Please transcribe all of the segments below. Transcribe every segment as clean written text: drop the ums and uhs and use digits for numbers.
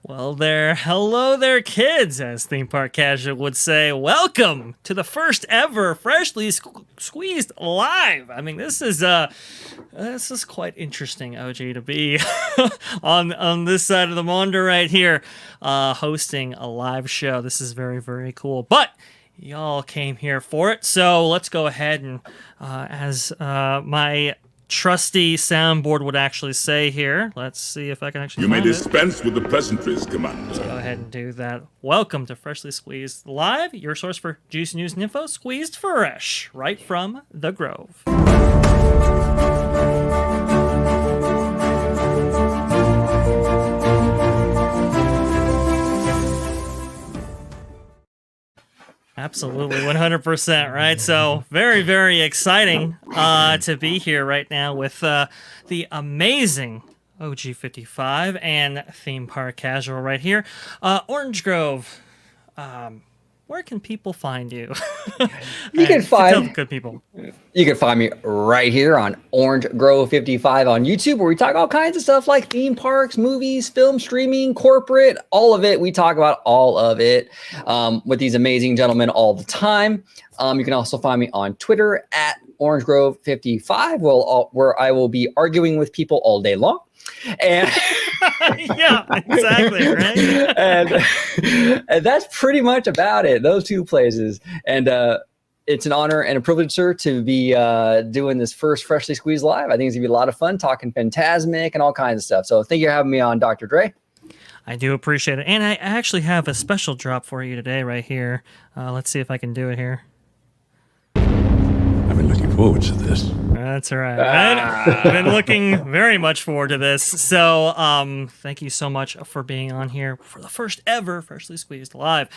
Well there, hello there kids, as Theme Park Casual would say. Welcome to the first ever Freshly Squeezed Live. I mean, this is quite interesting, OG, to be on this side of the monitor right here, hosting a live show. This is very, very cool. But y'all came here for it, so let's go ahead and, as my trusty soundboard would actually say here. Let's see if I can actually You may find it. dispense with the pleasantries, Commander. Go ahead and do that. Welcome to Freshly Squeezed Live, your source for juicy news and info, squeezed fresh, right from the Grove. Absolutely, 100%, right? So very, very exciting to be here right now with the amazing OG55 and Theme Park Casual right here. Orange Grove, where can people find you? You can find tell the good people. You can find me right here on Orange Grove 55 on YouTube, where we talk all kinds of stuff like theme parks, movies, film, streaming, corporate, all of it. We talk about all of it with these amazing gentlemen all the time. You can also find me on Twitter at Orange Grove 55, where I will be arguing with people all day long. And yeah, exactly, right? and that's pretty much about it. Those two places. And it's an honor and a privilege, sir, to be doing this first Freshly Squeezed Live. I think it's gonna be a lot of fun talking Fantasmic and all kinds of stuff. So thank you for having me on, Dr. Dre. I do appreciate it. And I actually have a special drop for you today right here. Let's see if I can do it here. I've been looking forward to this. That's all right. I've been looking very much forward to this. So thank you so much for being on here for the first ever Freshly Squeezed Live.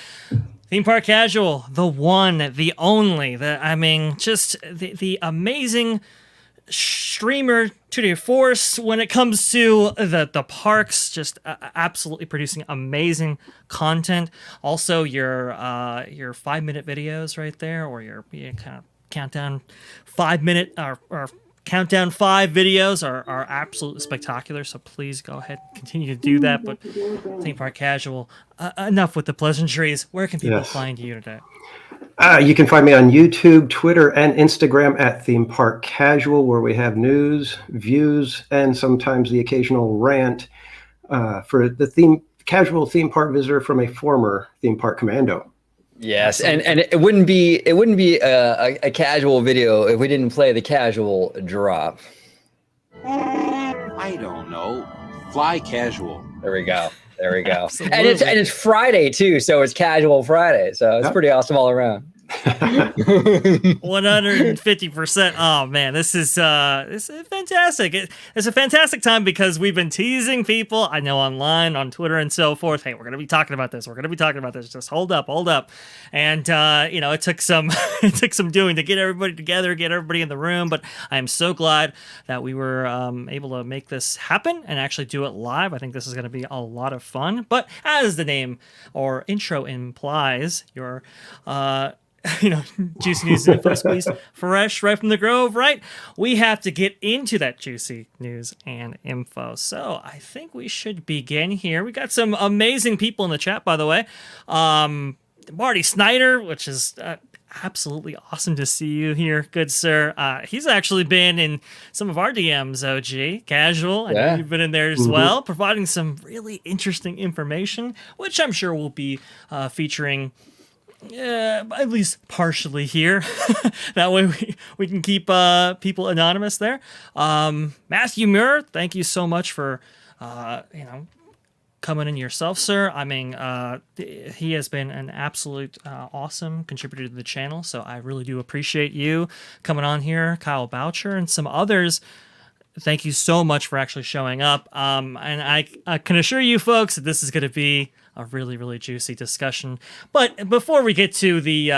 Theme Park Casual, the one, the only, just the amazing streamer to the force when it comes to the parks, just absolutely producing amazing content. Also, your 5-minute videos right there, or your kind of countdown 5-minute or countdown 5 videos are absolutely spectacular. So please go ahead and continue to do that. But Theme Park Casual, enough with the pleasantries. Where can people find you today? You can find me on YouTube, Twitter, and Instagram at Theme Park Casual, where we have news, views, and sometimes the occasional rant for the casual theme park visitor from a former theme park commando. Yes, and it wouldn't be a casual video if we didn't play the casual drop. I don't know. Fly casual. There we go. Absolutely. And it's Friday too, so it's casual Friday. So it's pretty awesome all around. 150%. Oh man, this is fantastic. It's a fantastic time because we've been teasing people, I know, online, on Twitter and so forth. Hey, we're gonna be talking about this. Just hold up. And it took some doing to get everybody together, get everybody in the room. But I am so glad that we were able to make this happen and actually do it live. I think this is gonna be a lot of fun. But as the name or intro implies, your juicy news and info squeezed fresh right from the Grove, right? We have to get into that juicy news and info. So I think we should begin here. We got some amazing people in the chat, by the way. Marty Snyder, which is absolutely awesome to see you here, good sir. He's actually been in some of our DMs, OG Casual. I know you've been in there as well, providing some really interesting information, which I'm sure we'll be featuring at least partially here. That way we can keep people anonymous there. Matthew Muir, thank you so much for coming in yourself, sir. I mean, he has been an absolute awesome contributor to the channel, so I really do appreciate you coming on here. Kyle Boucher and some others, thank you so much for actually showing up. And I can assure you folks that this is going to be a really, really juicy discussion. But before we get to the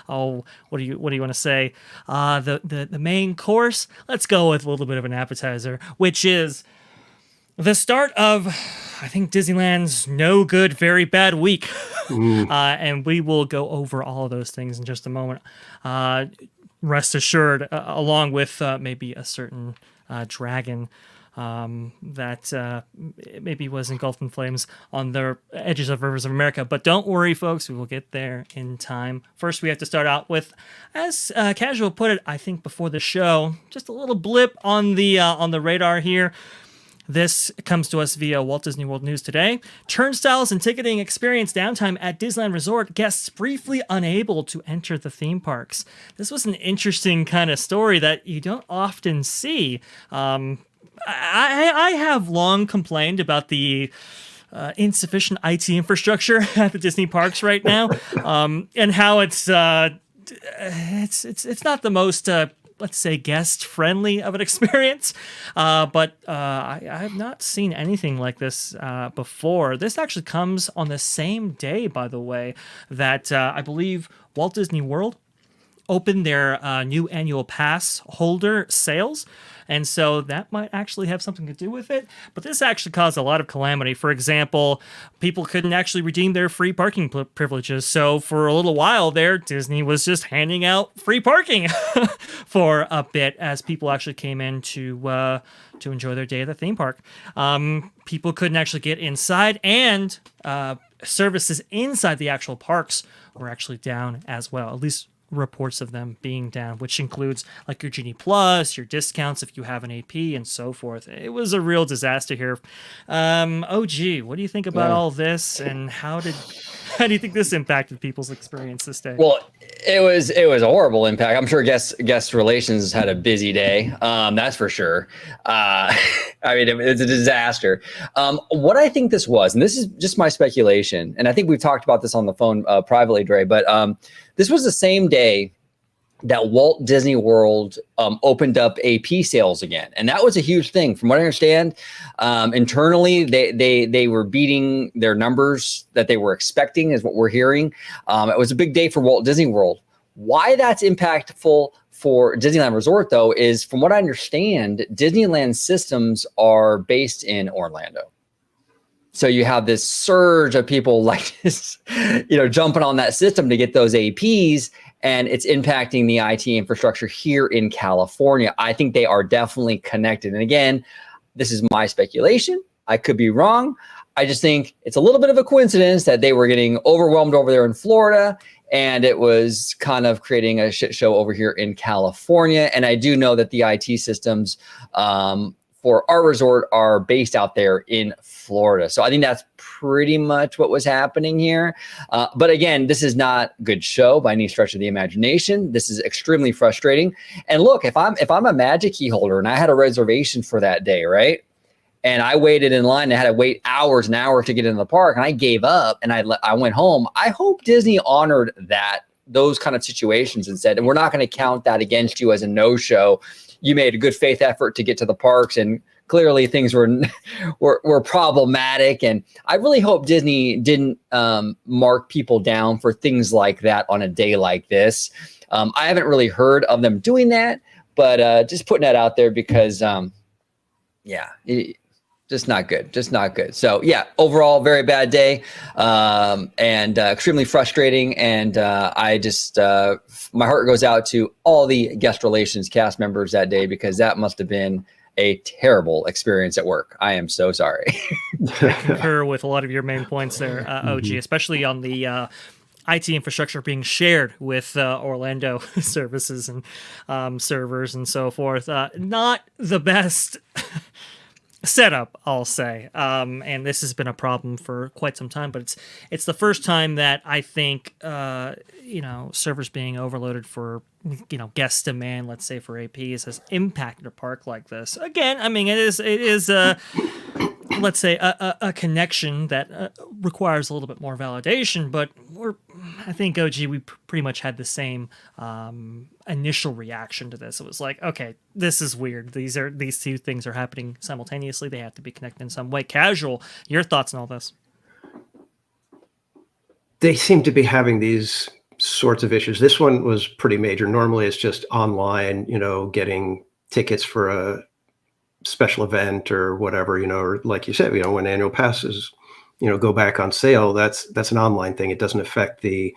what do you want to say? The main course, let's go with a little bit of an appetizer, which is the start of, I think, Disneyland's no good, very bad week. And we will go over all of those things in just a moment. Rest assured, along with maybe a certain dragon that maybe was engulfed in flames on the edges of rivers of America. But don't worry, folks, we will get there in time. First, we have to start out with, as Casual put it, I think before the show, just a little blip on the radar here. This comes to us via Walt Disney World News today. Turnstiles and ticketing experience downtime at Disneyland Resort. Guests briefly unable to enter the theme parks. This was an interesting kind of story that you don't often see. I have long complained about the insufficient IT infrastructure at the Disney parks right now, and how it's not the most let's say guest friendly of an experience, but I have not seen anything like this before. This actually comes on the same day, by the way, that I believe Walt Disney World opened their new annual pass holder sales. And so that might actually have something to do with it. But this actually caused a lot of calamity. For example, people couldn't actually redeem their free parking privileges. So for a little while there, Disney was just handing out free parking for a bit as people actually came in to enjoy their day at the theme park. People couldn't actually get inside, and services inside the actual parks were actually down as well, at least reports of them being down, which includes like your Genie Plus, your discounts if you have an AP, and so forth. It was a real disaster here. OG, what do you think about all this, and how do you think this impacted people's experience this day? Well, it was a horrible impact. I'm sure guest relations had a busy day. That's for sure. I mean, it's a disaster. What I think this was, and this is just my speculation, and I think we've talked about this on the phone privately, Dre, but this was the same day that Walt Disney World opened up AP sales again. And that was a huge thing. From what I understand, internally, they were beating their numbers that they were expecting, is what we're hearing. It was a big day for Walt Disney World. Why that's impactful for Disneyland Resort, though, is from what I understand, Disneyland systems are based in Orlando. So you have this surge of people like this, jumping on that system to get those APs, and it's impacting the IT infrastructure here in California. I think they are definitely connected. And again, this is my speculation. I could be wrong. I just think it's a little bit of a coincidence that they were getting overwhelmed over there in Florida, and it was kind of creating a shit show over here in California. And I do know that the IT systems for our resort are based out there in Florida. So I think that's pretty much what was happening here. But again, this is not a good show by any stretch of the imagination. This is extremely frustrating. And look, if I'm a Magic Key holder and I had a reservation for that day, right? And I waited in line, I had to wait hours and hours to get into the park, and I gave up and I went home. I hope Disney honored those kind of situations and said, and we're not going to count that against you as a no-show. You made a good faith effort to get to the parks, and clearly things were problematic. And I really hope Disney didn't mark people down for things like that on a day like this. I haven't really heard of them doing that, but just putting that out there because, just not good. So yeah, overall, very bad day, and extremely frustrating. And I just, my heart goes out to all the guest relations cast members that day, because that must have been a terrible experience at work. I am so sorry. I concur with a lot of your main points there, OG, especially on the IT infrastructure being shared with Orlando services and servers and so forth. Not the best setup, I'll say. And this has been a problem for quite some time, but it's the first time that I think, servers being overloaded for, guest demand, let's say for APs, has impacted a park like this. Again, I mean, it is let's say a connection that requires a little bit more validation, but I think OG, we pretty much had the same initial reaction to this. It was like, okay, this is weird. These two things are happening simultaneously. They have to be connected in some way. Casual, your thoughts on all this? They seem to be having these sorts of issues. This one was pretty major. Normally it's just online, getting tickets for a special event or whatever, or like you said, when annual passes, go back on sale, that's an online thing. It doesn't affect the,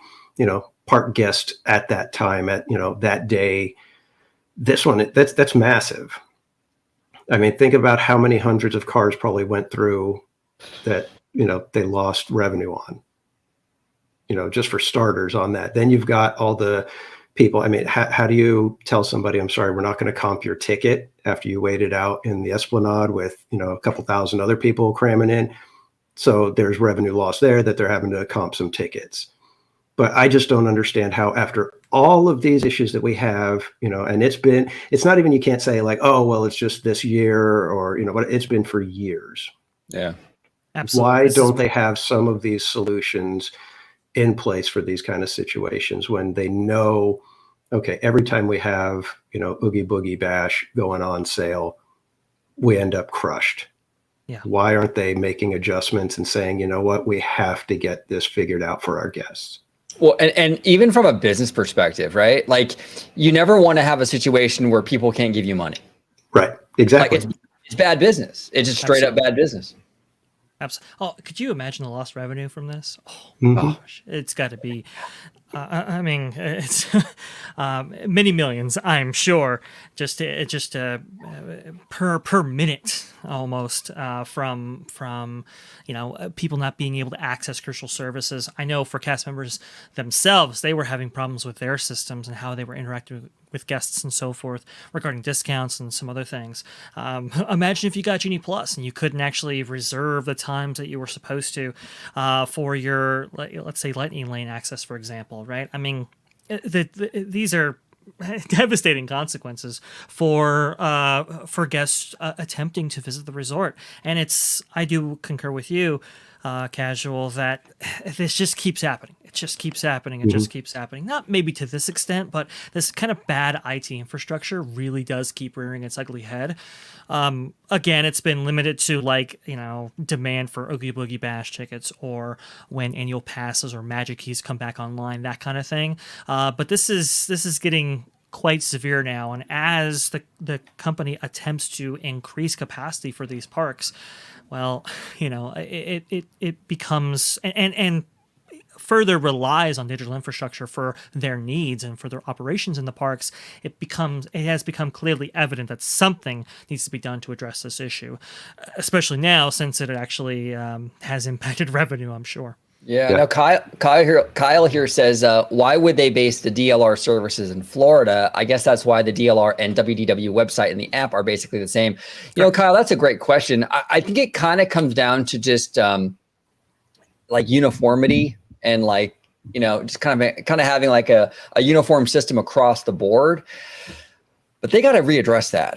park guest at that time, at, that day. This one, that's massive. I mean, think about how many hundreds of cars probably went through that, they lost revenue on, just for starters on that. Then you've got all the people. I mean, how do you tell somebody, I'm sorry, we're not going to comp your ticket after you waited out in the Esplanade with, a couple thousand other people cramming in? So there's revenue loss there that they're having to comp some tickets. But I just don't understand how, after all of these issues that we have, and it's not even, you can't say like, oh, well, it's just this year, or, but it's been for years. Yeah, absolutely. Why don't they have some of these solutions in place for these kind of situations when they know, okay, every time we have, Oogie Boogie Bash going on sale, we end up crushed. Yeah. Why aren't they making adjustments and saying, you know what, we have to get this figured out for our guests? Well, and even from a business perspective, right? Like, you never want to have a situation where people can't give you money. Right. Exactly. Like, it's bad business. It's just straight up bad business. Absolutely. Oh, could you imagine the lost revenue from this? Oh, gosh, it's got to be. I mean, it's many millions, I'm sure, just per minute almost from people not being able to access crucial services. I know for cast members themselves, they were having problems with their systems and how they were interacting with guests and so forth regarding discounts and some other things. Imagine if you got Genie Plus and you couldn't actually reserve the times that you were supposed to for your, let's say, Lightning Lane access, for example, right? I mean, these are devastating consequences for guests attempting to visit the resort. And I do concur with you, Casual, that this just keeps happening. It just keeps happening. It just keeps happening. Not maybe to this extent, but this kind of bad IT infrastructure really does keep rearing its ugly head. Again, it's been limited to demand for Oogie Boogie Bash tickets, or when annual passes or Magic Keys come back online, that kind of thing. But this is getting quite severe now, and as the company attempts to increase capacity for these parks, well, it becomes and further relies on digital infrastructure for their needs and for their operations in the parks. It has become clearly evident that something needs to be done to address this issue, especially now since it actually has impacted revenue, I'm sure. Yeah. Now Kyle here says, why would they base the DLR services in Florida? I guess that's why the DLR and WDW website and the app are basically the same. Kyle, that's a great question. I think it kind of comes down to just like uniformity and just kind of having like a uniform system across the board. But they got to readdress that.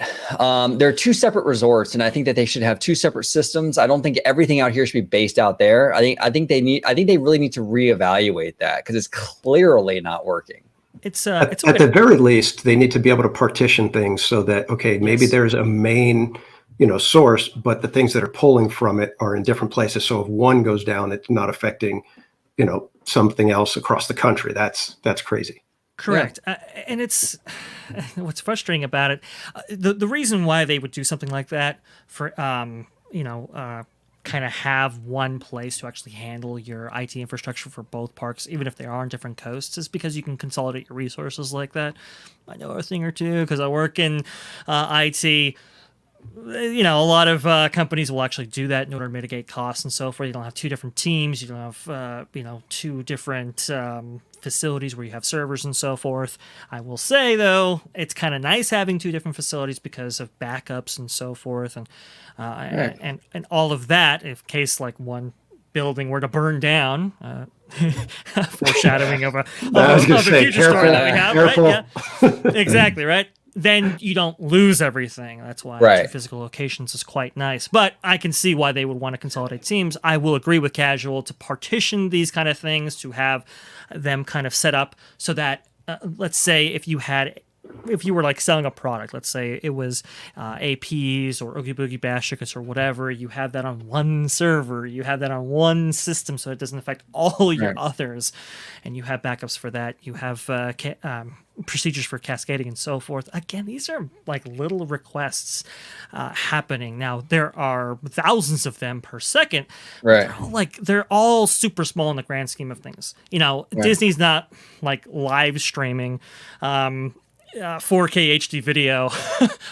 There are two separate resorts, and I think that they should have two separate systems. I don't think everything out here should be based out there. I think they really need to reevaluate that, because it's clearly not working. At the very least, they need to be able to partition things so that, okay, maybe there's a main, source, but the things that are pulling from it are in different places. So if one goes down, it's not affecting, something else across the country. That's crazy. Correct. Yeah. And it's what's frustrating about it. The reason why they would do something like that for, kind of have one place to actually handle your IT infrastructure for both parks, even if they are on different coasts, is because you can consolidate your resources like that. I know a thing or two because I work in IT. A lot of companies will actually do that in order to mitigate costs and so forth. You don't have two different teams. You don't have, two different facilities where you have servers and so forth. I will say, though, it's kind of nice having two different facilities because of backups and so forth, and and all of that. If case like one building were to burn down, foreshadowing of a future story that we have, careful. Right? Yeah, exactly, right. Then you don't lose everything. That's why two physical locations is quite nice. But I can see why they would want to consolidate teams. I will agree with Casual to partition these kind of things, to have them kind of set up so that, let's say, if you were like selling a product, let's say it was APs or Oogie Boogie Bash tickets or whatever, you have that on one server, you have that on one system so it doesn't affect all your others, and you have backups for that. You have procedures for cascading and so forth. Again, these are like little requests happening. Now, there are thousands of them per second. Right. They're all super small in the grand scheme of things. Disney's not like live streaming 4K HD video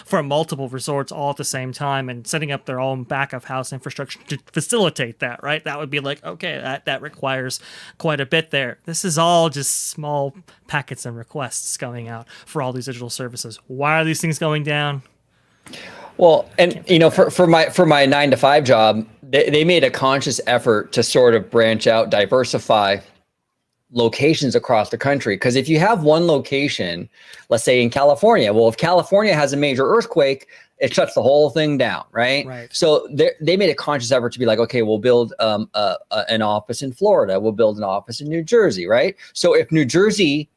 from multiple resorts all at the same time and setting up their own back of house infrastructure to facilitate that, right? That would be like, okay, that requires quite a bit there. This is all just small packets and requests going out for all these digital services. Why are these things going down? Well, and for my 9-to-5 job, they made a conscious effort to sort of branch out, diversify locations across the country. Because if you have one location, let's say in California, well, if California has a major earthquake, it shuts the whole thing down, right? So they made a conscious effort to be like, okay, we'll build an office in Florida, we'll build an office in New Jersey, right? So if New Jersey,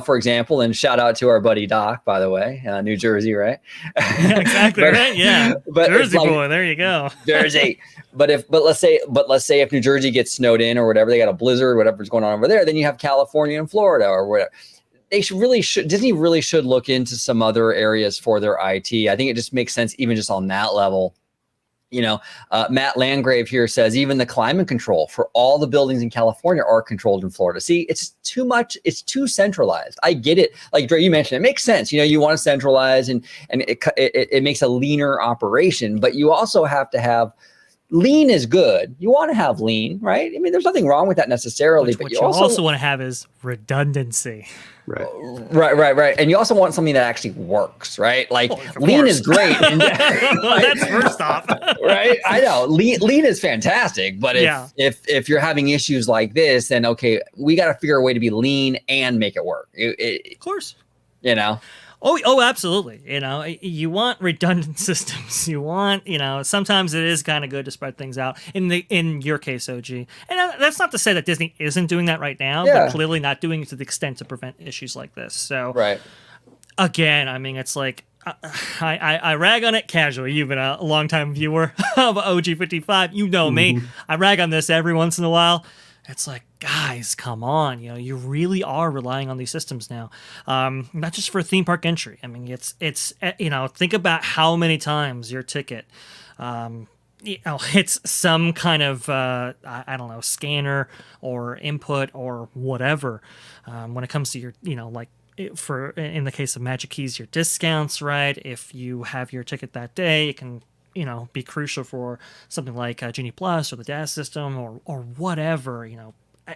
for example, and shout out to our buddy Doc, by the way, New Jersey, right? Yeah, exactly, right? Yeah, but Jersey boy, there you go. Jersey. But let's say if New Jersey gets snowed in or whatever, they got a blizzard, whatever's going on over there, then you have California and Florida or whatever. Disney really should look into some other areas for their IT. I think it just makes sense, even just on that level. Matt Landgrave here says even the climate control for all the buildings in California are controlled in Florida. See, it's too much. It's too centralized. I get it. Like Dre, you mentioned, it makes sense. You want to centralize and it makes a leaner operation, but you also have to have lean is good. You want to have lean, right? I mean, there's nothing wrong with that necessarily, but what you also want to have is redundancy. Right. And you also want something that actually works, right? Like lean is great. That's first off. Right? I know. Lean is fantastic, but if you're having issues like this, then okay, we got to figure a way to be lean and make it work. Of course. Oh, absolutely. You want redundant systems. You want, sometimes it is kind of good to spread things out. In your case, OG, and that's not to say that Disney isn't doing that right now, but clearly not doing it to the extent to prevent issues like this. So, again, I mean, it's like I rag on it casually. You've been a longtime viewer of OG55. You know me. I rag on this every once in a while. It's like, guys, come on. You really are relying on these systems now. Not just for theme park entry. I mean, it's think about how many times your ticket, it's some kind of, I don't know, scanner or input or whatever. When it comes to your, in the case of Magic Keys, your discounts, right? If you have your ticket that day, it can be crucial for something like Genie Plus or the DAS system or whatever.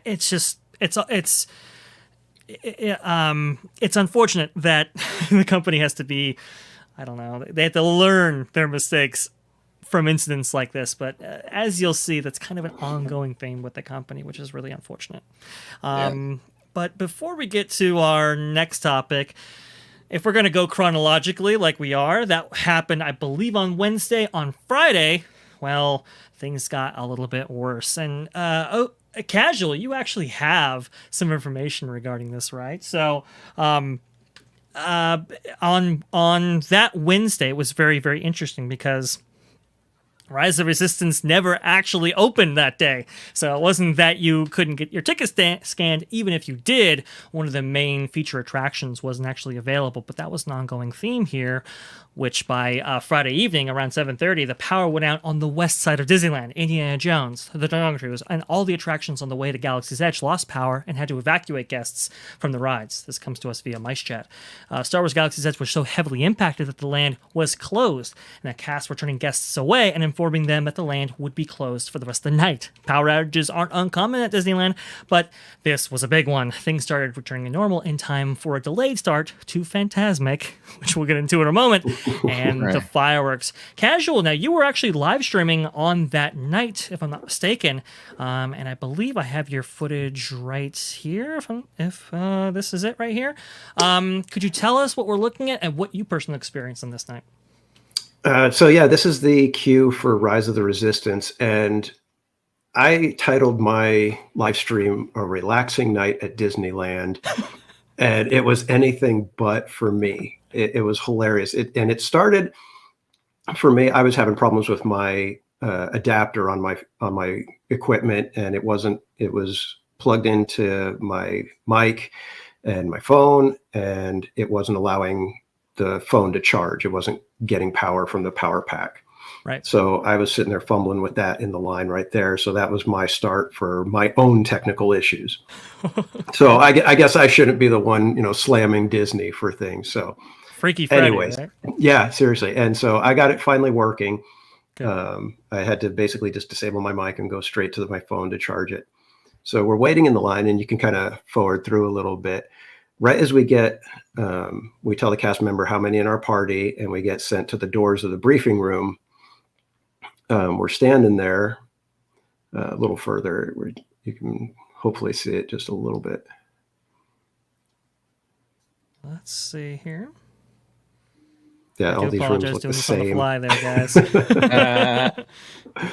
It's just it's unfortunate that the company has to be, I don't know, they have to learn their mistakes from incidents like this. But as you'll see, that's kind of an ongoing theme with the company, which is really unfortunate. But before we get to our next topic, if we're going to go chronologically like we are, that happened, I believe, on Wednesday. On Friday, well, things got a little bit worse. And Casual, you actually have some information regarding this, right? So on that Wednesday, it was very, very interesting because Rise of Resistance never actually opened that day. So it wasn't that you couldn't get your ticket scanned. Even if you did, one of the main feature attractions wasn't actually available. But that was an ongoing theme here, which by Friday evening around 7:30, the power went out on the west side of Disneyland. Indiana Jones, the Jungle Cruise, and all the attractions on the way to Galaxy's Edge lost power and had to evacuate guests from the rides. This comes to us via Mice Chat. Star Wars Galaxy's Edge was so heavily impacted that the land was closed, and the cast were turning guests away and informing them that the land would be closed for the rest of the night. Power outages aren't uncommon at Disneyland, but this was a big one. Things started returning to normal in time for a delayed start to Fantasmic, which we'll get into in a moment, and the fireworks. Casual, now you were actually live streaming on that night, if I'm not mistaken, and I believe I have your footage right here, if this is it right here. Could you tell us what we're looking at and what you personally experienced on this night? This is the queue for Rise of the Resistance, and I titled my live stream A Relaxing Night at Disneyland, and it was anything but for me. It was hilarious. It started, for me, I was having problems with my adapter on my equipment, and it was plugged into my mic and my phone, and it wasn't allowing the phone to charge. It wasn't getting power from the power pack. Right. So I was sitting there fumbling with that in the line right there. So that was my start for my own technical issues. So I guess I shouldn't be the one, slamming Disney for things. So Freaky Friday, anyways, right? yeah, seriously. And so I got it finally working. Good. I had to basically just disable my mic and go straight to my phone to charge it. So we're waiting in the line, and you can kind of forward through a little bit. Right as we get, we tell the cast member how many in our party, and we get sent to the doors of the briefing room. We're standing there a little further. You can hopefully see it just a little bit. Let's see here. Yeah, all these rooms look doing the this on the same. fly there, guys.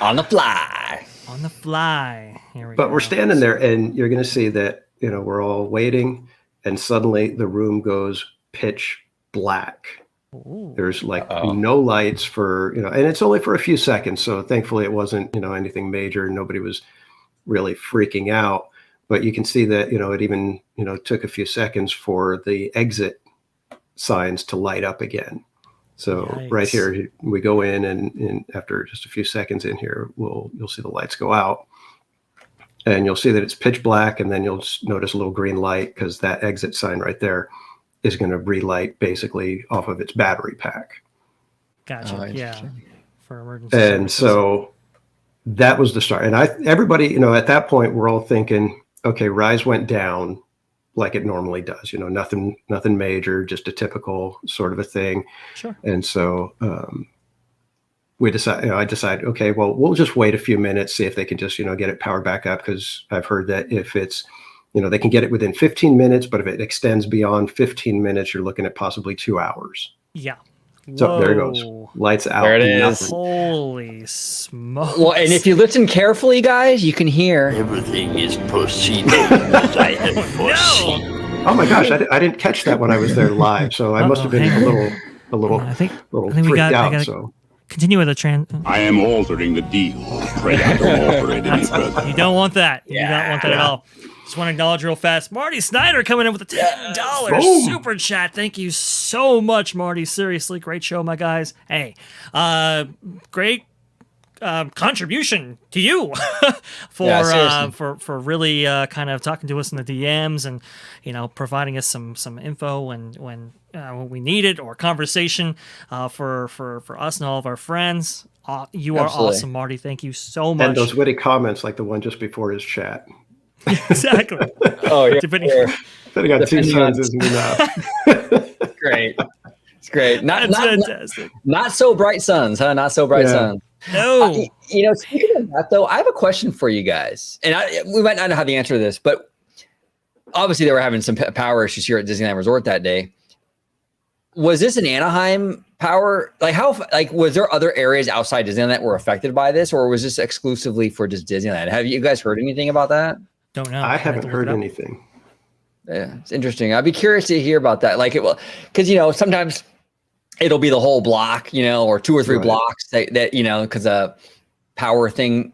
On the fly. On the fly. Here we go. But we're standing there, and you're going to see that, we're all waiting, and suddenly the room goes pitch black. Ooh. There's like no lights for, and it's only for a few seconds. So thankfully it wasn't, anything major. Nobody was really freaking out. But you can see that, it even, took a few seconds for the exit signs to light up again. So Yikes. Right here, we go in, and after just a few seconds in here, you'll see the lights go out. And you'll see that it's pitch black, and then you'll notice a little green light because that exit sign right there is going to relight basically off of its battery pack. Gotcha. Yeah. For emergency And services. so that was the start. And everybody, at that point, we're all thinking, okay, Rise went down like it normally does, nothing major, just a typical sort of a thing. Sure. And so I decided, okay, well, we'll just wait a few minutes, see if they can just, get it powered back up. Because I've heard that if it's, they can get it within 15 minutes, but if it extends beyond 15 minutes, you're looking at possibly 2 hours. Yeah. So there it goes. Lights out. There it is. Nothing. Holy smokes. Well, and if you listen carefully, guys, you can hear. Everything is proceeding as I had foreseen. Oh my gosh, I didn't catch that when I was there live. So I must have been a little I think freaked we out. gotta So continue with the I am altering the deal. Pray I don't alter it any further. You don't want that. You Yeah. don't want that at all. Just want to acknowledge real fast. Marty Snyder coming in with a $10 Boom. super chat. Thank you so much, Marty. Seriously, great show, my guys. Hey, great contribution to you for for really kind of talking to us in the DMs and providing us some info when we need it, or conversation for us and all of our friends. You are Absolutely. awesome, Marty. Thank you so much. and those witty comments like the one just before his chat. Exactly. Oh, yeah. Depending- Depending on two Depending on- sons isn't enough. Great. It's great. That's fantastic. Not so bright suns, huh? Not so bright Yeah. suns. No. Speaking of that, though, I have a question for you guys. And we might not have the answer to this, but obviously they were having some power issues here at Disneyland Resort that day. Was this an Anaheim power? Was there other areas outside Disneyland that were affected by this, or was this exclusively for just Disneyland? Have you guys heard anything about that? Don't know. I have to haven't look heard it up. anything. Yeah, it's interesting. I'd be curious to hear about that. Because sometimes it'll be the whole block, or 2 or 3 Right. blocks that because a power thing,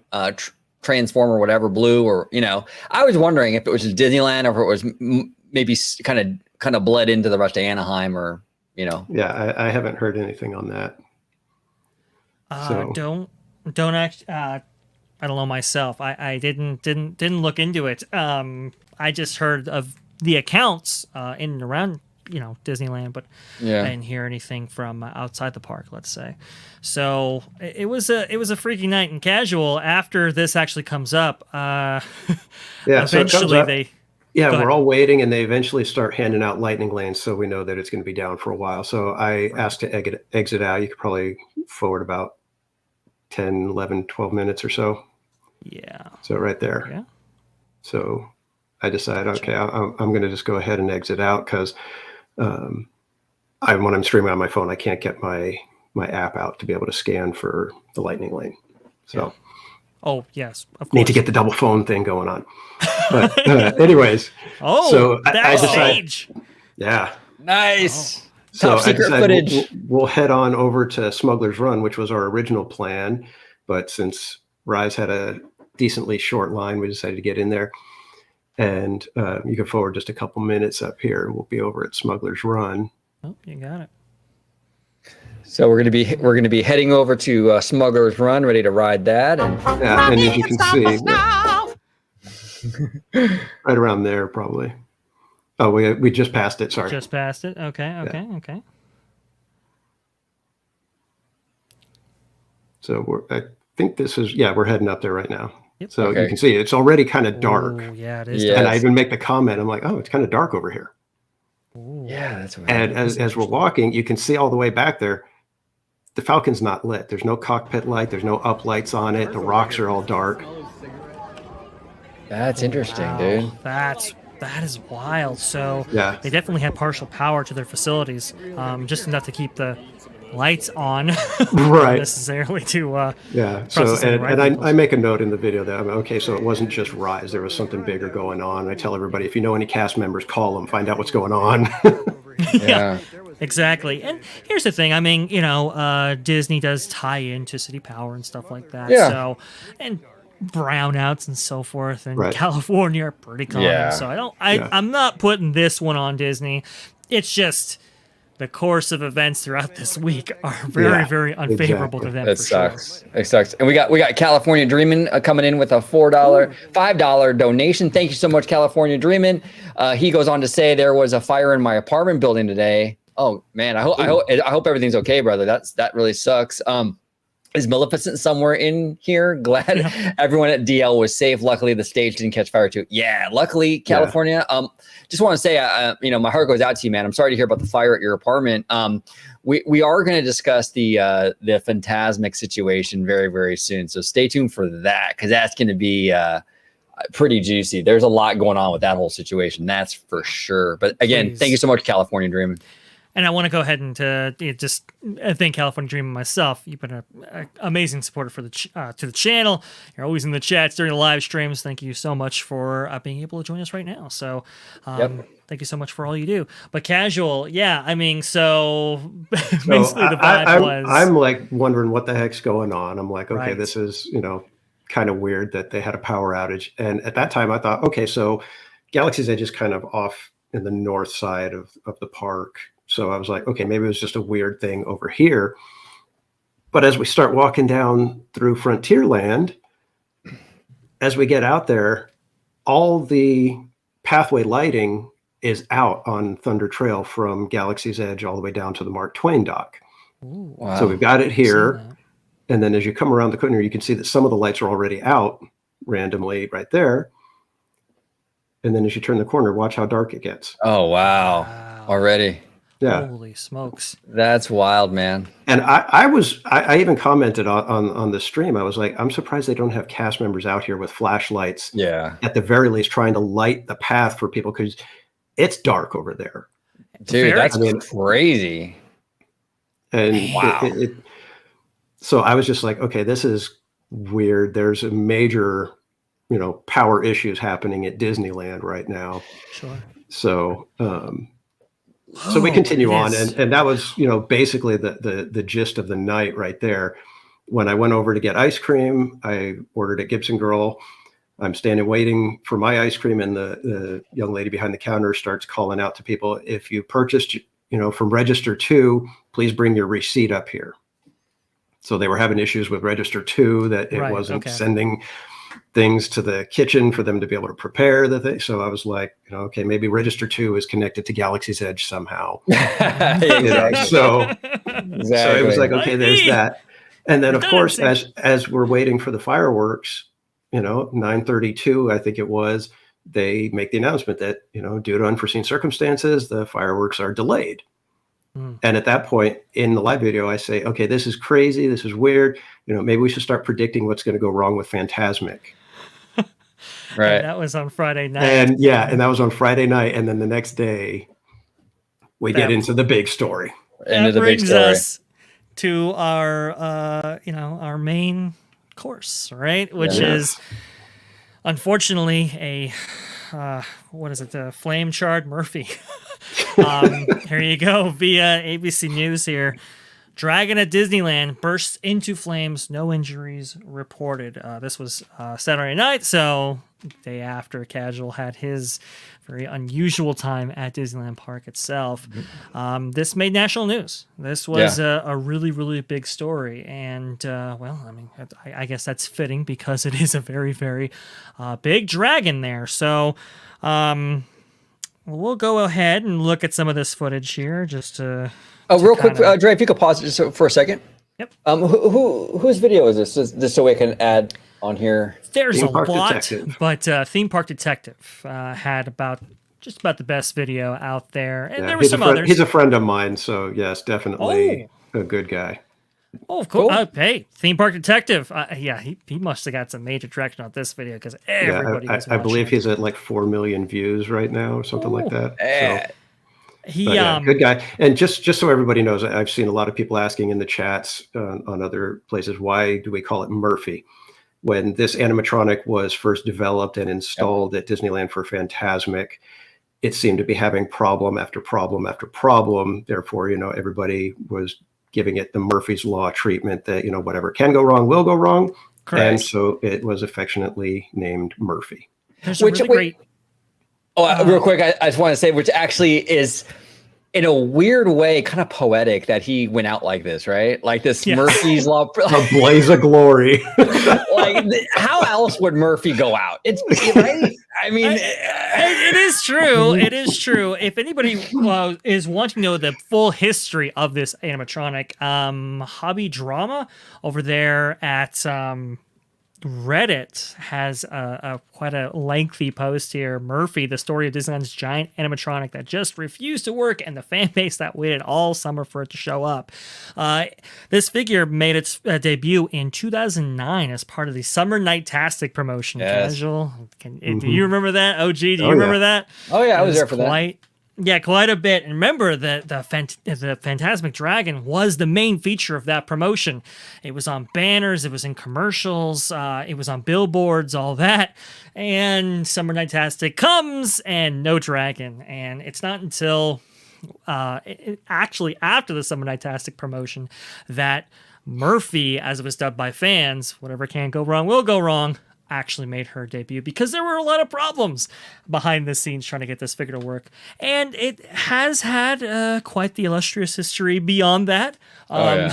transformer, whatever, blew, or I was wondering if it was just Disneyland or if it was maybe kind of bled into the rest of Anaheim, or Yeah, I haven't heard anything on that. So- Don't act. I don't know myself. I didn't look into it. I just heard of the accounts in and around Disneyland, but I didn't hear anything from outside the park, let's say. So it was a freaky night. And Casual, after this actually comes up, Yeah, so it comes eventually up. they Yeah, Go ahead. we're all waiting, and they eventually start handing out lightning lanes, so we know that it's going to be down for a while. So I asked to exit out. You could probably forward about 10, 11, 12 minutes or so. yeah. So right there. Yeah. So I decided, okay, I'm going to just go ahead and exit out because when I'm streaming on my phone, I can't get my app out to be able to scan for the lightning lane. So Oh yes, of course. need to get the double phone thing going on. But anyways, Oh, so I decided, backstage. yeah. Nice. So Top I secret decided footage. we'll head on over to Smuggler's Run, which was our original plan. But since Rise had a decently short line, we decided to get in there. And you can forward just a couple minutes up here. We'll be over at Smuggler's Run. Oh, you got it. So we're gonna be heading over to Smuggler's Run, ready to ride that. And Yeah, and as you can see, right around there probably. Oh, we just passed it. Sorry. Just past it. Okay. So I think this is we're heading up there right now. Yep. So Okay. you can see it's already kind of dark. Ooh, yeah, it is. Yeah. And I even make the comment, I'm like, oh, it's kind of dark over here. yeah, that's what And as we're walking, you can see all the way back there, the Falcon's not lit. There's no cockpit light. There's no up lights on it. The rocks are all dark. That's interesting, Wow, dude. that is wild. So Yeah. they definitely had partial power to their facilities, just enough to keep the lights on, not Right. necessarily to Yeah. So, process any and I rifles. make a note in the video that, okay, so it wasn't just Rise. There was something bigger going on. I tell everybody, if you know any cast members, call them, find out what's going on. Yeah. Exactly. And here's the thing. I mean, Disney does tie into city power and stuff like that. Yeah. So, and brownouts and so forth in Right. California are pretty common. Yeah. So Yeah. I'm not putting this one on Disney. It's just the course of events throughout this week are very, Yeah, very unfavorable to them. It for sucks. Sure. It sucks. And we got California Dreamin' coming in with a $5 donation. Thank you so much, California Dreamin'. He goes on to say there was a fire in my apartment building today. Oh man, I hope everything's okay, brother. That really sucks. Is Maleficent somewhere in here? Glad everyone at DL was safe. Luckily, the stage didn't catch fire too. Yeah, luckily, California. Just want to say, my heart goes out to you, man. I'm sorry to hear about the fire at your apartment. We are going to discuss the Fantasmic situation very, very soon. So stay tuned for that, because that's going to be pretty juicy. There's a lot going on with that whole situation. That's for sure. But again, Please. thank you so much, California Dreaming. And I want to go ahead and just thank California Dream and myself. You've been an amazing supporter for to the channel. You're always in the chats during the live streams. Thank you so much for being able to join us right now. So thank you so much for all you do. But Casual, yeah, I mean, so basically the vibe was... I'm like wondering what the heck's going on. I'm like, okay, Right. this is, kind of weird that they had a power outage. And at that time I thought, okay, so Galaxy's Edge is kind of off in the north side of the park. So I was like, okay, maybe it was just a weird thing over here. But as we start walking down through Frontierland, as we get out there, all the pathway lighting is out on Thunder Trail from Galaxy's Edge all the way down to the Mark Twain dock. Ooh, Wow. So we've got it here. seen that. And then as you come around the corner, you can see that some of the lights are already out randomly right there. And then as you turn the corner, watch how dark it gets. Oh, wow. Already. Yeah. Holy smokes. That's wild, man. And I even commented on the stream. I was like, I'm surprised they don't have cast members out here with flashlights. Yeah. At the very least, trying to light the path for people, because it's dark over there. Dude, Very- that's crazy. And Wow. So I was just like, okay, this is weird. There's a major, power issues happening at Disneyland right now. Sure. So, so we continue on, Yes. and that was, basically the gist of the night right there. When I went over to get ice cream, I ordered at Gibson Girl. I'm standing waiting for my ice cream, and the young lady behind the counter starts calling out to people, if you purchased, from Register 2, please bring your receipt up here. So they were having issues with Register 2, that it Right, wasn't okay. sending things to the kitchen for them to be able to prepare the thing. So I was like, okay, maybe Register 2 is connected to Galaxy's Edge somehow. Exactly. So Exactly. it was like, okay, there's that. And then of course, Redundancy. as we're waiting for the fireworks, 9:32, I think it was, they make the announcement that, due to unforeseen circumstances, the fireworks are delayed. And at that point in the live video, I say, okay, this is crazy. This is weird. Maybe we should start predicting what's going to go wrong with Fantasmic. Right. And that was on Friday night. And and that was on Friday night. And then the next day, we get into the big story. Into that the big brings story. us to our our main course, right? Which Yeah. is unfortunately a what is it? The flame charred Murphy. Here you go via ABC News here. Dragon at Disneyland bursts into flames. No injuries reported. This was Saturday night, so day after Casual had his very unusual time at Disneyland Park itself. This made national news. This was a really, really big story. And, well, I mean, I guess that's fitting because it is a very, very big dragon there. So we'll go ahead and look at some of this footage here just to... Oh, real quick, Dre, if you could pause just for a second. Yep. Whose video is this? Just so we can add on here. There's Theme a Park lot, Detective. but Theme Park Detective had just about the best video out there, and there were he's some a friend, others. He's a friend of mine, so yes, definitely a good guy. Oh, of course. Cool. Hey, Theme Park Detective. Yeah, he must have got some major traction on this video because everybody was I believe watching. he's at like 4 million views right now, or something like that. So, He good guy. And just so everybody knows, I've seen a lot of people asking in the chats on other places, why do we call it Murphy? When this animatronic was first developed and installed at Disneyland for Fantasmic, it seemed to be having problem after problem after problem. Therefore, everybody was giving it the Murphy's Law treatment that, whatever can go wrong will go wrong. Correct. And so it was affectionately named Murphy. There's a really great. Real quick, I just want to say, which actually is, in a weird way, kind of poetic that he went out like this, right? Like this Murphy's Law. A blaze of glory. How else would Murphy go out? It's right. I mean, It is true. It is true. If anybody is wanting to know the full history of this animatronic, Hobby Drama over there at Reddit has quite a lengthy post here. Murphy, the story of Disneyland's giant animatronic that just refused to work and the fan base that waited all summer for it to show up. This figure made its debut in 2009 as part of the Summer Night-tastic promotion. Yes. Casual. Do you remember that? OG, do you remember that? Oh, yeah, I was there for that. Yeah, quite a bit. And remember that the Fantasmic Dragon was the main feature of that promotion. It was on banners, it was in commercials, it was on billboards, all that. And Summer Night-tastic comes and no dragon. And it's not until actually after the Summer Night-tastic promotion that Murphy, as it was dubbed by fans, whatever can go wrong will go wrong, actually made her debut because there were a lot of problems behind the scenes trying to get this figure to work. And it has had quite the illustrious history beyond that. One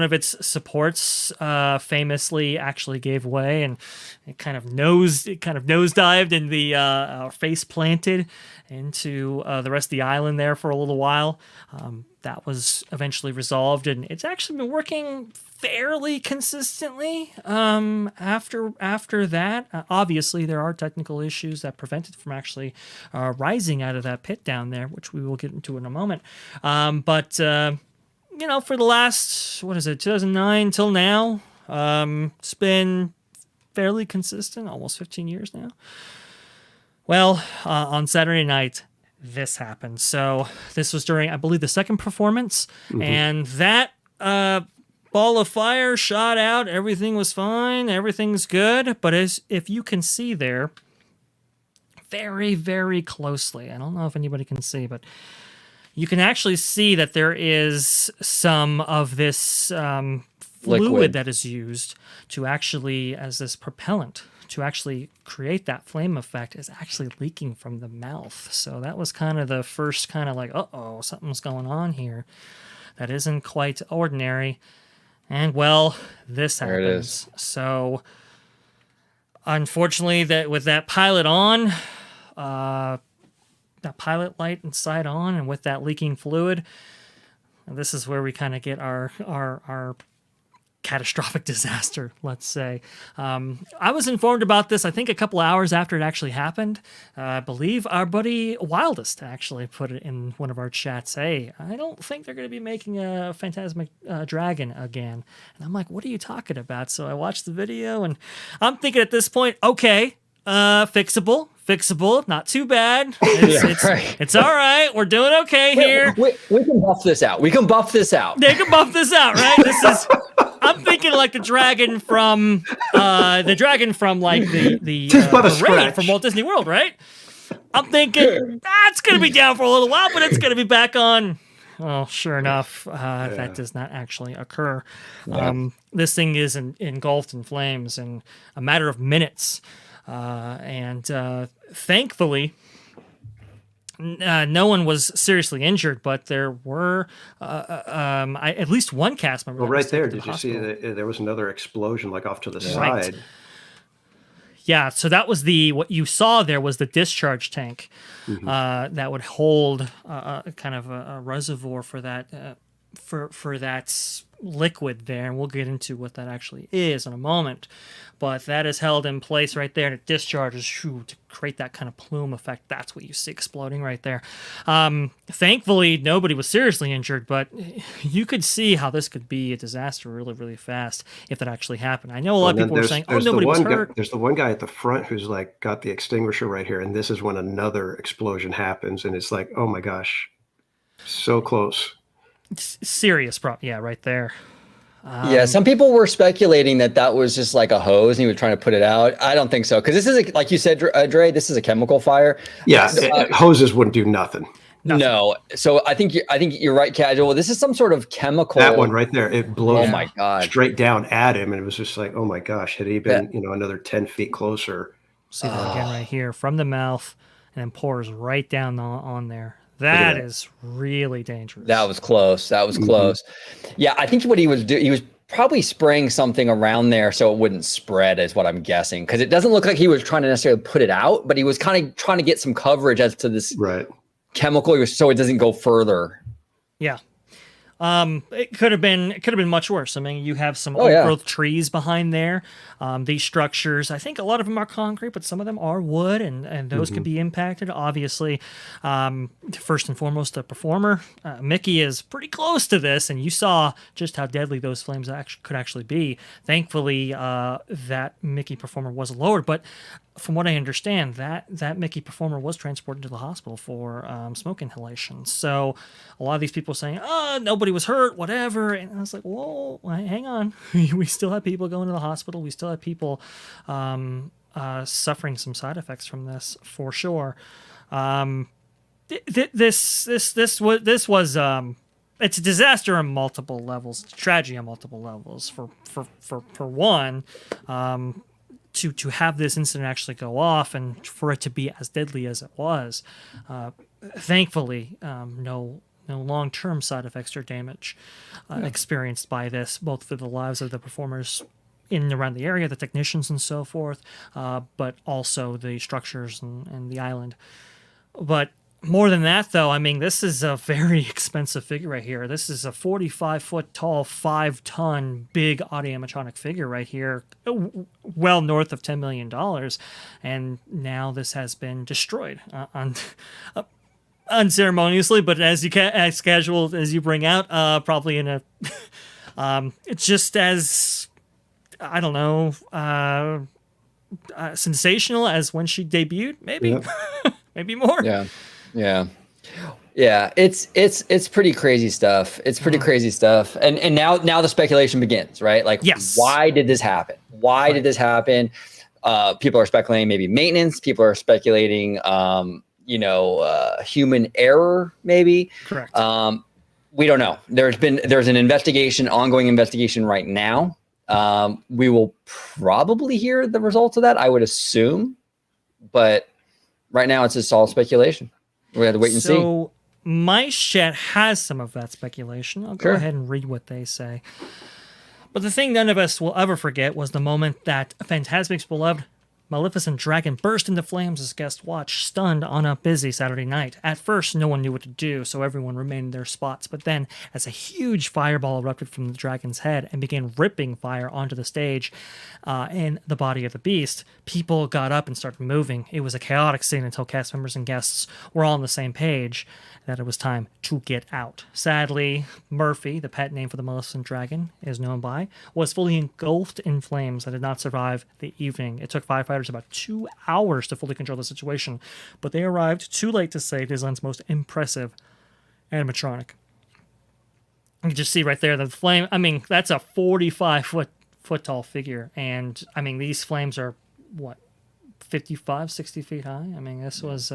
of its supports famously actually gave way and it kind of nosedived and the face planted into the rest of the island there for a little while. That was eventually resolved, and it's actually been working fairly consistently after that. Obviously, there are technical issues that prevent it from actually rising out of that pit down there, which we will get into in a moment. But for the last, 2009 till now, it's been fairly consistent, almost 15 years now. Well, on Saturday night, this happened. So this was during, I believe, the second performance, and that ball of fire shot out. Everything was fine. Everything's good. But as if you can see there, very, very closely, I don't know if anybody can see, but you can actually see that there is some of this fluid that is used to actually, as this propellant, to actually create that flame effect is actually leaking from the mouth. So that was kind of the first kind of like, uh-oh, something's going on here. That isn't quite ordinary. And well, this happens. There it is. So unfortunately, that with that pilot on, that pilot light inside on, and with that leaking fluid, this is where we kind of get our catastrophic disaster, let's say. I was informed about this, I think, a couple hours after it actually happened. I believe our buddy Wildest actually put it in one of our chats. Hey, I don't think they're going to be making a Fantasmic Dragon again. And I'm like, what are you talking about? So I watched the video, and I'm thinking at this point, okay, fixable, not too bad. It's all right. We're doing okay here. We can buff this out. They can buff this out, right? This is. I'm thinking like the dragon from like the raid from Walt Disney World, right? I'm thinking that's gonna be down for a little while, but it's gonna be back on well, sure enough, that does not actually occur. This thing is engulfed in flames in a matter of minutes. And thankfully, no one was seriously injured, but there were at least one cast member. Well, that was right there, taken to did the you see hospital. that there was another explosion like off to the Right. side? Yeah, so that was what you saw there was the discharge tank that would hold kind of a reservoir for that for that liquid there, and we'll get into what that actually is in a moment. But that is held in place right there, and it discharges to create that kind of plume effect. That's what you see exploding right there. Thankfully, nobody was seriously injured, but you could see how this could be a disaster really, really fast if that actually happened. I know a lot of people were saying, "Oh, nobody was hurt." There's the one guy at the front who's like got the extinguisher right here, and this is when another explosion happens, and it's like, oh my gosh, so close. Serious problem. Yeah, right there. Yeah, some people were speculating that was just like a hose and he was trying to put it out. I don't think so, because this is like you said, Dre. This is a chemical fire. Yeah, hoses wouldn't do nothing. No, so I think you're right, Casual. This is some sort of chemical. That one right there, it blows. Oh my God! Straight down at him, and it was just like, oh my gosh, had he been another 10 feet closer? See that again right here from the mouth, and then pours right down on there. That is really dangerous. That was close. That was close. Yeah, I think what he was doing, he was probably spraying something around there so it wouldn't spread, is what I'm guessing. Because it doesn't look like he was trying to necessarily put it out, but he was kind of trying to get some coverage as to this chemical, so it doesn't go further. Yeah. It could have been much worse. I mean, you have some old growth trees behind there. These structures, I think a lot of them are concrete, but some of them are wood, and those could be impacted. Obviously, first and foremost, the performer, Mickey, is pretty close to this, and you saw just how deadly those flames could actually be. Thankfully, that Mickey performer was lowered, but from what I understand, that Mickey performer was transported to the hospital for smoke inhalation. So a lot of these people saying, "Oh, nobody was hurt, whatever," and I was like, "Whoa, hang on, we still have people going to the hospital. We still have people suffering some side effects from this for sure." This was it's a disaster on multiple levels, it's a tragedy on multiple levels. For one. To have this incident actually go off and for it to be as deadly as it was, thankfully, no long-term side effects or damage experienced by this, both for the lives of the performers in and around the area, the technicians and so forth, but also the structures and the island. But more than that, though, I mean, this is a very expensive figure right here. This is a 45-foot tall, 5-ton big audio-animatronic figure right here, well north of $10 million. And now this has been destroyed unceremoniously, but as casual as you bring out, probably in a it's just as, I don't know, sensational as when she debuted, maybe. Maybe more. Yeah. It's pretty crazy stuff. It's pretty crazy stuff. And now the speculation begins, right? Like, why did this happen? Why did this happen? People are speculating maybe maintenance. People are speculating, human error, maybe. Correct. We don't know. There's an ongoing investigation right now. We will probably hear the results of that, I would assume, but right now it's just all speculation. We have to wait and see. So my chat has some of that speculation. I'll go ahead and read what they say. But the thing none of us will ever forget was the moment that Fantasmic's beloved Maleficent Dragon burst into flames as guests watched, stunned on a busy Saturday night. At first, no one knew what to do, so everyone remained in their spots. But then, as a huge fireball erupted from the dragon's head and began ripping fire onto the stage and the body of the beast, people got up and started moving. It was a chaotic scene until cast members and guests were all on the same page that it was time to get out. Sadly, Murphy, the pet name for the Maleficent Dragon is known by, was fully engulfed in flames and did not survive the evening. It took firefighters about 2 hours to fully control the situation, but they arrived too late to save Disneyland's most impressive animatronic. You can just see right there the flame. I mean, that's a 45 foot tall figure, and I mean these flames are what, 55, 60 feet high. I mean, this was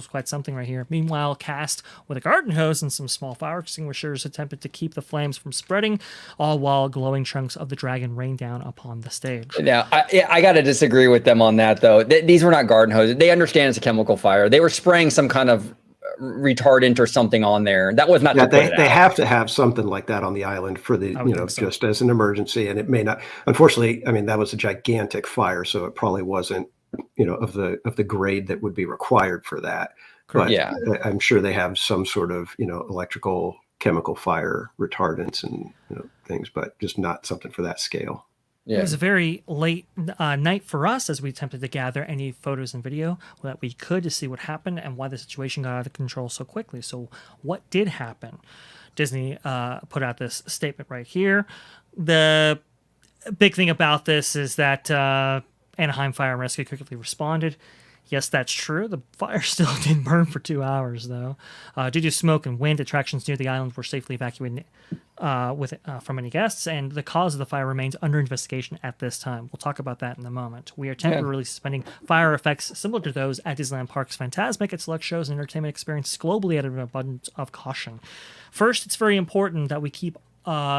quite something right here. Meanwhile, cast with a garden hose and some small fire extinguishers attempted to keep the flames from spreading, all while glowing chunks of the dragon rained down upon the stage. Now, I got to disagree with them on that, though. These were not garden hoses. They understand it's a chemical fire. They were spraying some kind of retardant or something on there. That was not. Yeah, they have to have something like that on the island for the so. just as an emergency, and it may not. Unfortunately, I mean that was a gigantic fire, so it probably wasn't of the grade that would be required for that. But yeah, I'm sure they have some sort of electrical chemical fire retardants and things, but just not something for that scale. Yeah. It was a very late night for us as we attempted to gather any photos and video that we could to see what happened and why the situation got out of control so quickly. So what did happen? Disney put out this statement right here. The big thing about this is that Anaheim Fire and Rescue quickly responded. Yes, that's true. The fire still didn't burn for 2 hours, though. Due to smoke and wind, attractions near the island were safely evacuated from any guests, and the cause of the fire remains under investigation at this time. We'll talk about that in a moment. We are temporarily suspending fire effects similar to those at Disneyland Park's Fantasmic at select shows and entertainment experiences globally out of an abundance of caution. First, it's very important that we keep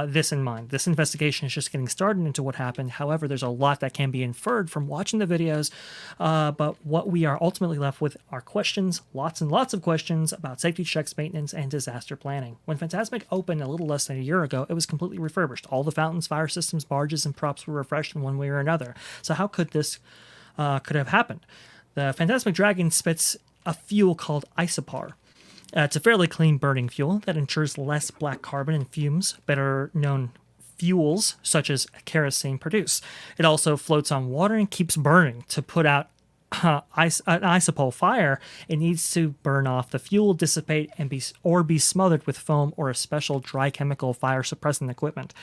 this in mind. This investigation is just getting started into what happened. However, there's a lot that can be inferred from watching the videos, but what we are ultimately left with are questions, lots and lots of questions about safety checks, maintenance, and disaster planning. When Fantasmic opened a little less than a year ago, it was completely refurbished. All the fountains, fire systems, barges, and props were refreshed in one way or another. So how could this could have happened? The Fantasmic Dragon spits a fuel called isopar. It's a fairly clean burning fuel that ensures less black carbon and fumes, better known fuels such as kerosene produce. It also floats on water and keeps burning. To put out an isopar fire, it needs to burn off the fuel, dissipate, and be smothered with foam or a special dry chemical fire suppressant equipment.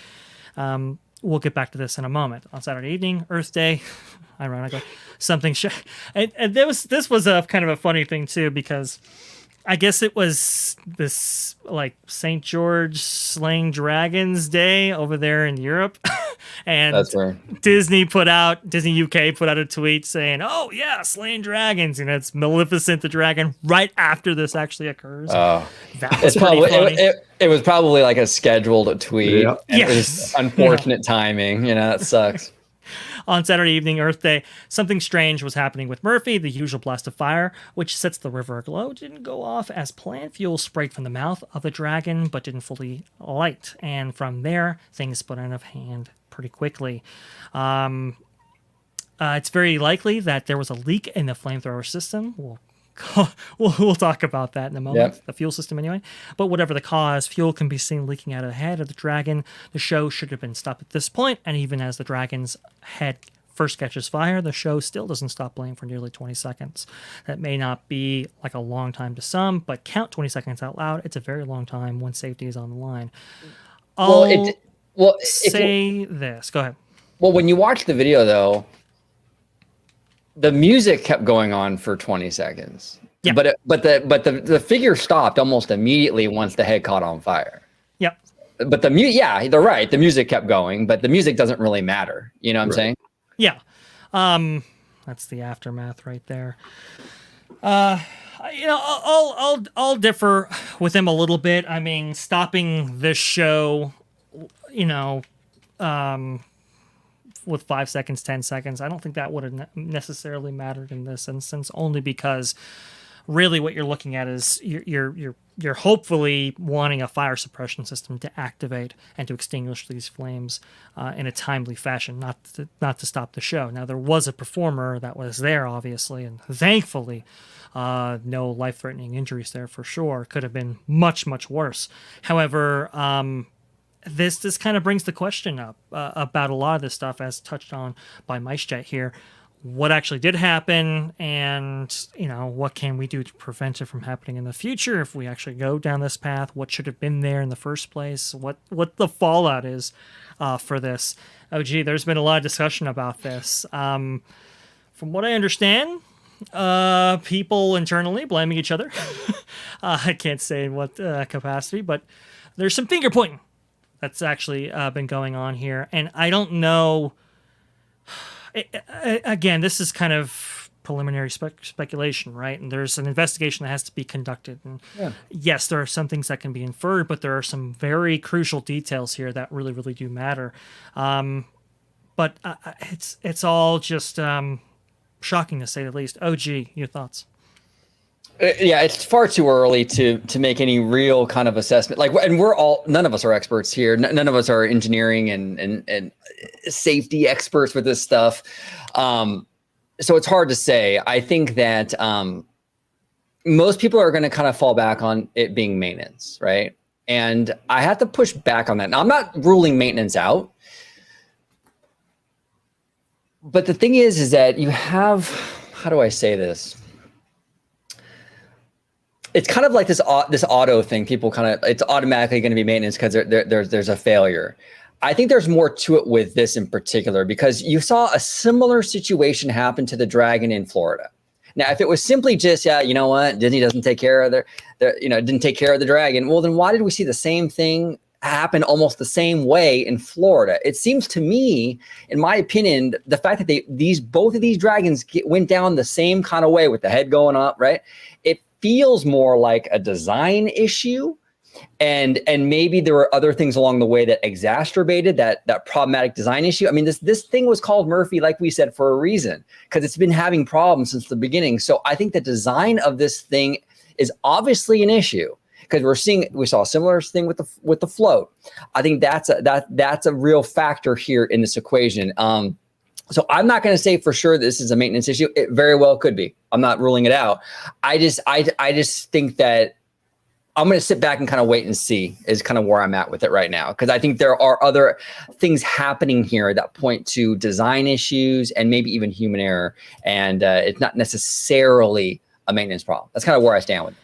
We'll get back to this in a moment. On Saturday evening, Earth Day, ironically, and this was a kind of a funny thing too, because I guess it was this like St. George slaying dragons day over there in Europe. And that's right. Disney UK put out a tweet saying, "Oh yeah, slaying dragons." It's Maleficent the dragon right after this actually occurs. That was probably funny. It was probably like a scheduled tweet. Yep. It was unfortunate timing. That sucks. On Saturday evening, Earth Day, something strange was happening with Murphy. The usual blast of fire, which sets the river aglow, didn't go off as planned. Fuel sprayed from the mouth of the dragon, but didn't fully light. And from there, things spun out of hand pretty quickly. It's very likely that there was a leak in the flamethrower system. We'll talk about that in a moment. Yep. The fuel system anyway. But whatever the cause, fuel can be seen leaking out of the head of the dragon. The show should have been stopped at this point, and even as the dragon's head first catches fire, the show still doesn't stop playing for nearly 20 seconds. That may not be like a long time to some, but count 20 seconds out loud. It's a very long time when safety is on the line. This. Go ahead. Well, when you watch the video, though, the music kept going on for 20 seconds. Yeah. But the figure stopped almost immediately once the head caught on fire. Yep. But they're right. The music kept going, but the music doesn't really matter. You know what I'm saying? Yeah. That's the aftermath right there. I'll differ with him a little bit. I mean, stopping this show, with 5 seconds, 10 seconds, I don't think that would have necessarily mattered in this instance, only because really what you're looking at is you're hopefully wanting a fire suppression system to activate and to extinguish these flames in a timely fashion, not to stop the show. Now, there was a performer that was there, obviously, and thankfully no life-threatening injuries there for sure. Could have been much, much worse. However, this kind of brings the question up about a lot of this stuff, as touched on by MiceJet here. What actually did happen, and what can we do to prevent it from happening in the future if we actually go down this path? What should have been there in the first place? What the fallout is for this? Oh, gee, there's been a lot of discussion about this. From what I understand, people internally blaming each other. I can't say in what capacity, but there's some finger pointing that's actually been going on here. And I don't know. Again, this is kind of preliminary speculation, right? And there's an investigation that has to be conducted. And yes, there are some things that can be inferred, but there are some very crucial details here that really, really do matter. But it's all just shocking to say the least. OG, your thoughts? Yeah, it's far too early to make any real kind of assessment. Like, and none of us are experts here. None of us are engineering and safety experts with this stuff. So it's hard to say. I think that most people are going to kind of fall back on it being maintenance, right? And I have to push back on that. Now, I'm not ruling maintenance out. But the thing is that you have, how do I say this? It's kind of like this auto thing. People kind of, it's automatically going to be maintenance because there's a failure. I think there's more to it with this in particular, because you saw a similar situation happen to the Dragon in Florida. Now, if it was simply just, you know what, Disney doesn't take care of didn't take care of the Dragon. Well, then why did we see the same thing happen almost the same way in Florida? It seems to me, in my opinion, the fact that both of these dragons went down the same kind of way with the head going up, right? It feels more like a design issue. And maybe there were other things along the way that exacerbated that problematic design issue. I mean, this thing was called Murphy, like we said, for a reason, because it's been having problems since the beginning. So I think the design of this thing is obviously an issue, because we saw a similar thing with the float. I think that's a real factor here in this equation. So I'm not going to say for sure this is a maintenance issue. It very well could be. I'm not ruling it out. I just think that I'm going to sit back and kind of wait and see is kind of where I'm at with it right now. Because I think there are other things happening here that point to design issues and maybe even human error. And it's not necessarily a maintenance problem. That's kind of where I stand with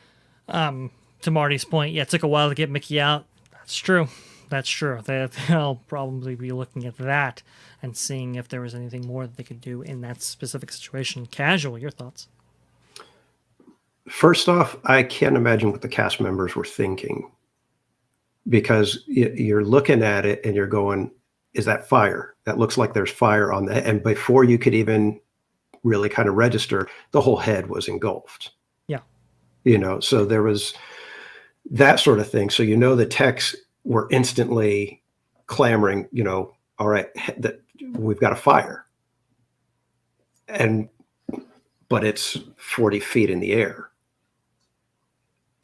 it. To Marty's point, it took a while to get Mickey out. That's true. They'll probably be looking at that and seeing if there was anything more that they could do in that specific situation. Casual, your thoughts? First off, I can't imagine what the cast members were thinking, because you're looking at it and you're going, is that fire? That looks like there's fire on the, and before you could even really kind of register, the whole head was engulfed. Yeah. So there was that sort of thing. So, the techs were instantly clamoring, all right, that we've got a fire. But it's 40 feet in the air.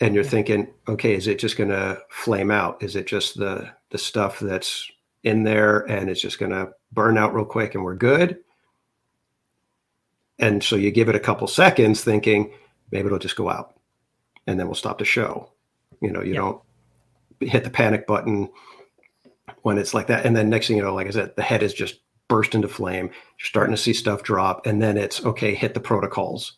And you're thinking, okay, is it just going to flame out? Is it just the stuff that's in there and it's just going to burn out real quick and we're good? And so you give it a couple seconds thinking maybe it'll just go out and then we'll stop the show. You don't hit the panic button when it's like that. And then next thing you know, like I said, the head is just burst into flame. You're starting to see stuff drop, and then it's okay, hit the protocols,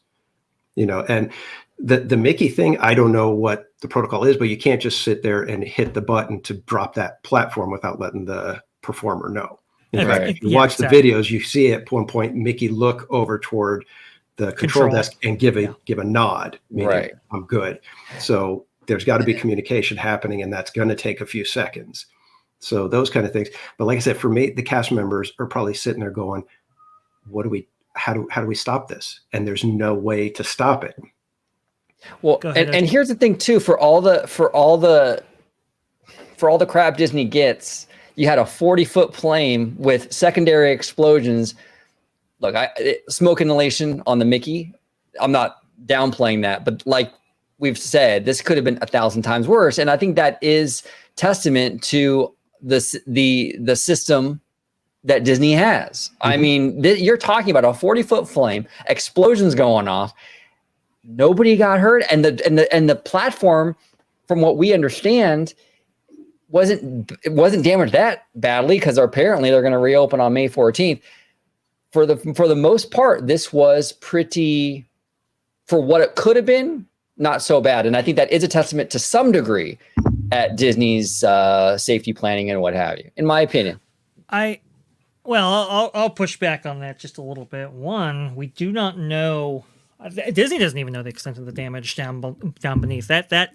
and the Mickey thing, I don't know what the protocol is, but you can't just sit there and hit the button to drop that platform without letting the performer know. In fact, if you watch the videos, you see at one point Mickey look over toward the control desk and give a nod, meaning I'm good. So there's got to be communication happening, and that's going to take a few seconds. So those kind of things. But like I said, for me, the cast members are probably sitting there going, how do we stop this? And there's no way to stop it. Well, and here's the thing too, for all the crap Disney gets, you had a 40-foot plane with secondary explosions. Look, smoke inhalation on the Mickey, I'm not downplaying that, but like we've said, this could have been 1,000 times worse. And I think that is testament to the system that Disney has. Mm-hmm. I mean, you're talking about a 40-foot flame, explosions going off. Nobody got hurt, and the platform, from what we understand, wasn't damaged that badly, because apparently they're going to reopen on May 14th. For the most part, this was pretty, for what it could have been, not so bad. And I think that is a testament to some degree at Disney's safety planning and what have you, in my opinion. I'll push back on that just a little bit. One, we do not know. Disney doesn't even know the extent of the damage down beneath. That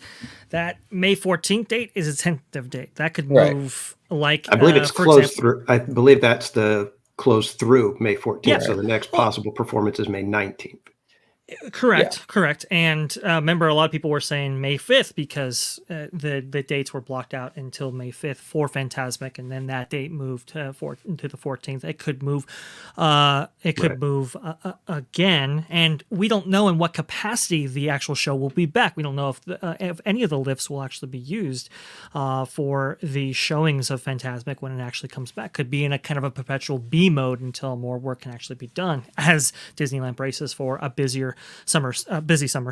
May 14th date is a tentative date. That could move like I believe it's closed through. I believe that's the closed through May 14th. Yeah. So the next possible performance is May 19th. Correct. And remember, a lot of people were saying May 5th because the dates were blocked out until May 5th for Fantasmic, and then that date moved to the 14th. It could move. It could move again, and we don't know in what capacity the actual show will be back. We don't know if any of the lifts will actually be used for the showings of Fantasmic when it actually comes back. Could be in a kind of a perpetual B mode until more work can actually be done as Disneyland braces for a busy summer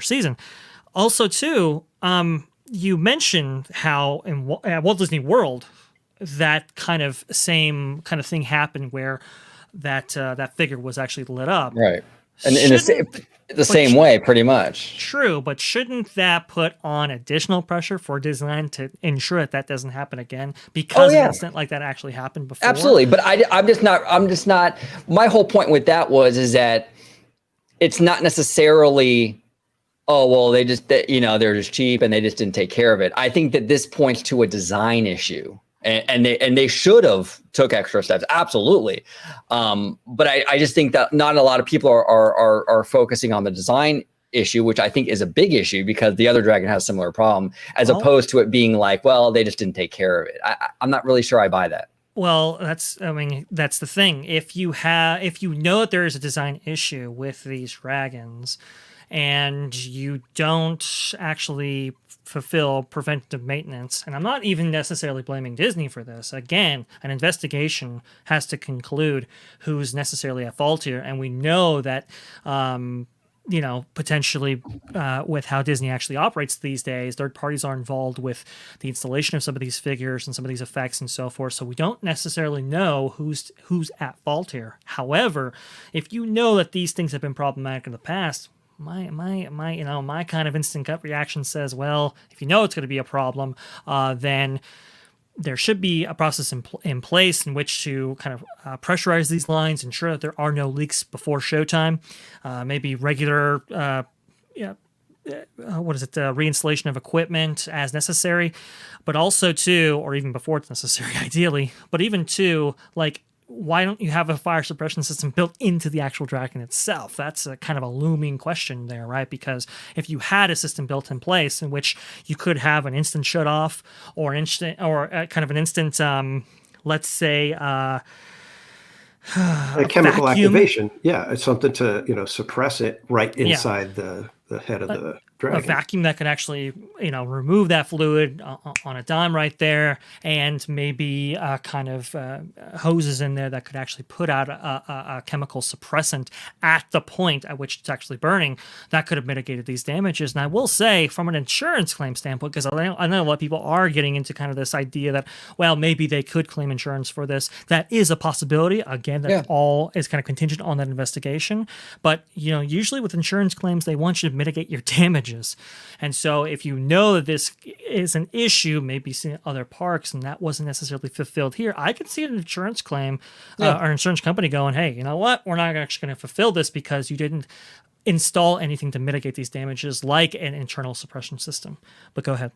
season. Also, too, you mentioned how at Walt Disney World that same kind of thing happened where that figure was actually lit up, right? And in the same way, pretty much. True, but shouldn't that put on additional pressure for Disneyland to ensure that doesn't happen again? Because an incident like that actually happened before. Absolutely, but I'm just not. My whole point with that is that it's not necessarily, oh, well, they're just cheap and they just didn't take care of it. I think that this points to a design issue, and they should have took extra steps. Absolutely. But I just think that not a lot of people are focusing on the design issue, which I think is a big issue because the other dragon has a similar problem, as opposed to it being like, well, they just didn't take care of it. I'm not really sure I buy that. Well, that's the thing. If you know that there is a design issue with these dragons and you don't actually fulfill preventative maintenance, and I'm not even necessarily blaming Disney for this. Again, an investigation has to conclude who's necessarily at fault here, and we know that potentially with how Disney actually operates these days, third parties are involved with the installation of some of these figures and some of these effects and so forth. So we don't necessarily know who's at fault here. However, if you know that these things have been problematic in the past, my kind of instant gut reaction says, well, if you know it's going to be a problem, then there should be a process in place in which to kind of pressurize these lines, ensure that there are no leaks before showtime, maybe regular reinstallation of equipment as necessary, but also too, or even before it's necessary ideally, but even too, like, why don't you have a fire suppression system built into the actual dragon itself? That's a kind of a looming question there, right? Because if you had a system built in place in which you could have an instant shut off or kind of an instant, let's say, a chemical vacuum. Activation. Yeah, it's something to suppress it right inside the head of the dragon. A vacuum that could actually remove that fluid on a dime right there, and maybe kind of hoses in there that could actually put out a chemical suppressant at the point at which it's actually burning. That could have mitigated these damages. And I will say, from an insurance claim standpoint, because I know a lot of people are getting into kind of this idea that, well, maybe they could claim insurance for this. That is a possibility. Again, that all is kind of contingent on that investigation. But usually with insurance claims, they want you to mitigate your damages. And so if you know that this is an issue, maybe seen at other parks, and that wasn't necessarily fulfilled here, I could see an insurance claim or insurance company going, hey, you know what? We're not actually going to fulfill this because you didn't install anything to mitigate these damages like an internal suppression system. But go ahead.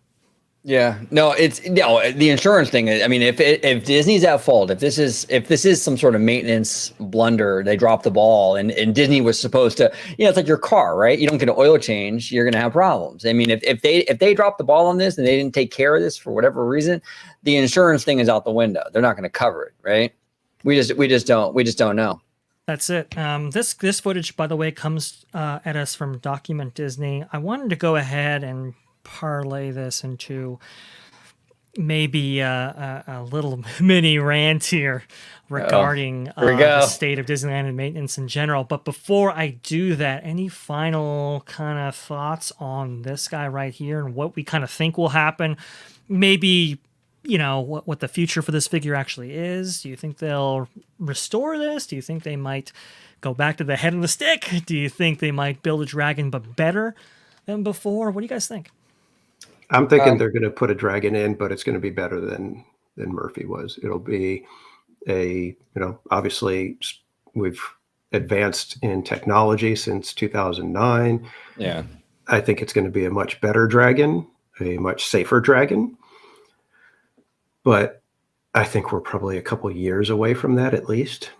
Yeah, no, the insurance thing. I mean, if Disney's at fault, if this is some sort of maintenance blunder, they dropped the ball, and Disney was supposed to, it's like your car, right? You don't get an oil change, you're going to have problems. I mean, if they dropped the ball on this and they didn't take care of this for whatever reason, the insurance thing is out the window. They're not going to cover it, right? We just don't know. That's it. This footage, by the way, comes at us from Document Disney. I wanted to go ahead and parlay this into maybe a little mini rant here regarding the state of Disneyland and maintenance in general. But before I do that, any final kind of thoughts on this guy right here and what we kind of think will happen? Maybe, what the future for this figure actually is. Do you think they'll restore this? Do you think they might go back to the head of the stick? Do you think they might build a dragon but better than before? What do you guys think? I'm thinking they're going to put a dragon in, but it's going to be better than Murphy was. It'll be obviously we've advanced in technology since 2009. Yeah. I think it's going to be a much better dragon, a much safer dragon. But I think we're probably a couple years away from that at least.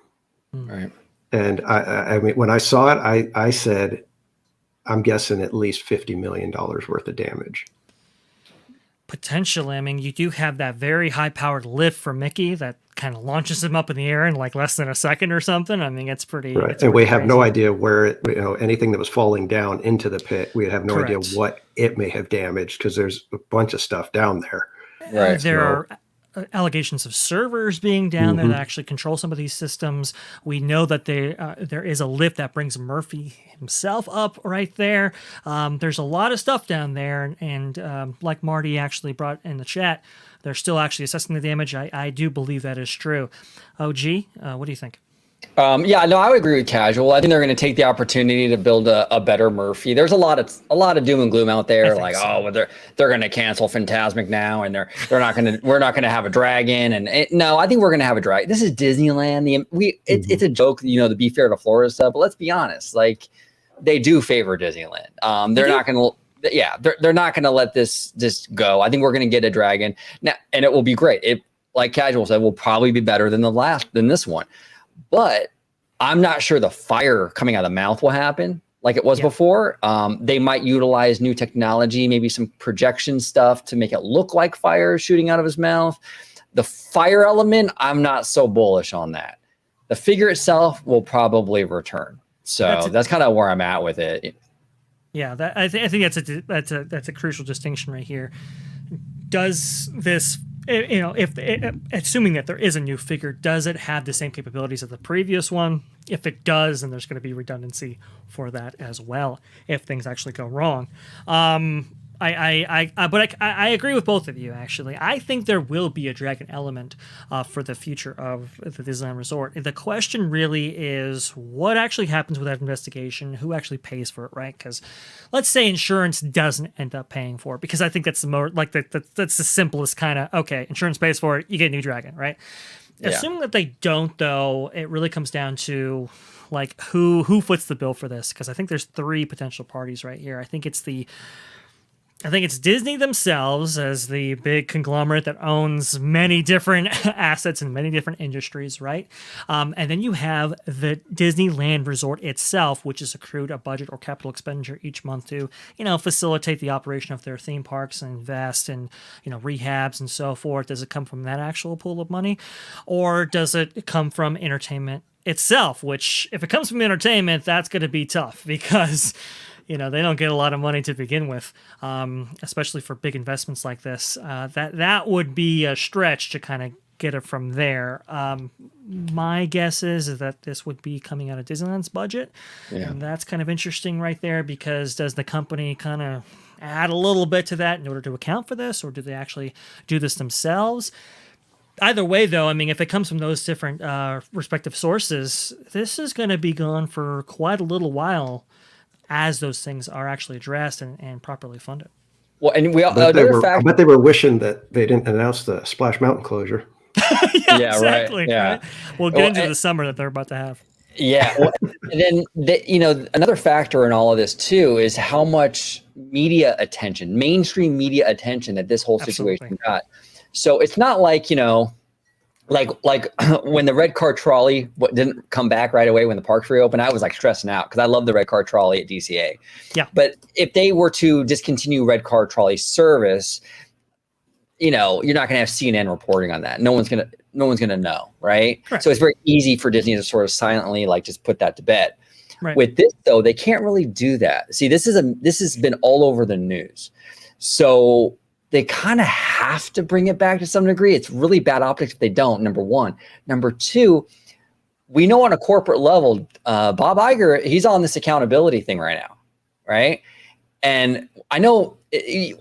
Right. And I mean, when I saw it, I said, I'm guessing at least $50 million worth of damage. Potentially. I mean, you do have that very high powered lift for Mickey that kind of launches him up in the air in like less than a second or something. I mean, it's pretty. Right. It's And we pretty have no crazy. idea where it, anything that was falling down into the pit. We have no idea Correct. what it may have damaged because there's a bunch of stuff down there. Right. There are allegations of servers being down there that actually control some of these systems. We know that there is a lift that brings Murphy himself up right there. There's a lot of stuff down there, and like Marty actually brought in the chat, they're still actually assessing the damage. I do believe that is true. OG, what do you think? Yeah, no, I would agree with Casual. I think they're going to take the opportunity to build a better Murphy. There's a lot of doom and gloom out there, like well, they're going to cancel Fantasmic now, and we're not going to have a dragon. And no, I think we're going to have a dragon. This is Disneyland. It's a joke, to be fair to Florida stuff. But let's be honest, like they do favor Disneyland. They're not going to. Yeah, they're not going to let this go. I think we're going to get a dragon now, and it will be great. It, like Casual said, will probably be better than this one. But I'm not sure the fire coming out of the mouth will happen like it was before. They might utilize new technology, maybe some projection stuff to make it look like fire shooting out of his mouth. The fire element, I'm not so bullish on that. The figure itself will probably return. So that's kind of where I'm at with it. Yeah, I think that's a crucial distinction right here. Does this, if assuming that there is a new figure, does it have the same capabilities as the previous one? If it does, then there's going to be redundancy for that as well if things actually go wrong. But I agree with both of you, actually. I think there will be a dragon element for the future of the Disneyland Resort. The question really is what actually happens with that investigation, who actually pays for it, right? Because let's say insurance doesn't end up paying for it, because I think that's the more like that's the simplest kind of, okay, insurance pays for it, you get a new dragon, right? Yeah. Assuming that they don't, though, it really comes down to like who foots the bill for this, because I think there's three potential parties right here. I think it's Disney themselves as the big conglomerate that owns many different assets in many different industries, right? And then you have the Disneyland Resort itself, which has accrued a budget or capital expenditure each month to, facilitate the operation of their theme parks and invest in, rehabs and so forth. Does it come from that actual pool of money, or does it come from entertainment itself? Which, if it comes from entertainment, that's going to be tough because they don't get a lot of money to begin with, especially for big investments like this. That would be a stretch to kind of get it from there. My guess is that this would be coming out of Disneyland's budget. Yeah. And that's kind of interesting right there, because does the company kind of add a little bit to that in order to account for this, or do they actually do this themselves? Either way, though, I mean, if it comes from those different respective sources, this is going to be gone for quite a little while as those things are actually addressed and properly funded. Well, and I bet they were wishing that they didn't announce the Splash Mountain closure. Yeah, exactly. Right. Yeah. Right? We'll get into the summer that they're about to have. Yeah. Well, and then, another factor in all of this, too, is how much media attention, mainstream media attention that this whole situation got. So it's not like, like when the red car trolley didn't come back right away when the parks reopened, I was like stressing out because I love the red car trolley at DCA. Yeah. But if they were to discontinue red car trolley service, you're not going to have CNN reporting on that. No one's going to know, right? Correct. So it's very easy for Disney to sort of silently just put that to bed. Right. With this, though, they can't really do that. See, this has been all over the news. So they kind of have to bring it back to some degree. It's really bad optics if they don't, number one. Number two, we know on a corporate level, Bob Iger, he's on this accountability thing right now, right? And I know you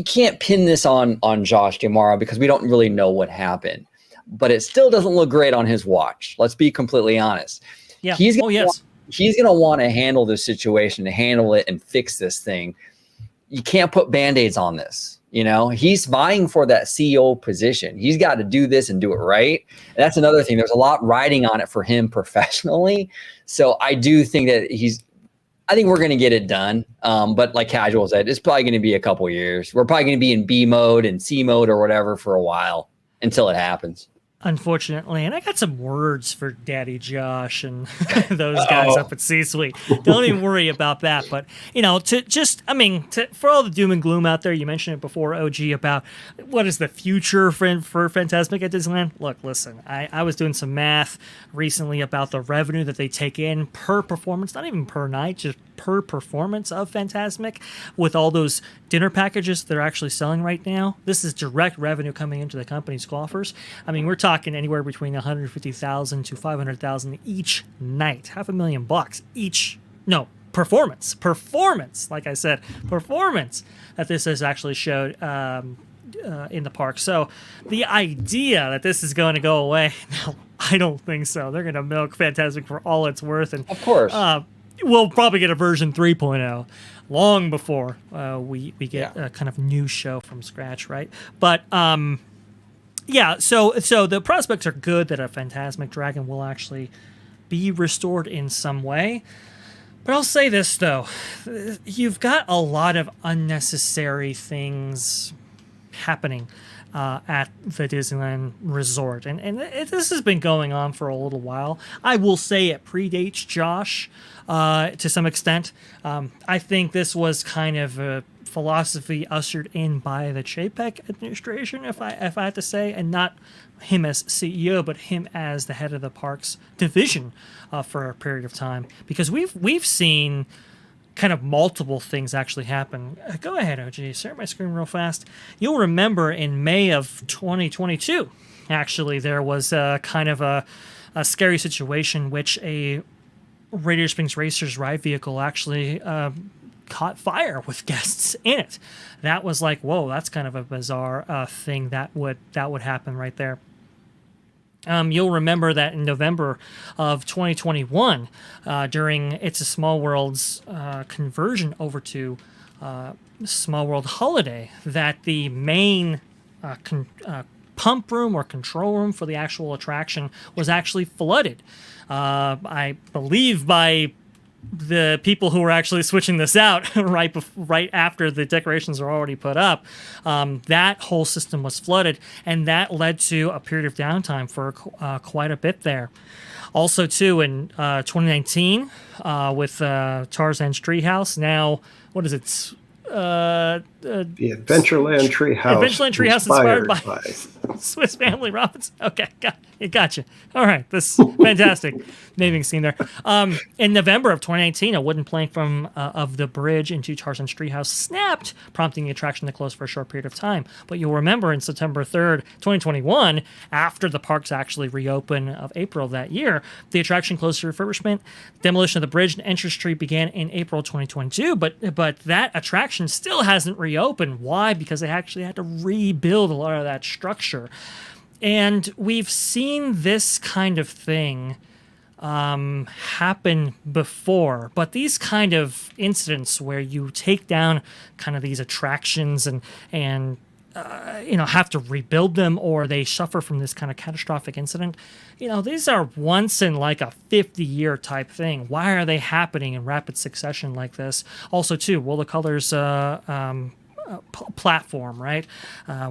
can't pin this on Josh D'Amaro because we don't really know what happened. But it still doesn't look great on his watch. Let's be completely honest. Yeah. He's going to want to handle this situation, to handle it and fix this thing. You can't put Band-Aids on this. He's vying for that CEO position. He's got to do this and do it right. And that's another thing. There's a lot riding on it for him professionally. So I do think that I think we're going to get it done. But like Casual said, it's probably going to be a couple years. We're probably going to be in B mode and C mode or whatever for a while until it happens. unfortunately, and I got some words for Daddy Josh and those guys up at C-Suite. Don't even worry about that. But, for all the doom and gloom out there, you mentioned it before, OG, about what is the future for Fantasmic at Disneyland. Look, listen, I was doing some math recently about the revenue that they take in per performance, not even per night, just per performance of Fantasmic, with all those dinner packages they're actually selling right now. This is direct revenue coming into the company's coffers. I mean, we're talking anywhere between $150,000 to $500,000 each night, $500,000 each. No, performance. Like I said, performance that this has actually showed in the park. So the idea that this is going to go away, no, I don't think so. They're going to milk Fantasmic for all it's worth, and Of course. we'll probably get a version 3.0 long before we get a kind of new show from scratch, right? But so the prospects are good that a Fantasmic Dragon will actually be restored in some way. But I'll say this, though. You've got a lot of unnecessary things happening at the Disneyland Resort. And this has been going on for a little while. I will say it predates Josh to some extent. I think this was kind of a philosophy ushered in by the Chapek administration, if I had to say, and not him as CEO, but him as the head of the parks division for a period of time. Because we've seen kind of multiple things actually happen. Go ahead, OG. Share my screen real fast. You'll remember in May of 2022, actually, there was kind of a scary situation which a Radiator Springs Racers ride vehicle actually caught fire with guests in it. That was like, whoa, that's kind of a bizarre thing that would happen right there. You'll remember that in November of 2021, during It's a Small World's conversion over to Small World Holiday, that the main pump room or control room for the actual attraction was actually flooded. I believe by the people who were actually switching this out right after the decorations were already put up. That whole system was flooded, and that led to a period of downtime for quite a bit there. Also, too, in 2019, with Tarzan's Treehouse, now, what is it? The Adventureland Treehouse. Adventureland Treehouse inspired by Swiss Family Robinson. Okay, gotcha. All right, this is fantastic naming scheme there. In November of 2019, a wooden plank from of the bridge into Tarzan's Treehouse snapped, prompting the attraction to close for a short period of time. But you'll remember in September 3rd, 2021, after the parks actually reopened of April of that year, the attraction closed for refurbishment. Demolition of the bridge and entrance tree began in April 2022, but that attraction still hasn't reopened. Why? Because they actually had to rebuild a lot of that structure. And we've seen this kind of thing happen before, but these kind of incidents where you take down kind of these attractions and have to rebuild them, or they suffer from this kind of catastrophic incident, these are once in like a 50-year type thing. Why are they happening in rapid succession like this? Also, too, World of Colors platform, right?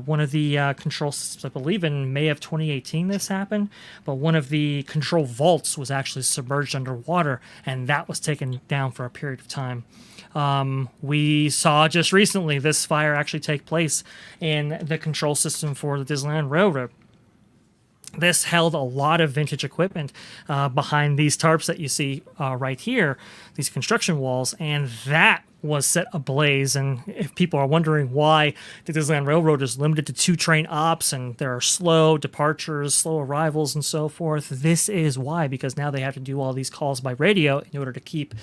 One of the control systems, I believe in May of 2018 this happened, but one of the control vaults was actually submerged underwater, and that was taken down for a period of time. We saw just recently this fire actually take place in the control system for the Disneyland Railroad. This held a lot of vintage equipment behind these tarps that you see right here, these construction walls, and that was set ablaze. And if people are wondering why the Disneyland Railroad is limited to 2 train ops and there are slow departures, slow arrivals, and so forth, this is why, because now they have to do all these calls by radio in order to keep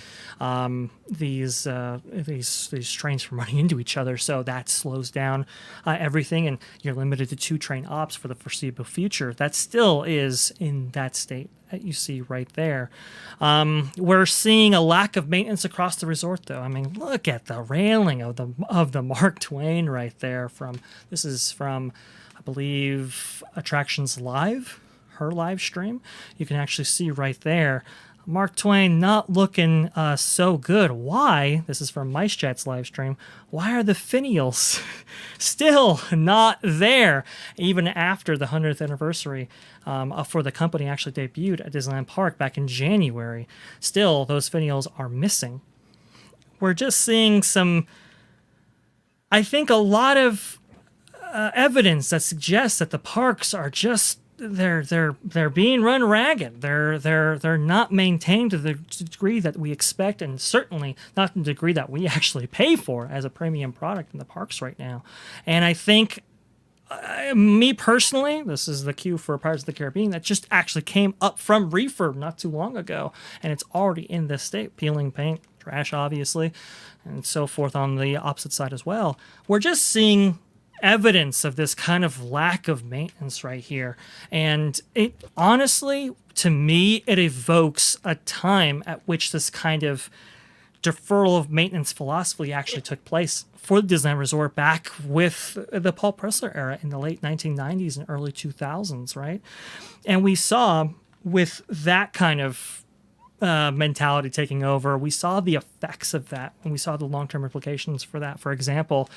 these trains from running into each other. So that slows down everything, and you're limited to 2 train ops for the foreseeable future. That still is in that state that you see right there. We're seeing a lack of maintenance across the resort, though. I mean, look at the railing of the Mark Twain right there. This is from, I believe, Attractions Live, her live stream. You can actually see right there Mark Twain not looking so good. Why? This is from Mice Chat's live stream. Why are the finials still not there, even after the 100th anniversary for the company actually debuted at Disneyland Park back in January? Still, those finials are missing. We're just seeing some, I think, a lot of evidence that suggests that the parks are just they're being run ragged. They're not maintained to the degree that we expect, and certainly not to the degree that we actually pay for as a premium product in the parks right now. And I think, me personally, this is the cue for Pirates of the Caribbean that just actually came up from refurb not too long ago, and it's already in this state, peeling paint, trash obviously, and so forth on the opposite side as well. We're just seeing evidence of this kind of lack of maintenance right here. And it honestly, to me, it evokes a time at which this kind of deferral of maintenance philosophy actually took place for the Disneyland Resort back with the Paul Pressler era in the late 1990s and early 2000s, right? And we saw with that kind of mentality taking over, we saw the effects of that, and we saw the long-term implications for that. For example,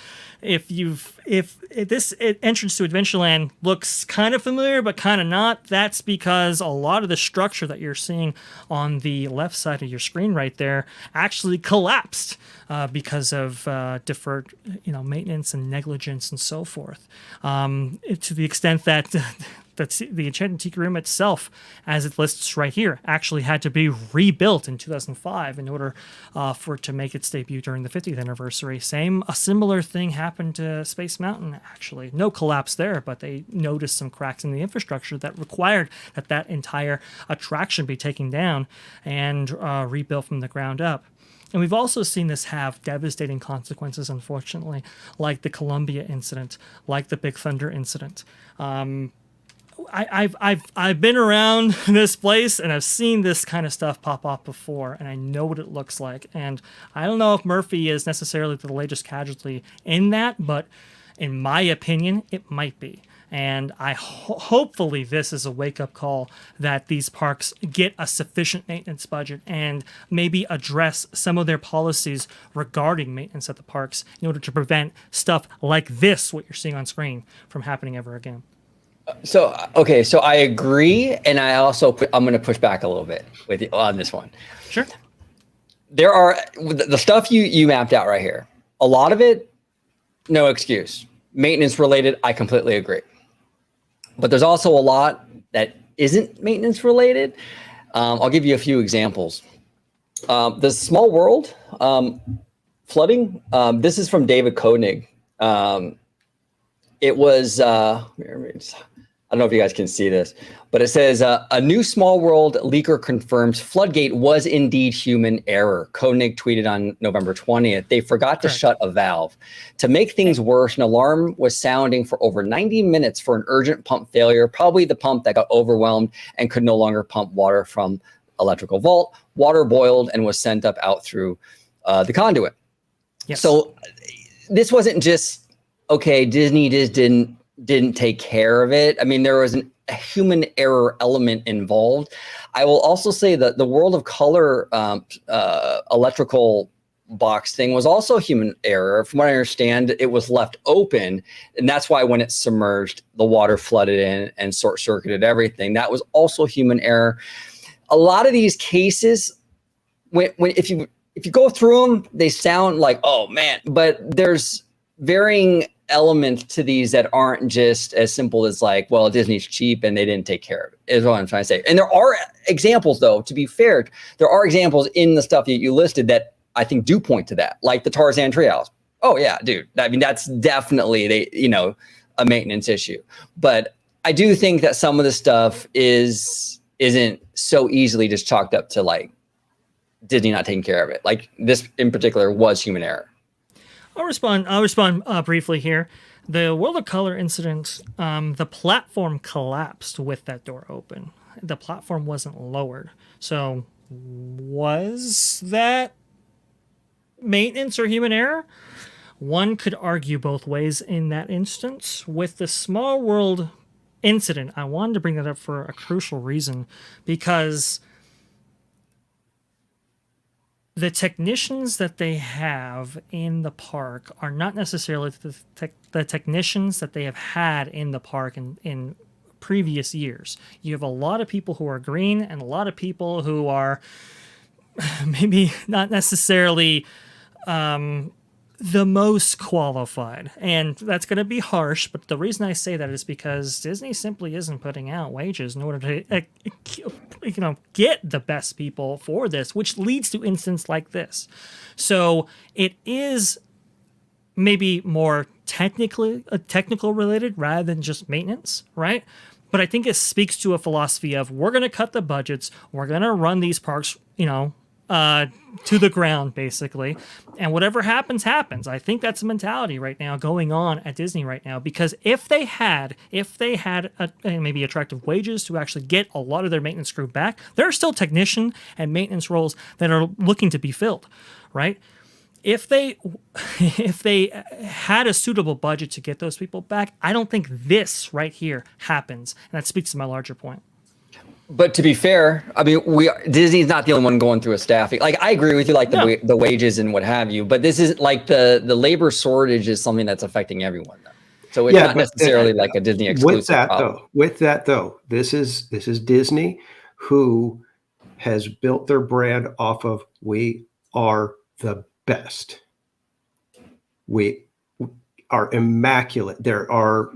if this entrance to Adventureland looks kind of familiar but kind of not, that's because a lot of the structure that you're seeing on the left side of your screen right there actually collapsed because of deferred, maintenance and negligence and so forth. To the extent that the Enchanted Tiki Room itself, as it lists right here, actually had to be rebuilt in 2005 in order for it to make its debut during the 50th anniversary. A similar thing happened to Space Mountain, actually. No collapse there, but they noticed some cracks in the infrastructure that required that entire attraction be taken down and rebuilt from the ground up. And we've also seen this have devastating consequences, unfortunately, like the Columbia incident, like the Big Thunder incident. I've been around this place and I've seen this kind of stuff pop up before, and I know what it looks like. And I don't know if Murphy is necessarily the latest casualty in that, but in my opinion, it might be. And hopefully this is a wake-up call that these parks get a sufficient maintenance budget and maybe address some of their policies regarding maintenance at the parks in order to prevent stuff like this, what you're seeing on screen, from happening ever again. So I agree, and I'm going to push back a little bit with you on this one. Sure. There are the stuff you mapped out right here. A lot of it, no excuse. Maintenance related, I completely agree. But there's also a lot that isn't maintenance related. I'll give you a few examples. The Small World flooding. This is from David Koenig. It was, I don't know if you guys can see this, but it says a new Small World leaker confirms Floodgate was indeed human error. Koenig tweeted on November 20th. They forgot to shut a valve. To make things worse, an alarm was sounding for over 90 minutes for an urgent pump failure, probably the pump that got overwhelmed and could no longer pump water from electrical vault. Water boiled and was sent out through the conduit. Yes. So this wasn't just, okay, Disney just didn't take care of it. I mean, there was a human error element involved. I will also say that the World of Color electrical box thing was also human error. From what I understand, it was left open, and that's why when it submerged, the water flooded in and short-circuited everything. That was also human error. A lot of these cases, if you go through them, they sound like, oh man, but there's varying elements to these that aren't just as simple as like, well, Disney's cheap and they didn't take care of it, is what I'm trying to say. And there are examples, though, to be fair, there are examples in the stuff that you listed that I think do point to that, like the Tarzan Treehouse. Oh yeah, dude. I mean, that's definitely a maintenance issue. But I do think that some of the stuff isn't so easily just chalked up to like Disney not taking care of it. Like this in particular was human error. I'll respond briefly here. The World of Color incident, the platform collapsed with that door open. The platform wasn't lowered. So was that maintenance or human error? One could argue both ways in that instance. With the Small World incident, I wanted to bring that up for a crucial reason, because the technicians that they have in the park are not necessarily the technicians that they have had in the park in previous years. You have a lot of people who are green and a lot of people who are maybe not necessarily the most qualified. And that's going to be harsh, but the reason I say that is because Disney simply isn't putting out wages in order to get the best people for this, which leads to instances like this. So it is maybe more technical related rather than just maintenance, right? But I think it speaks to a philosophy of we're going to cut the budgets, we're going to run these parks, to the ground, basically. And whatever happens, happens. I think that's a mentality right now going on at Disney right now, because if they had maybe attractive wages to actually get a lot of their maintenance crew back, there are still technician and maintenance roles that are looking to be filled, right? If they had a suitable budget to get those people back, I don't think this right here happens. And that speaks to my larger point. But to be fair, I mean, Disney's not the only one going through a staffing. Like, I agree with you, like the wages and what have you. But this is like the labor shortage is something that's affecting everyone, though. So it's not necessarily like a Disney exclusive problem. With that though, this is Disney, who has built their brand off of we are the best. We are immaculate. There are,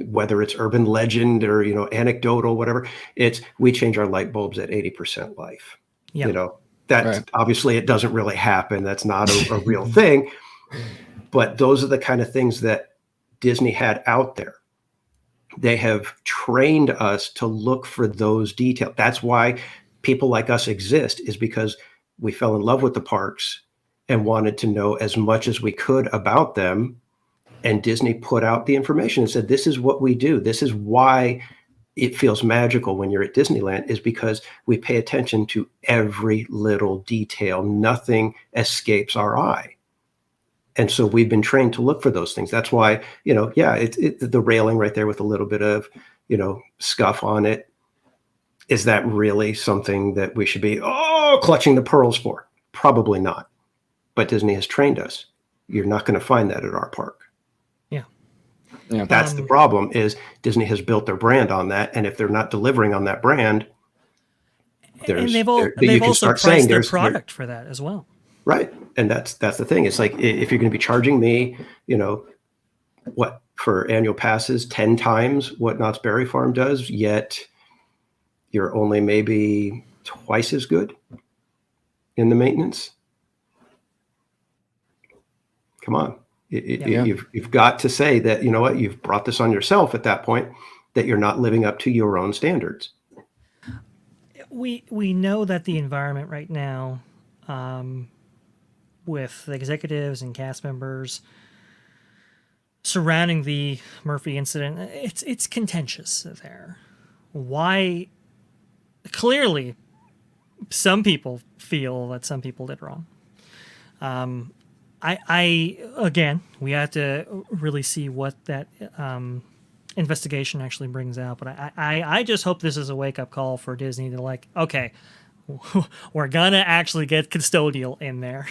whether it's urban legend or, anecdotal, whatever, it's we change our light bulbs at 80% life. Yeah. That Obviously it doesn't really happen. That's not a real thing. But those are the kind of things that Disney had out there. They have trained us to look for those details. That's why people like us exist, is because we fell in love with the parks and wanted to know as much as we could about them. And Disney put out the information and said, this is what we do. This is why it feels magical when you're at Disneyland, is because we pay attention to every little detail. Nothing escapes our eye. And so we've been trained to look for those things. That's why, it's the railing right there with a little bit of, scuff on it. Is that really something that we should be, clutching the pearls for? Probably not. But Disney has trained us. You're not going to find that at our park. Yeah. That's the problem, is Disney has built their brand on that. And if they're not delivering on that brand, they've also priced their product for that as well. Right. And that's the thing. It's like, if you're going to be charging me, for annual passes 10 times what Knott's Berry Farm does, yet you're only maybe twice as good in the maintenance. Come on. You've got to say that, you've brought this on yourself at that point, that you're not living up to your own standards. We know that the environment right now, with the executives and cast members surrounding the Murphy incident, it's contentious there. Why? Clearly, some people feel that some people did wrong. Again, we have to really see what that investigation actually brings out. But I just hope this is a wake-up call for Disney to, like, okay, we're going to actually get custodial in there,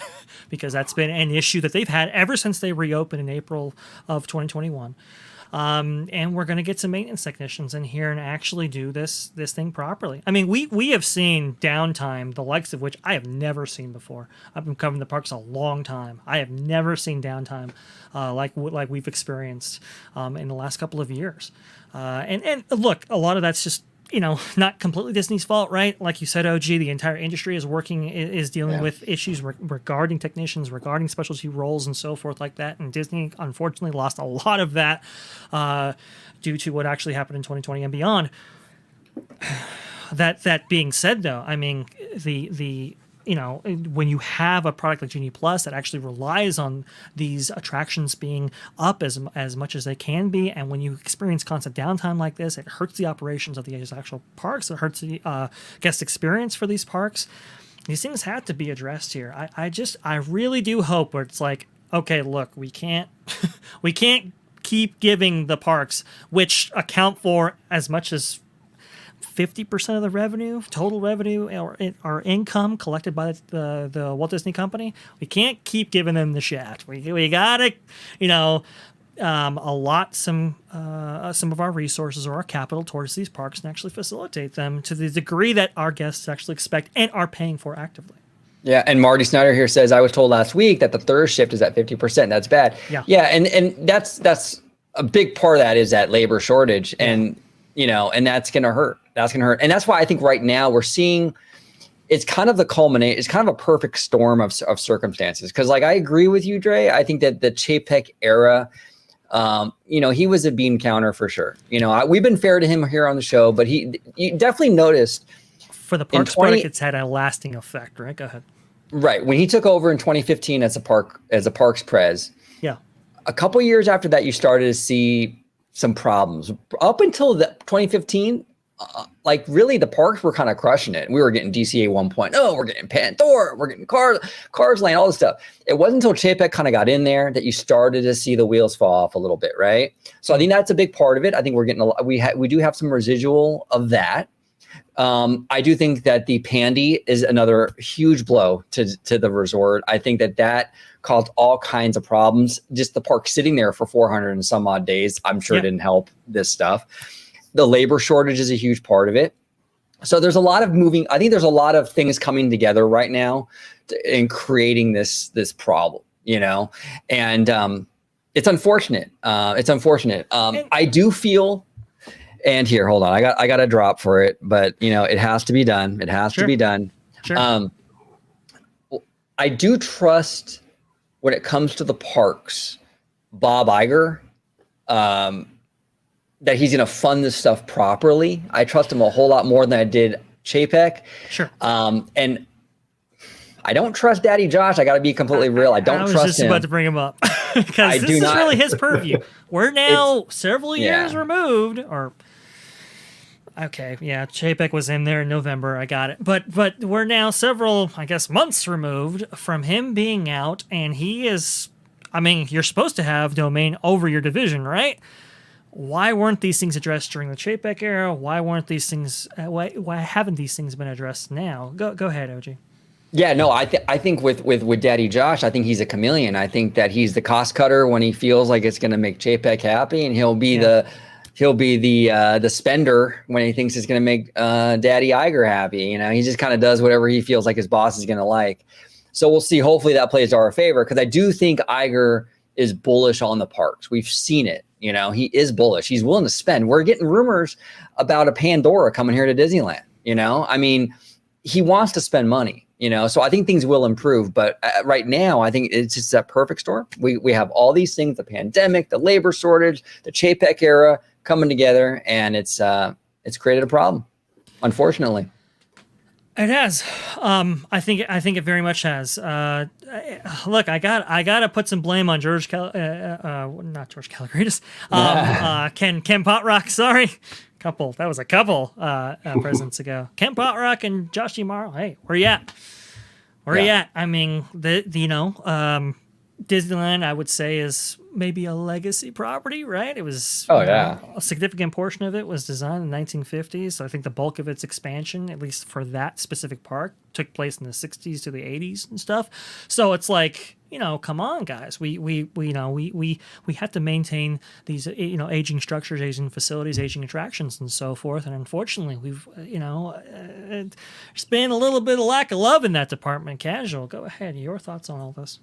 because that's been an issue that they've had ever since they reopened in April of 2021. And we're going to get some maintenance technicians in here and actually do this thing properly. I mean, we have seen downtime, the likes of which I have never seen before. I've been covering the parks a long time. I have never seen downtime like we've experienced in the last couple of years. And look, a lot of that's just, not completely Disney's fault, right? Like you said, OG, the entire industry is dealing with issues regarding technicians, regarding specialty roles and so forth like that. And Disney, unfortunately, lost a lot of that due to what actually happened in 2020 and beyond. That being said, though, I mean, when you have a product like Genie Plus that actually relies on these attractions being up as much as they can be, and when you experience constant downtime like this, it hurts the operations of these actual parks. It hurts the guest experience for these parks. These things have to be addressed here. I really do hope where it's like, okay, look, we can't keep giving the parks, which account for as much as 50% of the revenue, total revenue, or income collected by the Walt Disney Company. We can't keep giving them the shaft. We gotta, allot some of our resources or our capital towards these parks and actually facilitate them to the degree that our guests actually expect and are paying for actively. Yeah, and Marty Snyder here says, I was told last week that the third shift is at 50%. That's bad. Yeah, and that's a big part of that is that labor shortage, and and that's gonna hurt. That's gonna hurt, and that's why I think right now we're seeing it's kind of the culminate. It's kind of a perfect storm of circumstances. Because like I agree with you, Dre. I think that the Chapek era, he was a bean counter for sure. We've been fair to him here on the show, but you definitely noticed. For the Parks product, it's had a lasting effect, right? Go ahead. Right. When he took over in 2015 as a Parks Prez, a couple years after that, you started to see some problems. Up until 2015, really the parks were kind of crushing it. We were getting DCA 1.0, we're getting Pandora, we're getting Cars Lane, all this stuff. It wasn't until Chapek kind of got in there that you started to see the wheels fall off a little bit, right? So I think that's a big part of it. I think we're getting we do have some residual of that. I do think that the Pandy is another huge blow to the resort. I think that caused all kinds of problems. Just the park sitting there for 400 and some odd days, I'm sure didn't help this stuff. The labor shortage is a huge part of it. So there's a lot of I think there's a lot of things coming together right now in creating this problem, and it's unfortunate. It's unfortunate. I do feel. And here, hold on. I got a drop for it, but it has to be done. It has to be done. Sure. I do trust when it comes to the parks, Bob Iger, that he's going to fund this stuff properly. I trust him a whole lot more than I did Chapek. Sure. And I don't trust Daddy Josh. I got to be completely real. I don't trust him. I was just about to bring him up because this is really his purview. We're now several years removed, or Chapek was in there in November. I got it, but we're now several, I guess, months removed from him being out, and he is. I mean, you're supposed to have domain over your division, right? Why weren't these things addressed during the Chapek era? Why weren't these things? Why haven't these things been addressed now? Go ahead, OG. Yeah, no, I think with Daddy Josh, I think he's a chameleon. I think that he's the cost cutter when he feels like it's going to make Chapek happy, and he'll be the spender when he thinks it's going to make Daddy Iger happy. He just kind of does whatever he feels like his boss is going to like. So we'll see. Hopefully that plays to our favor, because I do think Iger is bullish on the parks. We've seen it. He is bullish. He's willing to spend. We're getting rumors about a Pandora coming here to Disneyland. I mean, he wants to spend money. So I think things will improve. But right now, I think it's just that perfect storm. We have all these things: the pandemic, the labor shortage, the Chapek era coming together, and it's created a problem, unfortunately. It has. I think it very much has. Look, I got to put some blame on not George Calagridis. Ken Potrock. Sorry, that was a couple presidents ago. Ken Potrock and Josh D'Amaro. Hey, where you at? Where you at? I mean, Disneyland, I would say, is maybe a legacy property, right? It was a significant portion of it was designed in the 1950s. So I think the bulk of its expansion, at least for that specific park, took place in the 60s to the 80s and stuff. So it's like, come on, guys. We have to maintain these aging structures, aging facilities, aging attractions, and so forth. And unfortunately, we've there's been a little bit of lack of love in that department. Casual, go ahead. Your thoughts on all this?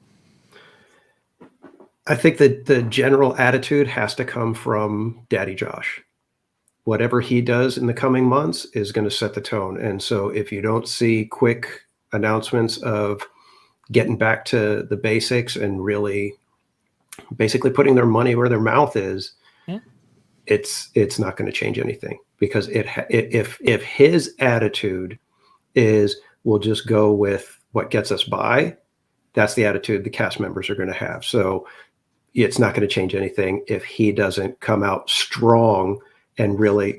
I think that the general attitude has to come from Daddy Josh. Whatever he does in the coming months is going to set the tone. And so if you don't see quick announcements of getting back to the basics and really basically putting their money where their mouth is, it's not going to change anything. Because if his attitude is, we'll just go with what gets us by, that's the attitude the cast members are going to have. So it's not going to change anything if he doesn't come out strong and really,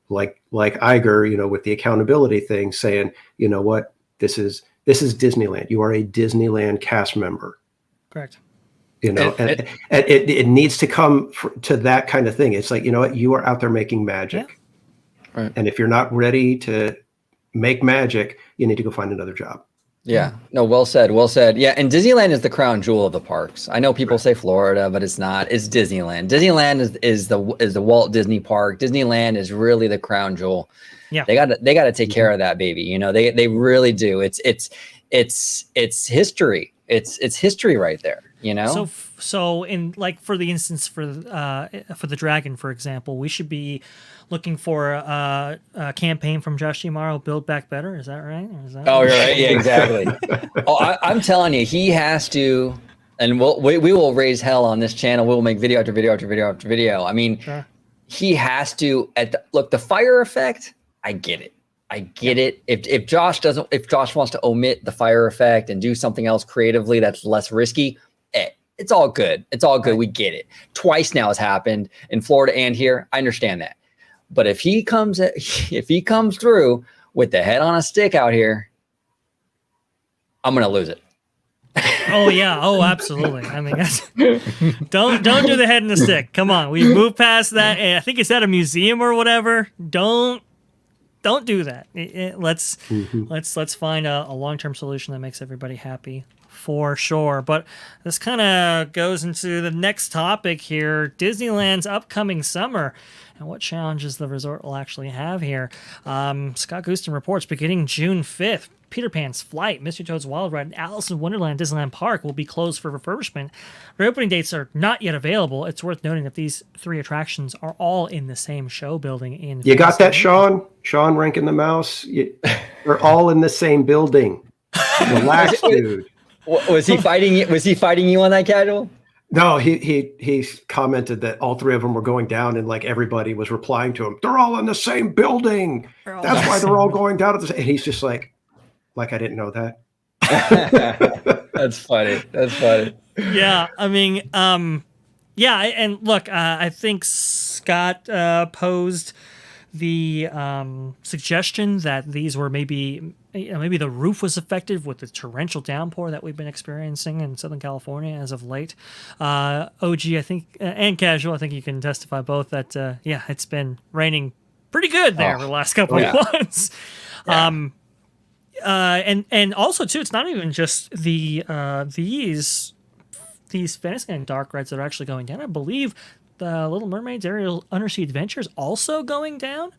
like Iger, with the accountability thing, saying, you know what, this is Disneyland. You are a Disneyland cast member. Correct. And it needs to come to that kind of thing. It's like, you know what, you are out there making magic. Right. And if you're not ready to make magic, you need to go find another job. Yeah. No, well said. Well said. Yeah. And Disneyland is the crown jewel of the parks. I know people say Florida, but it's not. It's Disneyland. Disneyland is the Walt Disney Park. Disneyland is really the crown jewel. Yeah. They got to take care of that baby. You know, they really do. It's history. It's history right there, you know? So in like for the instance for the dragon, for example, we should be looking for a campaign from Josh D'Amaro, Build Back Better. Is that right? Or is that Oh, you're right. Yeah, exactly. I'm telling you, he has to, and we will raise hell on this channel. We'll make video after video after video after video. I mean, Sure. he has to look, the fire effect. I get it. I get it. If Josh wants to omit the fire effect and do something else creatively that's less risky, it's all good. It's all good. We get it. Twice now has happened in Florida and here. I understand that. But if he comes through with the head on a stick out here, I'm gonna lose it. Oh yeah. Oh, absolutely. I mean, don't do the head and the stick. Come on, we moved past that. I think it's at a museum or whatever. Don't do that. Let's find a long-term solution that makes everybody happy for sure. But this kind of goes into the next topic here: Disneyland's upcoming summer. And what challenges the resort will actually have here. Scott Gooston reports beginning June 5th, Peter Pan's Flight, Mr. Toad's Wild Ride, and Alice in Wonderland Disneyland Park will be closed for refurbishment. Reopening dates are not yet available. It's worth noting that these three attractions are all in the same show building. You got that, Sean? Sean Rankin the Mouse? They're all in the same building. Relax, dude. Was he fighting you? Was he fighting you on that, Casual? No, he commented that all three of them were going down, and like everybody was replying to him. They're all in the same building. That's why they're all going down at the same. And he's just like I didn't know that. That's funny. That's funny. Yeah, I mean, yeah, and look, I think Scott posed the suggestion that these were maybe the roof was affected with the torrential downpour that we've been experiencing in Southern California as of late. OG, I think, and Casual, I think you can testify both that it's been raining pretty good there for the last couple of months. Yeah. And also too, it's not even just these Fantasyland dark rides that are actually going down. I believe the Little Mermaid's Ariel Undersea Adventure is also going down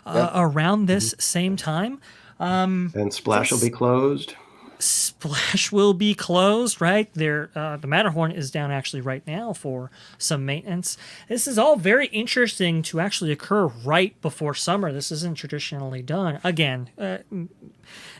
around this same time. And Splash will be closed. Splash will be closed, right? There, the Matterhorn is down actually right now for some maintenance. This is all very interesting to actually occur right before summer. This isn't traditionally done. Again,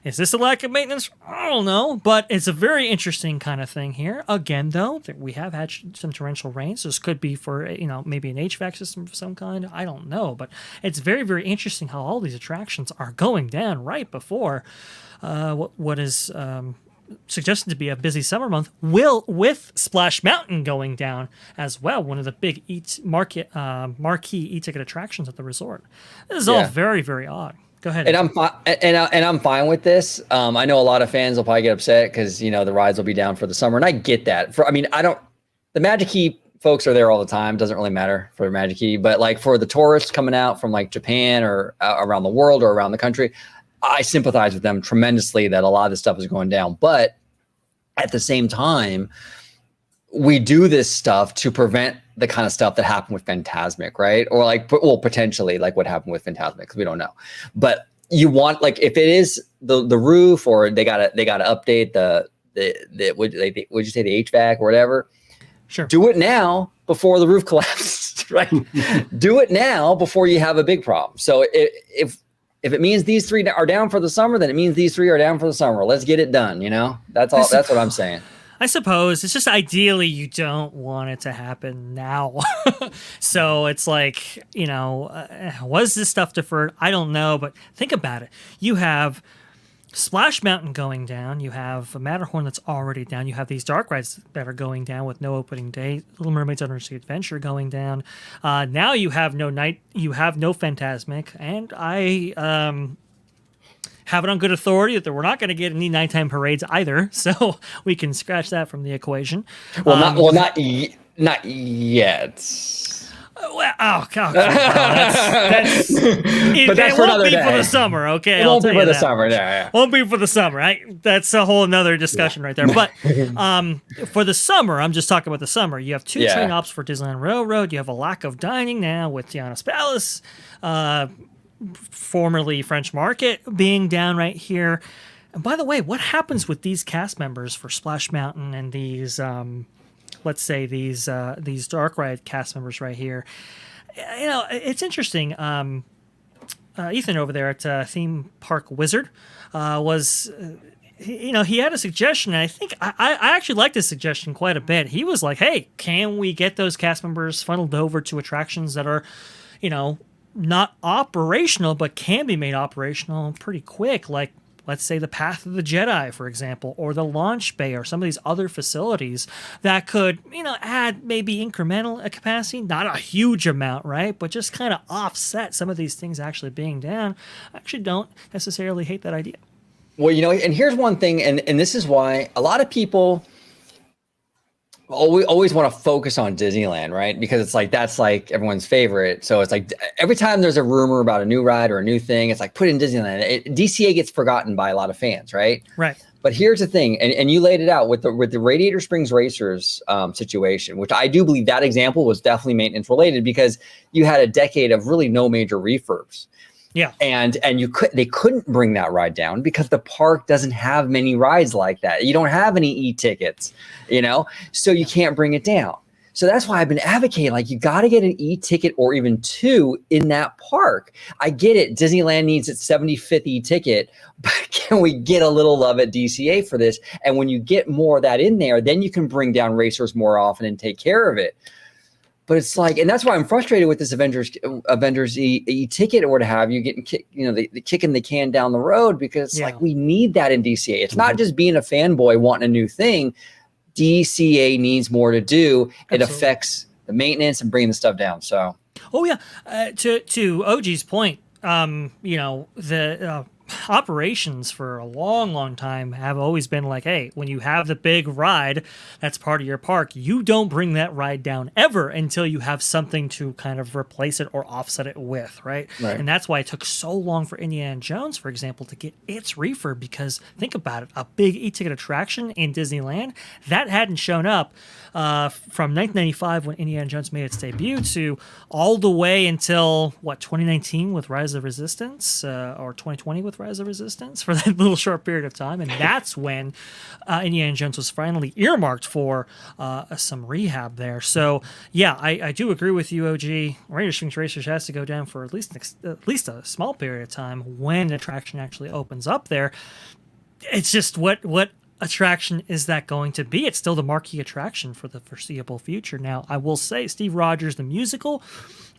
is this a lack of maintenance? I don't know, but it's a very interesting kind of thing here. Again, though, we have had some torrential rain, so this could be for maybe an HVAC system of some kind. I don't know, but it's very, very interesting how all these attractions are going down right before what is suggested to be a busy summer month, with Splash Mountain going down as well, one of the big marquee e-ticket attractions at the resort. This is all very, very odd. Go ahead. And I'm fine with this. I know a lot of fans will probably get upset because the rides will be down for the summer, and I get that. The Magic Key folks are there all the time. Doesn't really matter for Magic Key, but like for the tourists coming out from like Japan or around the world or around the country, I sympathize with them tremendously that a lot of this stuff is going down. But at the same time, we do this stuff to prevent the kind of stuff that happened with Fantasmic, right? Or potentially like what happened with Fantasmic, because we don't know. But you want, like, if it is the roof, or they gotta update the would you say the HVAC or whatever? Sure. Do it now before the roof collapses, right? Do it now before you have a big problem. So if it means these three are down for the summer, then it means these three are down for the summer. Let's get it done. That's all. That's what I'm saying. I suppose it's just ideally you don't want it to happen now. So it's like, was this stuff deferred? I don't know, but think about it. You have Splash Mountain going down. You have a Matterhorn that's already down. You have these dark rides that are going down with no opening day. Little Mermaid's Undersea Adventure going down. Now you have no Fantasmic, and I have it on good authority that we're not going to get any nighttime parades either. So we can scratch that from the equation. Well, not yet. Well, oh God, that's But that's it for won't another be day. for the summer, okay? It I'll won't be tell for you the that summer. much. Yeah. Won't be for the summer. That's a whole another discussion right there. But for the summer, I'm just talking about the summer. You have two train ops for Disneyland Railroad. You have a lack of dining now with Tiana's Palace, formerly French Market, being down right here. And by the way, what happens with these cast members for Splash Mountain and these, let's say these Dark Ride cast members right here? You know, it's interesting. Ethan over there at Theme Park Wizard was, he had a suggestion. And I think I actually liked his suggestion quite a bit. He was like, "Hey, can we get those cast members funneled over to attractions that are, not operational but can be made operational pretty quick, like." Let's say the Path of the Jedi, for example, or the Launch Bay, or some of these other facilities that could, add maybe incremental capacity, not a huge amount, right? But just kind of offset some of these things actually being down. I actually don't necessarily hate that idea. Well, and here's one thing, and this is why a lot of people always want to focus on Disneyland, right? Because it's like that's like everyone's favorite. So it's like every time there's a rumor about a new ride or a new thing, it's like put in Disneyland. DCA gets forgotten by a lot of fans, right? Right. But here's the thing, and you laid it out with the Radiator Springs Racers situation, which I do believe that example was definitely maintenance related because you had a decade of really no major refurbs. Yeah. And they couldn't bring that ride down because the park doesn't have many rides like that. You don't have any e-tickets, so you can't bring it down. So that's why I've been advocating, like, you got to get an e-ticket or even two in that park. I get it. Disneyland needs its 75th e-ticket, but can we get a little love at DCA for this? And when you get more of that in there, then you can bring down racers more often and take care of it. But it's like, and that's why I'm frustrated with this Avengers e-ticket or what have you, getting the kicking the can down the road, because like we need that in DCA. It's not just being a fanboy wanting a new thing. DCA needs more to do. It affects the maintenance and bringing the stuff down. So, to OG's point, the operations for a long time have always been like, hey, when you have the big ride that's part of your park, you don't bring that ride down ever until you have something to kind of replace it or offset it with, right? And that's why it took so long for Indiana Jones, for example, to get its refurb, because think about it, a big e-ticket attraction in Disneyland that hadn't shown up from 1995 when Indiana Jones made its debut to all the way until 2019 with Rise of Resistance, or 2020 with Rise of Resistance, for that little short period of time. And that's when Indiana Jones was finally earmarked for some rehab there. So yeah, I do agree with you, OG. Radiator Springs Racers has to go down for at least a small period of time when the attraction actually opens up there. It's just what attraction is that going to be? It's still the marquee attraction for the foreseeable future. Now, I will say Steve Rogers, the musical,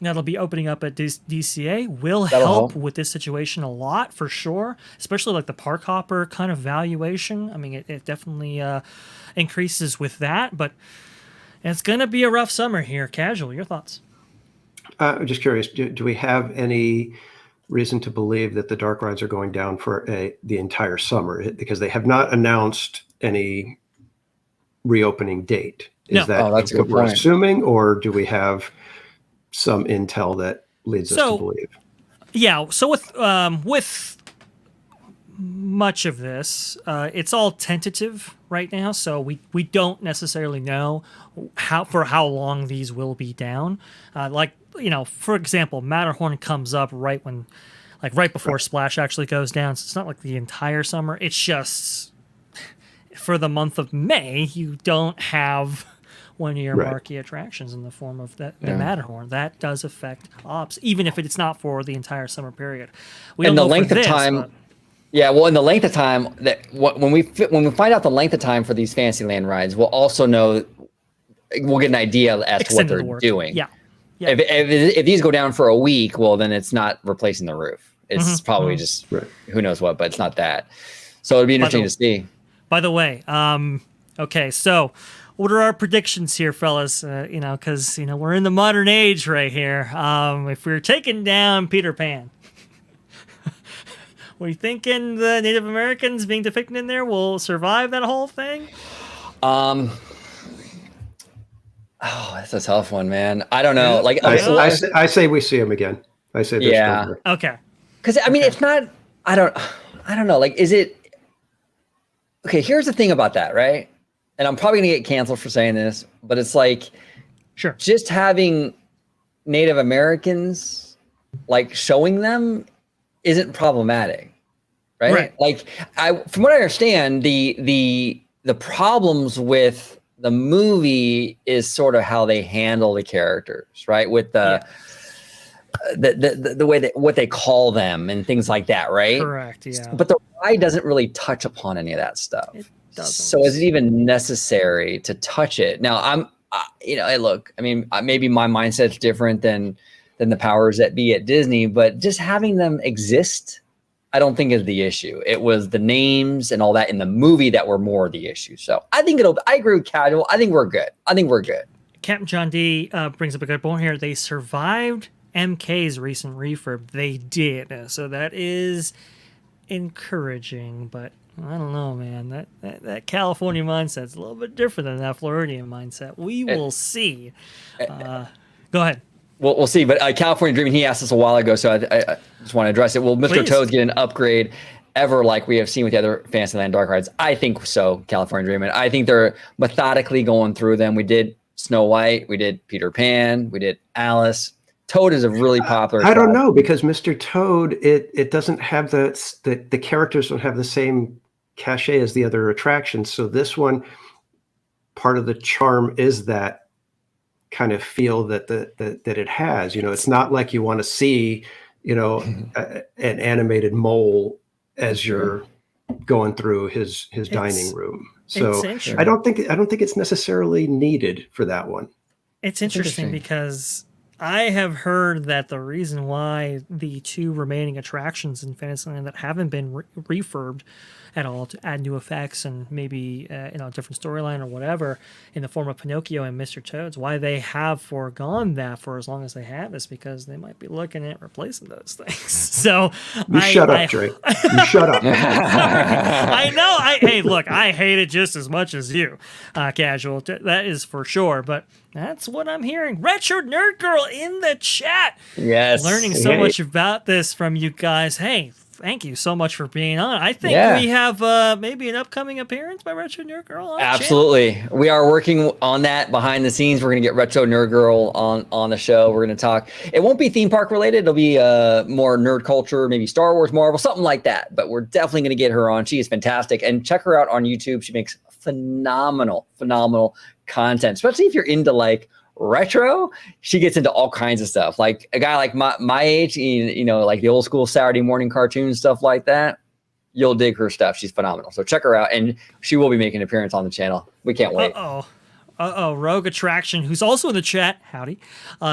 that'll be opening up at DCA, will help with this situation a lot, for sure, especially like the park hopper kind of valuation. I mean, it definitely increases with that, but it's going to be a rough summer here. Casual, your thoughts? I'm just curious, do we have any reason to believe that the dark rides are going down for the entire summer? Because they have not announced any reopening date. Is that that's a good what we're point. assuming, or do we have some intel that leads us to believe? Yeah, so with much of this, it's all tentative right now, so we don't necessarily know how long these will be down. For example, Matterhorn comes up right before Splash actually goes down. So it's not like the entire summer. It's just for the month of May, you don't have one of your marquee attractions in the form of the Matterhorn. That does affect ops, even if it's not for the entire summer period. And the length of time. Yeah, well, in the length of time that when we find out the length of time for these Fantasyland rides, we'll also know. We'll get an idea as to what they're doing. Yeah. If these go down for a week, well, then it's not replacing the roof. It's probably just who knows what, but it's not that. So it'd be interesting to see. By the way, okay, so what are our predictions here, fellas? Because we're in the modern age right here. If we're taking down Peter Pan, were you thinking the Native Americans being depicted in there will survive that whole thing? Oh, that's a tough one, man. I don't know. Like, I say we see him again. I say they're still there. Okay. because I mean, it's not. I don't know. Like, is it? Okay, here's the thing about that, right? And I'm probably gonna get canceled for saying this, but it's like, Sure. just having Native Americans, like showing them, isn't problematic, right? Like, from what I understand, the problems with the movie is sort of how they handle the characters, right? With the way that what they call them and things like that, right? Correct. Yeah. But the ride doesn't really touch upon any of that stuff. It doesn't. So is it even necessary to touch it? Now hey, look, I mean, maybe my mindset's different than the powers that be at Disney, but just having them exist, I don't think is the issue. It was the names and all that in the movie that were more the issue. So I agree with Casual. I think we're good. Captain John D brings up a good point here. They survived MK's recent refurb. They did. So that is encouraging, but I don't know, man. That California mindset's a little bit different than that Floridian mindset. We will see. Go ahead. We'll see. But California Dreaming, he asked us a while ago, so I just want to address it. Will Mr. Please. Toads get an upgrade ever like we have seen with the other Fantasyland dark rides? I think so, California Dreaming. I think they're methodically going through them. We did Snow White, we did Peter Pan, we did Alice. Toad is a really popular. I don't know, because Mr. Toad, it doesn't have the characters don't have the same cachet as the other attractions. So this one, part of the charm is that kind of feel that it has. It's not like you want to see, an animated mole as you're going through his dining room. So I don't think it's necessarily needed for that one. It's interesting because I have heard that the reason why the two remaining attractions in Fantasyland that haven't been refurbed at all to add new effects and maybe a different storyline or whatever in the form of Pinocchio and Mr. Toads, why they have foregone that for as long as they have is because they might be looking at replacing those things. So shut up, Drake. You shut up. I know. Hey, look, I hate it just as much as you, Casual. That is for sure. But that's what I'm hearing. Retro Nerd Girl in the chat. Yes. Learning so much about this from you guys. Hey, thank you so much for being on. I think we have maybe an upcoming appearance by Retro Nerd Girl on Absolutely. We are working on that behind the scenes. We're going to get Retro Nerd Girl on the show. We're going to talk. It won't be theme park related. It'll be more nerd culture, maybe Star Wars, Marvel, something like that. But we're definitely going to get her on. She is fantastic. And check her out on YouTube. She makes phenomenal content, especially if you're into like retro. She gets into all kinds of stuff. Like a guy like my age, like the old school Saturday morning cartoons, stuff like that. You'll dig her stuff. She's phenomenal. So check her out, and she will be making an appearance on the channel. We can't wait. Rogue Attraction, who's also in the chat, howdy,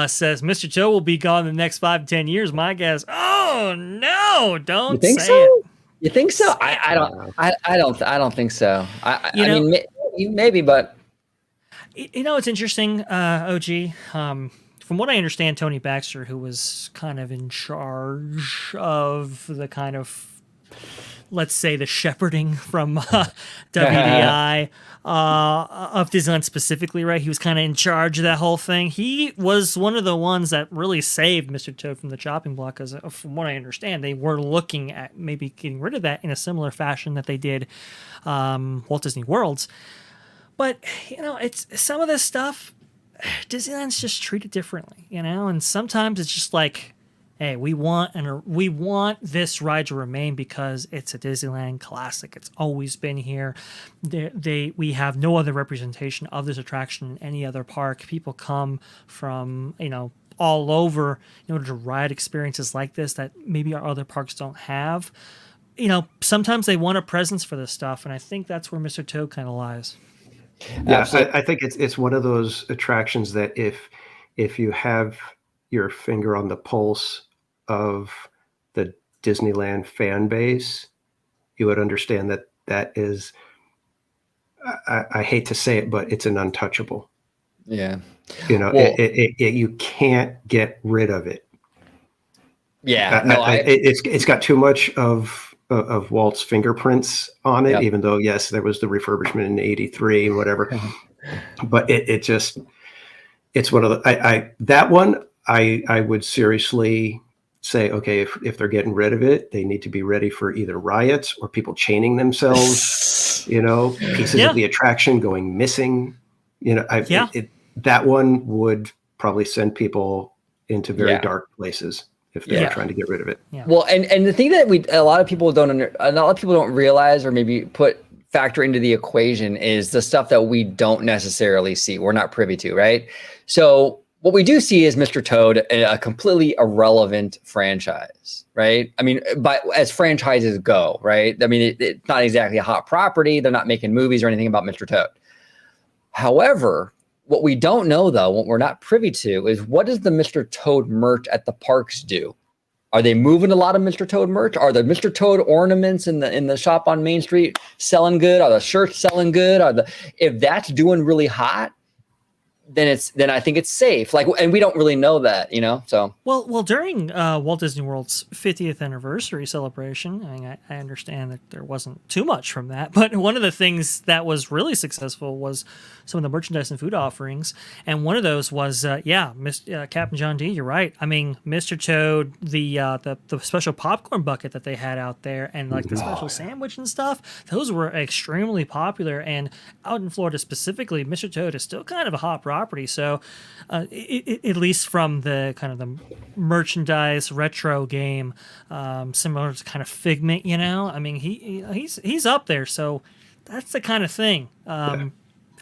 says Mr. Joe will be gone in the next 5 to 10 years. My guess. Oh no! Don't say it. You think so? I don't think so. I mean, maybe, but. It's interesting, OG. From what I understand, Tony Baxter, who was kind of in charge of the kind of, let's say, the shepherding from WDI of Disneyland specifically, right? He was kind of in charge of that whole thing. He was one of the ones that really saved Mr. Toad from the chopping block, because from what I understand, they were looking at maybe getting rid of that in a similar fashion that they did Walt Disney World's. But, it's some of this stuff, Disneyland's just treated differently, and sometimes it's just like, hey, we want this ride to remain because it's a Disneyland classic. It's always been here. We have no other representation of this attraction in any other park. People come from, all over in order to ride experiences like this that maybe our other parks don't have. Sometimes they want a presence for this stuff, and I think that's where Mr. Toad kind of lies. Yeah, I think it's one of those attractions that if you have your finger on the pulse of the Disneyland fan base, you would understand that is, I hate to say it, but it's an untouchable. Yeah. You can't get rid of it. Yeah. It's got too much of Walt's fingerprints on it, Yep. even though, yes, there was the refurbishment in '83, whatever. But it just, it's one of the that one I would seriously say, okay, if they're getting rid of it, they need to be ready for either riots or people chaining themselves, pieces of the attraction going missing. That one would probably send people into very dark places if they're trying to get rid of it. Yeah. Well, and the thing that a lot of people don't realize, or maybe factor into the equation, is the stuff that we don't necessarily see. We're not privy to, right? So what we do see is Mr. Toad, a completely irrelevant franchise, right? I mean, as franchises go, right? I mean, it's not exactly a hot property. They're not making movies or anything about Mr. Toad. However, what we don't know, though, what we're not privy to, is what does the Mr. Toad merch at the parks do? Are they moving a lot of Mr. Toad merch? Are the Mr. Toad ornaments in the shop on Main Street selling good? Are the shirts selling good? If that's doing really hot, then I think it's safe. And we don't really know that, So well, during Walt Disney World's 50th anniversary celebration, I mean, I understand that there wasn't too much from that, but one of the things that was really successful was some of the merchandise and food offerings, and one of those was Captain John D. You're right. I mean, Mr. Toad, the special popcorn bucket that they had out there, and like the special sandwich and stuff. Those were extremely popular, and out in Florida specifically, Mr. Toad is still kind of a hot property. So, at least from the kind of the merchandise retro game, similar to kind of Figment, I mean, he's up there. So that's the kind of thing.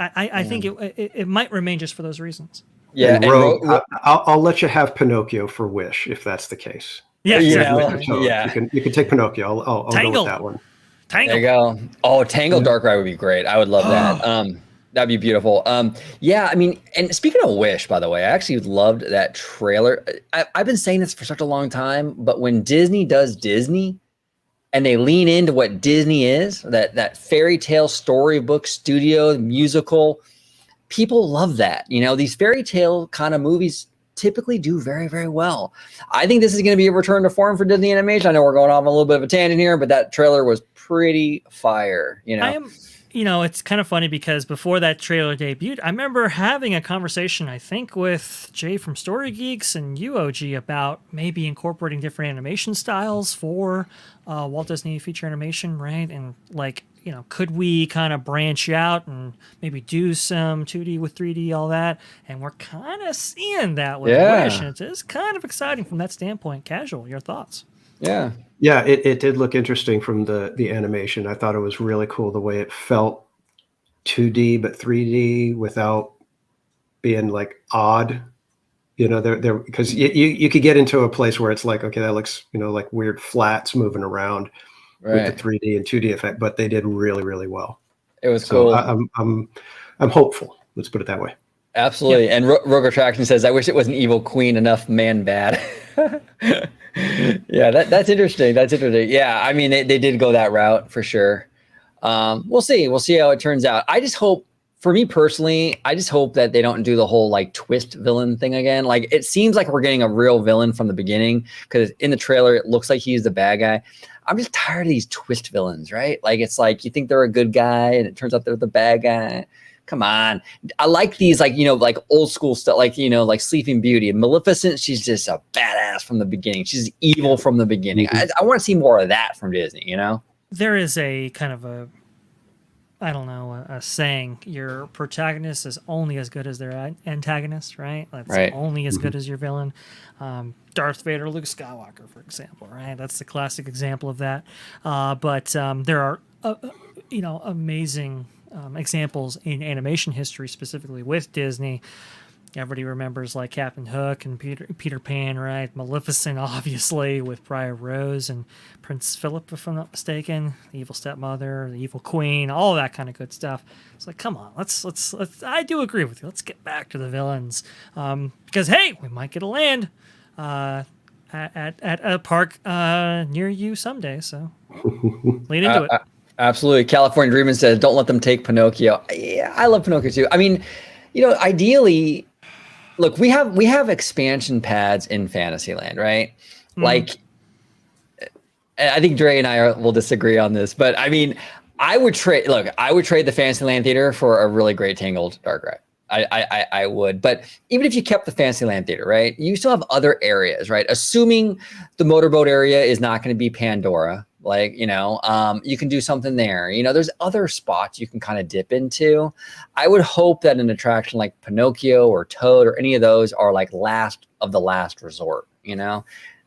I think it might remain just for those reasons. Yeah, and I'll let you have Pinocchio for Wish if that's the case. Yeah, you can take Pinocchio. I'll go with that one. Tangled. There you go. Oh, Tangled Dark Ride would be great. I would love that. That'd be beautiful. I mean, and speaking of Wish, by the way, I actually loved that trailer. I've been saying this for such a long time, but when Disney does Disney, and they lean into what Disney is, that fairy tale storybook studio musical, people love that. These fairy tale kind of movies typically do very, very well. I think this is going to be a return to form for Disney Animation. I know we're going off on a little bit of a tangent here, but that trailer was pretty fire. It's kind of funny because before that trailer debuted, I remember having a conversation, I think, with Jay from Story Geeks and UOG about maybe incorporating different animation styles for Walt Disney feature animation, right? And could we kind of branch out and maybe do some 2D with 3D, all that? And we're kind of seeing that with Wish, and it is kind of exciting from that standpoint. Casual, your thoughts? Yeah. Yeah, it did look interesting from the animation. I thought it was really cool the way it felt 2D but 3D without being like odd. There because you could get into a place where it's like, okay, that looks like weird flats moving around with the 3D and 2D effect, but they did really, really well. It was cool. I'm hopeful. Let's put it that way. Absolutely. Yeah. And Rogue Attraction says, "I wish it was an evil queen, enough man bad." Yeah, that's interesting. That's interesting. Yeah, I mean, they did go that route for sure. We'll see. We'll see how it turns out. I just hope, for me personally, I just hope that they don't do the whole twist villain thing again. It seems like we're getting a real villain from the beginning, because in the trailer it looks like he's the bad guy. I'm just tired of these twist villains, right? It's like you think they're a good guy and it turns out they're the bad guy. Come on. I like these, old school stuff, like Sleeping Beauty. Maleficent, she's just a badass from the beginning. She's evil from the beginning. Mm-hmm. I want to see more of that from Disney, There is a kind of a saying, your protagonist is only as good as their antagonist, right? That's only as good as your villain. Darth Vader, Luke Skywalker, for example, right? That's the classic example of that. But there are, amazing examples in animation history, specifically with Disney. Everybody remembers Captain Hook and Peter Pan, right? Maleficent, obviously, with Briar Rose and Prince Philip, if I'm not mistaken. The evil stepmother, the evil queen, all that kind of good stuff. It's come on, let's. I do agree with you. Let's get back to the villains, because hey, we might get a land at a park near you someday. So lean into it. Absolutely. California Dreamin' says, "Don't let them take Pinocchio." Yeah, I love Pinocchio too. I mean, ideally, look, we have expansion pads in Fantasyland, right? Mm-hmm. I think Dre and I will disagree on this, but I mean, I would trade the Fantasyland Theater for a really great Tangled Dark Ride. I would. But even if you kept the Fantasyland Theater, right, you still have other areas, right? Assuming the motorboat area is not going to be Pandora, like, you can do something there. There's other spots you can kind of dip into. I would hope that an attraction like Pinocchio or Toad or any of those are like last of the last resort.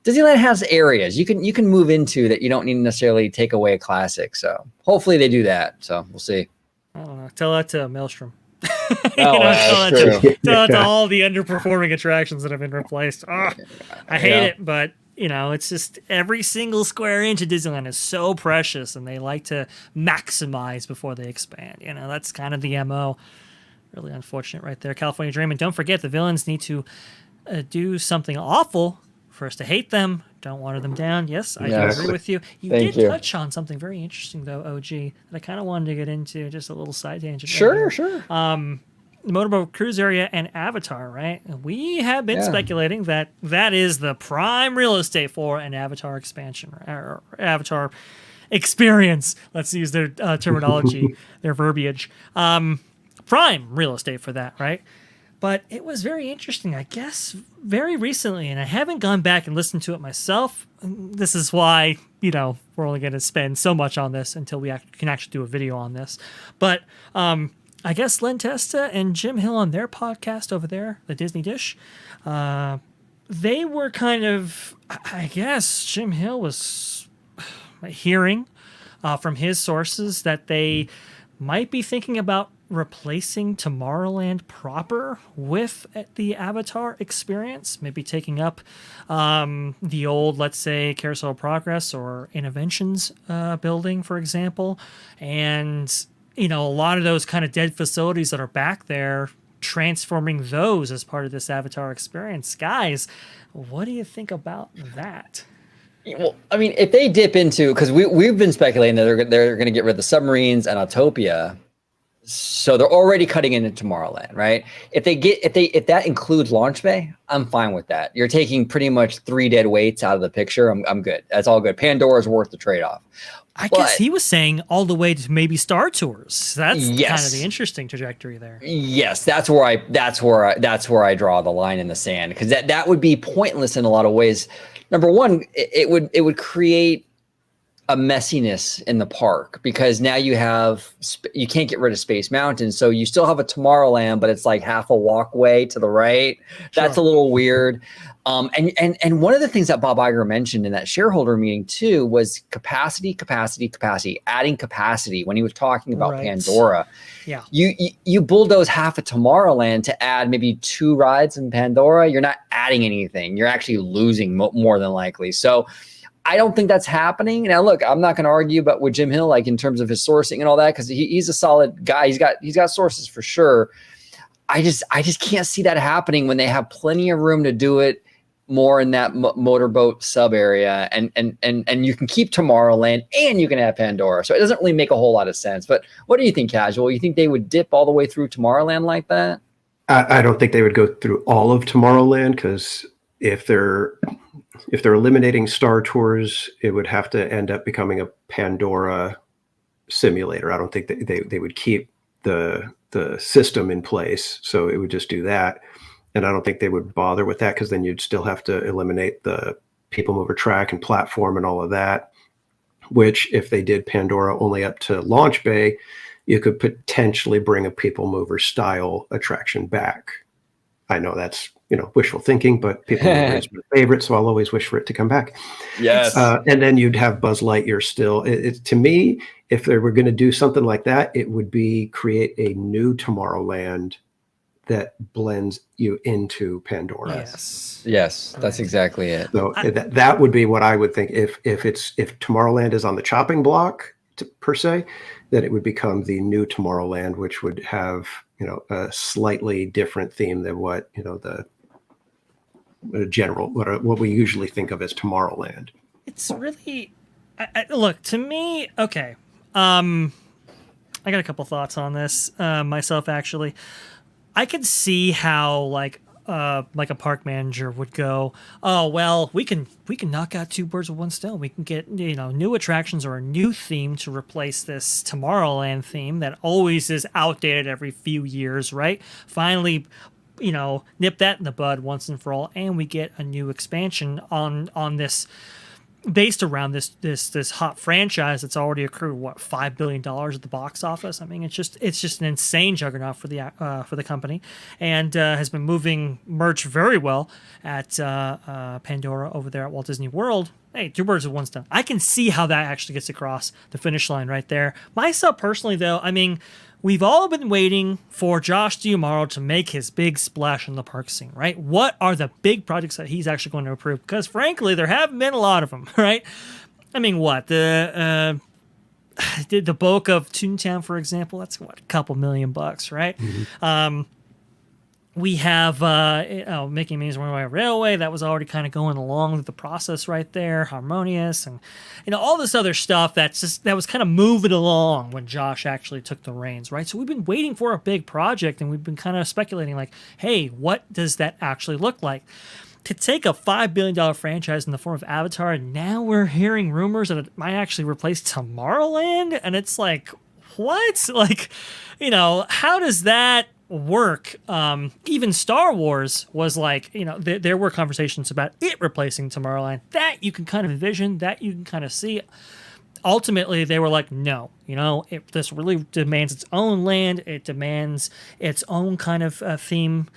Disneyland has areas you can move into that you don't need to necessarily take away a classic. So hopefully they do that. So we'll see. I don't know. Tell that to Maelstrom. Tell that to all the underperforming attractions that have been replaced. Oh, I hate it, but it's just every single square inch of Disneyland is so precious, and they like to maximize before they expand. That's kind of the MO. Really unfortunate right there. California Dream. And don't forget, the villains need to do something awful for us to hate them. Don't water them down. Yes, I do agree with you. You did touch on something very interesting, though, OG, that I kind of wanted to get into. Just a little side tangent. Sure. The motorboat cruise area and Avatar, right? We have been speculating that is the prime real estate for an Avatar expansion or Avatar experience. Let's use their terminology, their verbiage. Prime real estate for that, right? But it was very interesting, I guess, very recently, and I haven't gone back and listened to it myself. This is why, we're only going to spend so much on this until we can actually do a video on this. But I guess Len Testa and Jim Hill on their podcast over there, the Disney Dish, they were kind of, I guess Jim Hill was hearing from his sources that they might be thinking about replacing Tomorrowland proper with the Avatar experience, maybe taking up the old, let's say, Carousel of Progress or Innovations building, for example, and a lot of those kind of dead facilities that are back there, transforming those as part of this Avatar experience. Guys, what do you think about that? Well, I mean, if they dip into, because we've been speculating that they're going to get rid of the submarines and Autopia, so they're already cutting into Tomorrowland, right? If that includes Launch Bay, I'm fine with that. You're taking pretty much 3 dead weights out of the picture. I'm good. That's all good. Pandora's worth the trade-off. I guess he was saying all the way to maybe Star Tours. That's kind of the interesting trajectory there. Yes, that's where I draw the line in the sand, because that would be pointless in a lot of ways. Number one, it would create a messiness in the park, because now you can't get rid of Space Mountain, so you still have a Tomorrowland, but it's like half a walkway to the right. That's a little weird. And one of the things that Bob Iger mentioned in that shareholder meeting too was capacity, adding capacity when he was talking about Pandora. Yeah. You bulldoze half of Tomorrowland to add maybe 2 rides in Pandora. You're not adding anything. You're actually losing more than likely. So I don't think that's happening. Now, look, I'm not going to argue about with Jim Hill, like in terms of his sourcing and all that, because he's a solid guy. He's got sources for sure. I just can't see that happening when they have plenty of room to do it more in that motorboat sub area, and you can keep Tomorrowland and you can have Pandora. So it doesn't really make a whole lot of sense. But what do you think, Casual? You think they would dip all the way through Tomorrowland like that? I don't think they would go through all of Tomorrowland, because if they're eliminating Star Tours, it would have to end up becoming a Pandora simulator. I don't think they would keep the system in place, so it would just do that. And I don't think they would bother with that, because then you'd still have to eliminate the people mover track and platform and all of that, which if they did Pandora only up to Launch Bay, you could potentially bring a people mover style attraction back. I know that's, wishful thinking, but people mover is my favorite, so I'll always wish for it to come back. Yes. And then you'd have Buzz Lightyear still. To me, if they were going to do something like that, it would be create a new Tomorrowland that blends you into Pandora. Yes, that's exactly it. So that would be what I would think. If Tomorrowland is on the chopping block per se, then it would become the new Tomorrowland, which would have a slightly different theme than what the general what we usually think of as Tomorrowland. It's really look to me. Okay, I got a couple thoughts on this myself. Actually, I could see how like a park manager would go, oh well, we can knock out two birds with one stone. We can get new attractions or a new theme to replace this Tomorrowland theme that always is outdated every few years, right? Finally, nip that in the bud once and for all, and we get a new expansion on this, based around this hot franchise that's already accrued $5 billion at the box office. I mean, it's just an insane juggernaut for the company, and has been moving merch very well at Pandora over there at Walt Disney World. Hey, two birds with one stone. I can see how that actually gets across the finish line right there. Myself personally, though, I mean, we've all been waiting for Josh D'Amaro to make his big splash in the park scene, right? What are the big projects that he's actually going to approve? Because frankly, there haven't been a lot of them, right? I mean, what the bulk of Toontown, for example, that's a couple $1 million, right? Mm-hmm. We have Mickey Minnie's Runaway Railway that was already kind of going along with the process right there, Harmonious, and all this other stuff that was kind of moving along when Josh actually took the reins, right? So we've been waiting for a big project, and we've been kind of speculating like, hey, what does that actually look like? To take a $5 billion franchise in the form of Avatar, and now we're hearing rumors that it might actually replace Tomorrowland, and it's like, what? Like, how does that work? Even Star Wars was like, there were conversations about it replacing Tomorrowland, that you can kind of envision, that you can kind of see. Ultimately, they were like, no, this really demands its own land. It demands its own kind of theme,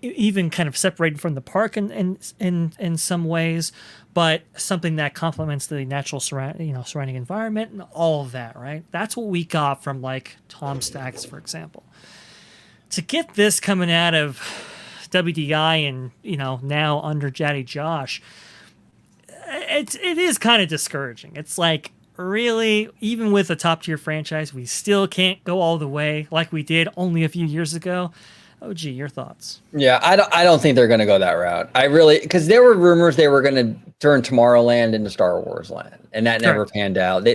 even kind of separated from the park in some ways, but something that complements the natural surrounding environment and all of that, right? That's what we got from like Tom Stacks, for example. To get this coming out of WDI and now under Jaddy Josh, it is kind of discouraging. It's like, really, even with a top tier franchise, we still can't go all the way like we did only a few years ago. Oh, gee, your thoughts? Yeah, I don't think they're going to go that route. Because there were rumors they were going to turn Tomorrowland into Star Wars Land, and that never panned out.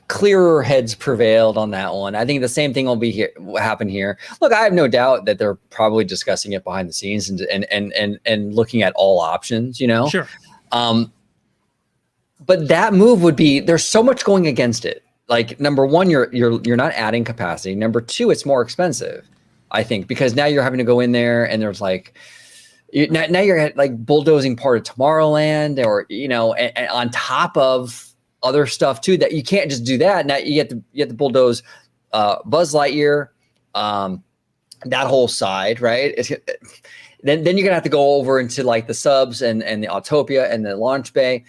Clearer heads prevailed on that one. I think the same thing will happen here. Look, I have no doubt that they're probably discussing it behind the scenes and looking at all options. Sure. But that move would be, there's so much going against it. Like, number one, you're not adding capacity. Number two, it's more expensive, I think, because now you're having to go in there and there's like, now you're like bulldozing part of Tomorrowland, or and on top of other stuff too, that you can't just do that. Now you have to bulldoze Buzz Lightyear, that whole side, right? Then you're gonna have to go over into like the subs and the Autopia and the launch bay.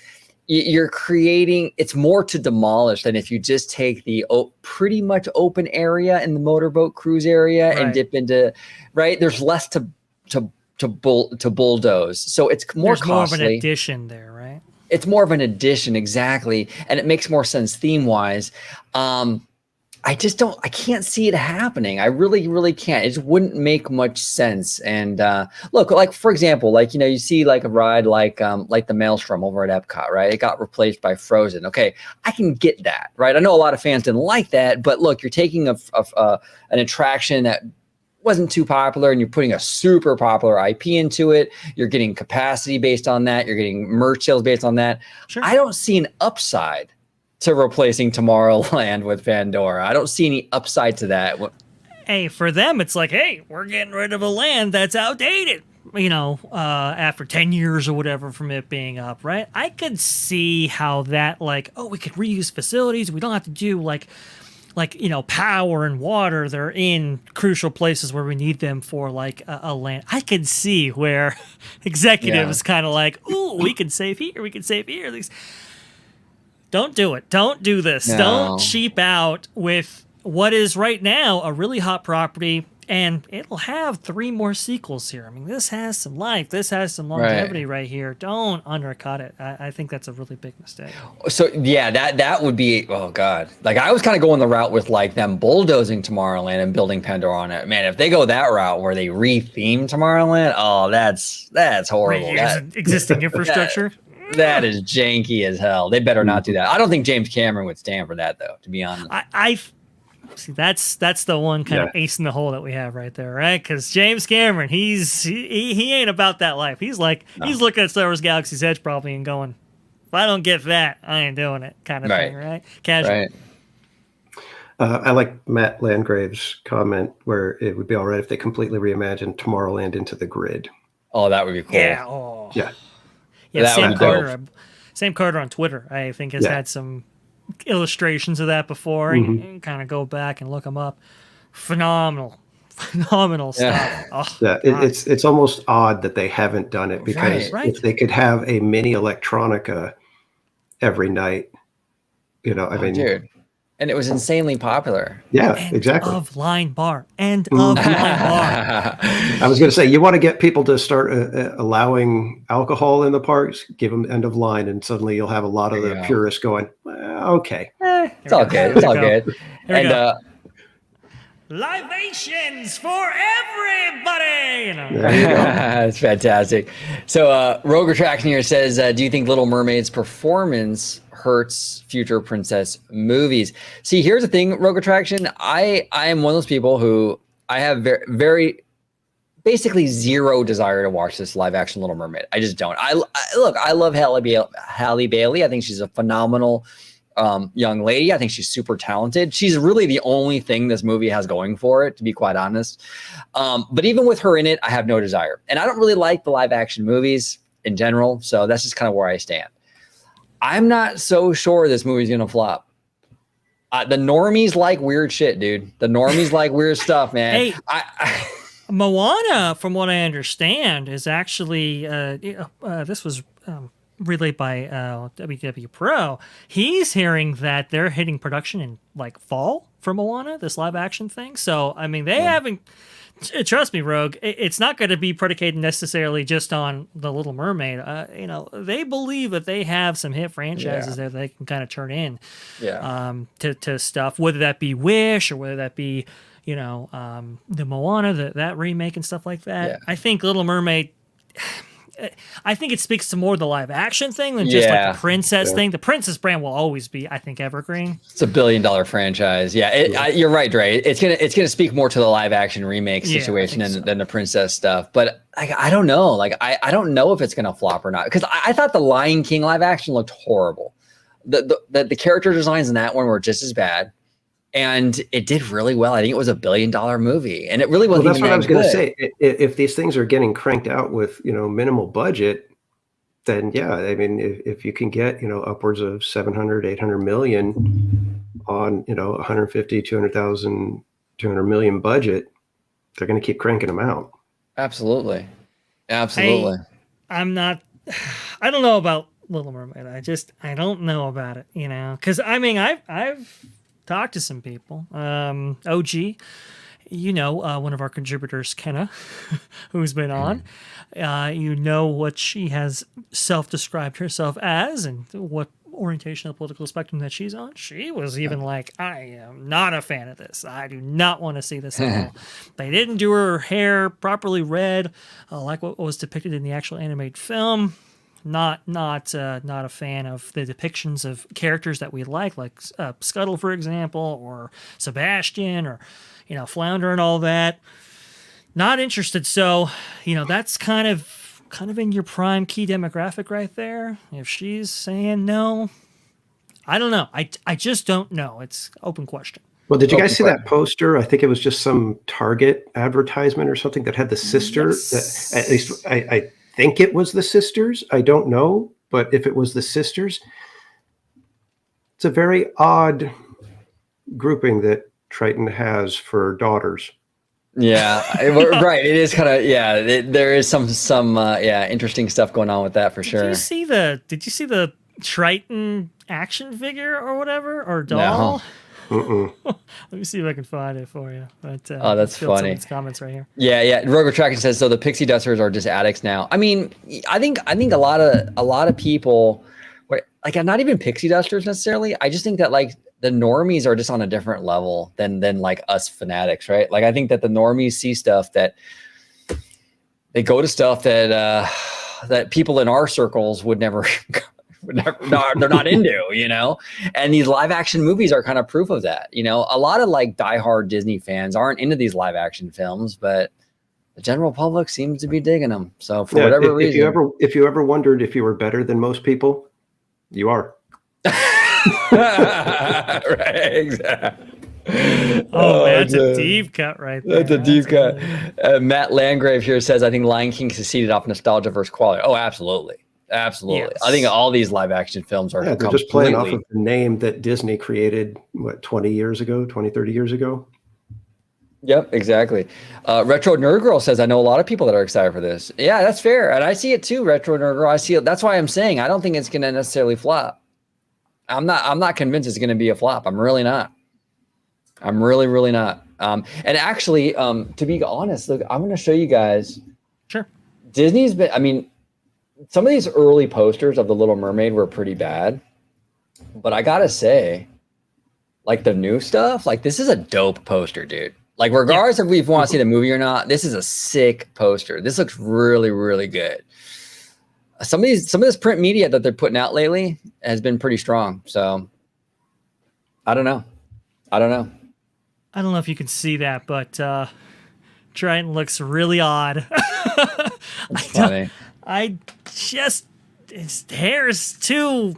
You're creating, it's more to demolish than if you just take the pretty much open area in the motorboat cruise area and dip into, right? There's less to bulldoze. So it's more costly. More of an addition there, right? It's more of an addition, exactly. And it makes more sense theme-wise. I can't see it happening. I really, really can't. It just wouldn't make much sense. And look, like, for example, like, you see like a ride like the Maelstrom over at Epcot, right? It got replaced by Frozen. Okay, I can get that, right? I know a lot of fans didn't like that, but look, you're taking an attraction that wasn't too popular and you're putting a super popular IP into it. You're getting capacity based on that. You're getting merch sales based on that. Sure. I don't see an upside to replacing Tomorrowland with Pandora. I don't see any upside to that. Hey, for them, it's like, hey, we're getting rid of a land that's outdated, after 10 years or whatever from it being up, right? I could see how that, like, oh, we could reuse facilities. We don't have to do like power and water. They're in crucial places where we need them for like a land. I could see where executives kind of like, ooh, we can save here. We can save here. Don't do it. Don't do this. No. Don't cheap out with what is right now a really hot property, and it'll have 3 more sequels here. I mean, this has some life. This has some longevity right here. Don't undercut it. I think that's a really big mistake. So, yeah, that would be, oh, God. Like, I was kind of going the route with, like, them bulldozing Tomorrowland and building Pandora on it. Man, if they go that route where they re-theme Tomorrowland, oh, that's horrible. Reuse existing infrastructure. That is janky as hell. They better not do that. I don't think James Cameron would stand for that, though, to be honest. See, that's the one kind of ace in the hole that we have right there, right? Because James Cameron, he ain't about that life. He's like he's looking at Star Wars Galaxy's Edge probably and going, if I don't get that, I ain't doing it, kind of thing, right? Casual. Right. I like Matt Landgrave's comment where it would be all right if they completely reimagined Tomorrowland into the grid. Oh, that would be cool. Yeah. Oh. Yeah. Yeah. That would be dope. Sam Carter on Twitter, I think, has had some illustrations of that before. You can kind of go back and look them up. Phenomenal stuff. Oh, Yeah, it's almost odd that they haven't done it, because if they could have a mini electronica every night, I mean, dude. And it was insanely popular. Yeah, End exactly. of line bar. End of line bar. I was going to say, you want to get people to start allowing alcohol in the parks, give them end of line, and suddenly you'll have a lot of the purists going, well, okay. It's all good. It's all good. And libations for everybody. It's fantastic. So Rogue Retraction here says, do you think Little Mermaid's performance hurts future princess movies? See, here's the thing, Rogue Attraction. I am one of those people who I have very basically zero desire to watch this live action Little Mermaid. I just don't. I love Halle Bailey. I think she's a phenomenal young lady. I think she's super talented. She's really the only thing this movie has going for it, to be quite honest. But even with her in it, I have no desire. And I don't really like the live action movies in general. So that's just kind of where I stand. I'm not so sure this movie's going to flop. The normies like weird shit, dude. The normies like weird stuff, man. Hey, Moana, from what I understand, is actually, this was relayed by WW Pro. He's hearing that they're hitting production in like fall for Moana, this live action thing. So, I mean, they haven't... Trust me, Rogue, it's not going to be predicated necessarily just on The Little Mermaid. They believe that they have some hit franchises that they can kind of turn in to stuff, whether that be Wish or whether that be, the Moana, that remake and stuff like that. Yeah. I think Little Mermaid... I think it speaks to more the live action thing than just like the princess thing. The princess brand will always be, I think, evergreen. It's $1 billion franchise. Yeah, you're right, Dre. It's gonna speak more to the live action remake situation than the princess stuff. But I don't know. Like I don't know if it's gonna flop or not, because I thought the Lion King live action looked horrible. The character designs in that one were just as bad. And it did really well. I think it was $1 billion movie, and it really wasn't. Well, that's what I was going to say. If these things are getting cranked out with minimal budget, then I mean, if you can get upwards of 700, 800 million on 150, 200,000, 200 million budget, they're going to keep cranking them out. Absolutely. I'm not. I don't know about Little Mermaid. I don't know about it. Because I mean, I've talked to some people. OG, one of our contributors, Kenna, who's been on. What she has self-described herself as and what orientation of the political spectrum that she's on. She was even like, I am not a fan of this. I do not want to see this at all. They didn't do her hair properly red, like what was depicted in the actual animated film. Not a fan of the depictions of characters that we like Scuttle, for example, or Sebastian, or Flounder and all that. Not interested. So that's kind of in your prime key demographic right there. If she's saying no, I don't know. I just don't know. It's open question. Well, did you guys see that poster? I think it was just some Target advertisement or something that had the sister. Yes. At least I think it was the sisters. I don't know, but if it was the sisters, it's a very odd grouping that Triton has for daughters. Yeah, right. It is kind of there is some interesting stuff going on with that for sure. Did you see the Triton action figure or whatever, or doll? No. Let me see if I can find it for you. But, that's funny. Comments right here. Yeah. Rogue Attraction says, so the pixie dusters are just addicts now. I mean, I think a lot of people, like, not even pixie dusters necessarily. I just think that like the normies are just on a different level than like us fanatics, right? Like I think that the normies see stuff that they go to stuff that that people in our circles would never they're not into, you know? And these live action movies are kind of proof of that. You know, a lot of like diehard Disney fans aren't into these live action films, but the general public seems to be digging them. So for whatever reason, if you ever wondered if you were better than most people, you are. Right, exactly. Oh man, that's a deep cut right there. That's a deep cut. Matt Landgrave here says, I think Lion King succeeded off nostalgia versus quality. Oh, absolutely. Absolutely. Yes. I think all these live action films are they're just playing off of the name that Disney created, 20 years ago, 20, 30 years ago? Yep, exactly. Retro Nerd Girl says, I know a lot of people that are excited for this. Yeah, that's fair. And I see it too, Retro Nerd Girl. I see it. That's why I'm saying I don't think it's going to necessarily flop. I'm not convinced it's going to be a flop. I'm really not. I'm really not. And actually, to be honest, look, I'm going to show you guys. Sure. Disney's been, I mean, some of these early posters of The Little Mermaid were pretty bad. But I got to say, like the new stuff, like this is a dope poster, dude. Like regardless if we want to see the movie or not, this is a sick poster. This looks really, really good. Some of this print media that they're putting out lately has been pretty strong. So I don't know. I don't know if you can see that, but Triton looks really odd. It's funny. His hair is too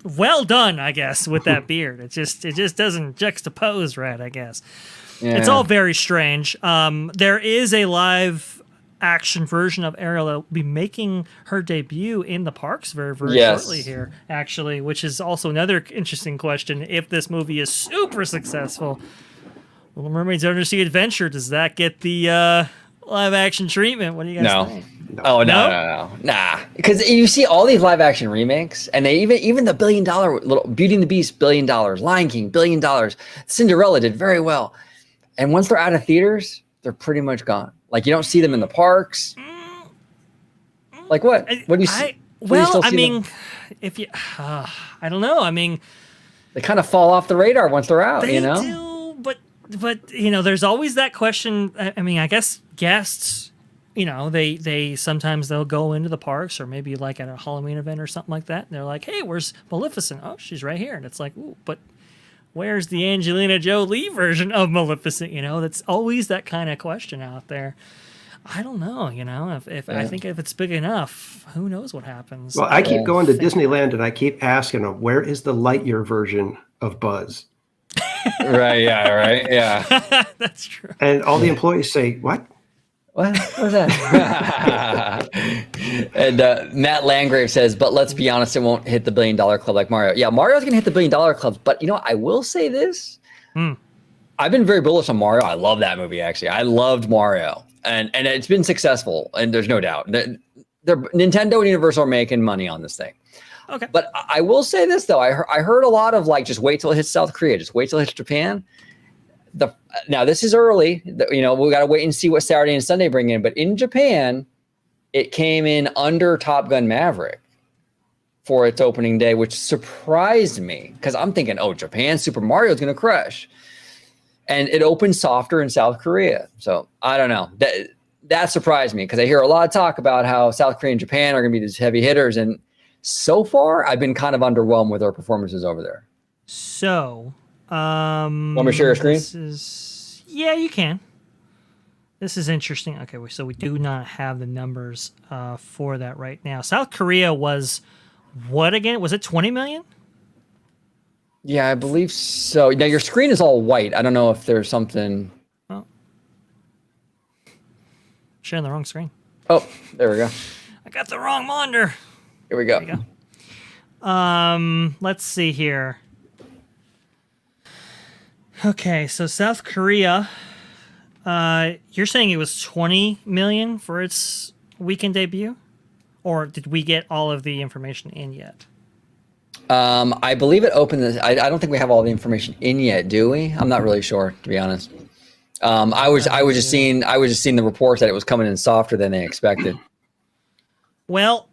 well done, I guess, with that beard. It just doesn't juxtapose right, I guess. Yeah. It's all very strange. There is a live action version of Ariel that will be making her debut in the parks very shortly here, actually, which is also another interesting question. If this movie is super successful, Little Mermaid's Undersea Adventure, does that get the live action treatment? What do you guys think? Oh, no. Nah. Because you see all these live action remakes, and they even the $1 billion little Beauty and the Beast, $1 billion, Lion King, $1 billion, Cinderella did very well. And once they're out of theaters, they're pretty much gone. Like you don't see them in the parks. Like what? What do you see? Well, I mean, if you, I don't know. I mean, they kind of fall off the radar once they're out. They you know, do, but you know, there's always that question. I mean, I guess guests, you know, they sometimes they'll go into the parks or maybe like at a Halloween event or something like that. And they're like, hey, where's Maleficent? Oh, she's right here. And it's like, ooh, but where's the Angelina Jolie version of Maleficent? You know, that's always that kind of question out there. I don't know, you know, if I think if it's big enough, who knows what happens. Well, I keep going to Disneyland and I keep asking them, where is the Lightyear version of Buzz? Right, yeah. That's true. And all the employees say, what? What was that? And Matt Landgrave says, but let's be honest, it won't hit the $1 billion club like Mario. Yeah, Mario's going to hit the $1 billion club. But, you know, I will say this. I've been very bullish on Mario. I love that movie, actually. I loved Mario. And it's been successful. And there's no doubt. Nintendo and Universal are making money on this thing. Okay. But I will say this, though. I heard a lot of, like, just wait till it hits South Korea. Just wait till it hits Japan. Now this is early, you know, we got to wait and see what Saturday and Sunday bring in. But in Japan, it came in under Top Gun Maverick for its opening day, which surprised me because I'm thinking, oh, Japan, Super Mario is going to crush. And it opened softer in South Korea. So I don't know. That surprised me because I hear a lot of talk about how South Korea and Japan are going to be these heavy hitters. And so far, I've been kind of underwhelmed with their performances over there. So... want me to share your screen? Yeah, you can. This is interesting. Okay, so we do not have the numbers for that right now. South Korea was what again? Was it 20 million? Yeah, I believe so. Now your screen is all white. I don't know if there's something. Oh, sharing the wrong screen. Oh, there we go. I got the wrong monitor. Here we go. There we go. Let's see here. Okay, so South Korea, you're saying it was 20 million for its weekend debut? Or did we get all of the information in yet? I believe it opened. I don't think we have all the information in yet, do we? I'm not really sure, to be honest. I was just seeing the reports that it was coming in softer than they expected. Well,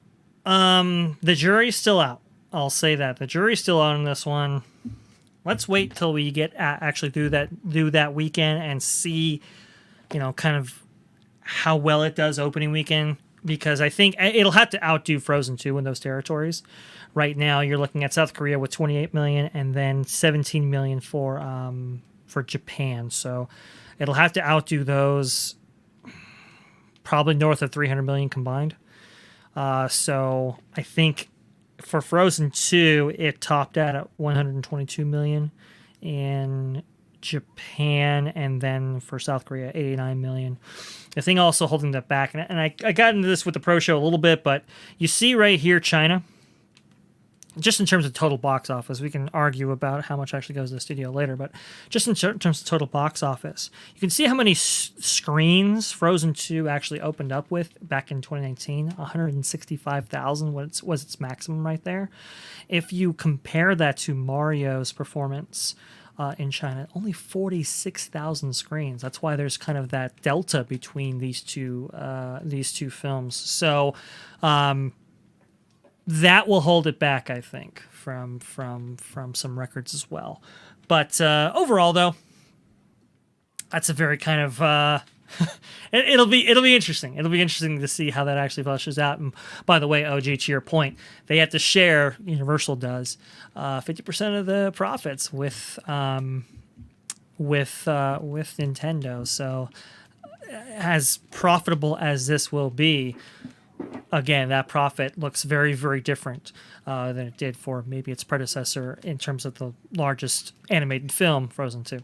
the jury's still out. I'll say that the jury's still out on this one. Let's wait till we get actually do that weekend and see, you know, kind of how well it does opening weekend because I think it'll have to outdo Frozen 2 in those territories. Right now, you're looking at South Korea with 28 million and then 17 million for Japan. So it'll have to outdo those, probably north of 300 million combined. So I think for Frozen 2, it topped out at 122 million in Japan, and then for South Korea, 89 million. The thing also holding that back, and I got into this with the Pro Show a little bit, but you see right here, China, just in terms of total box office, we can argue about how much actually goes to the studio later, but just in terms of total box office, you can see how many screens Frozen 2 actually opened up with back in 2019. 165,000 was its maximum right there. If you compare that to Mario's performance in China, only 46,000 screens. That's why there's kind of that delta between these two films. So that will hold it back, I think, from some records as well. But overall, though, that's a very kind of it'll be interesting. It'll be interesting to see how that actually fleshes out. And by the way, OG, to your point, they have to share. Universal does 50% of the profits with Nintendo. So as profitable as this will be, again, that profit looks very, very different than it did for maybe its predecessor in terms of the largest animated film, Frozen 2.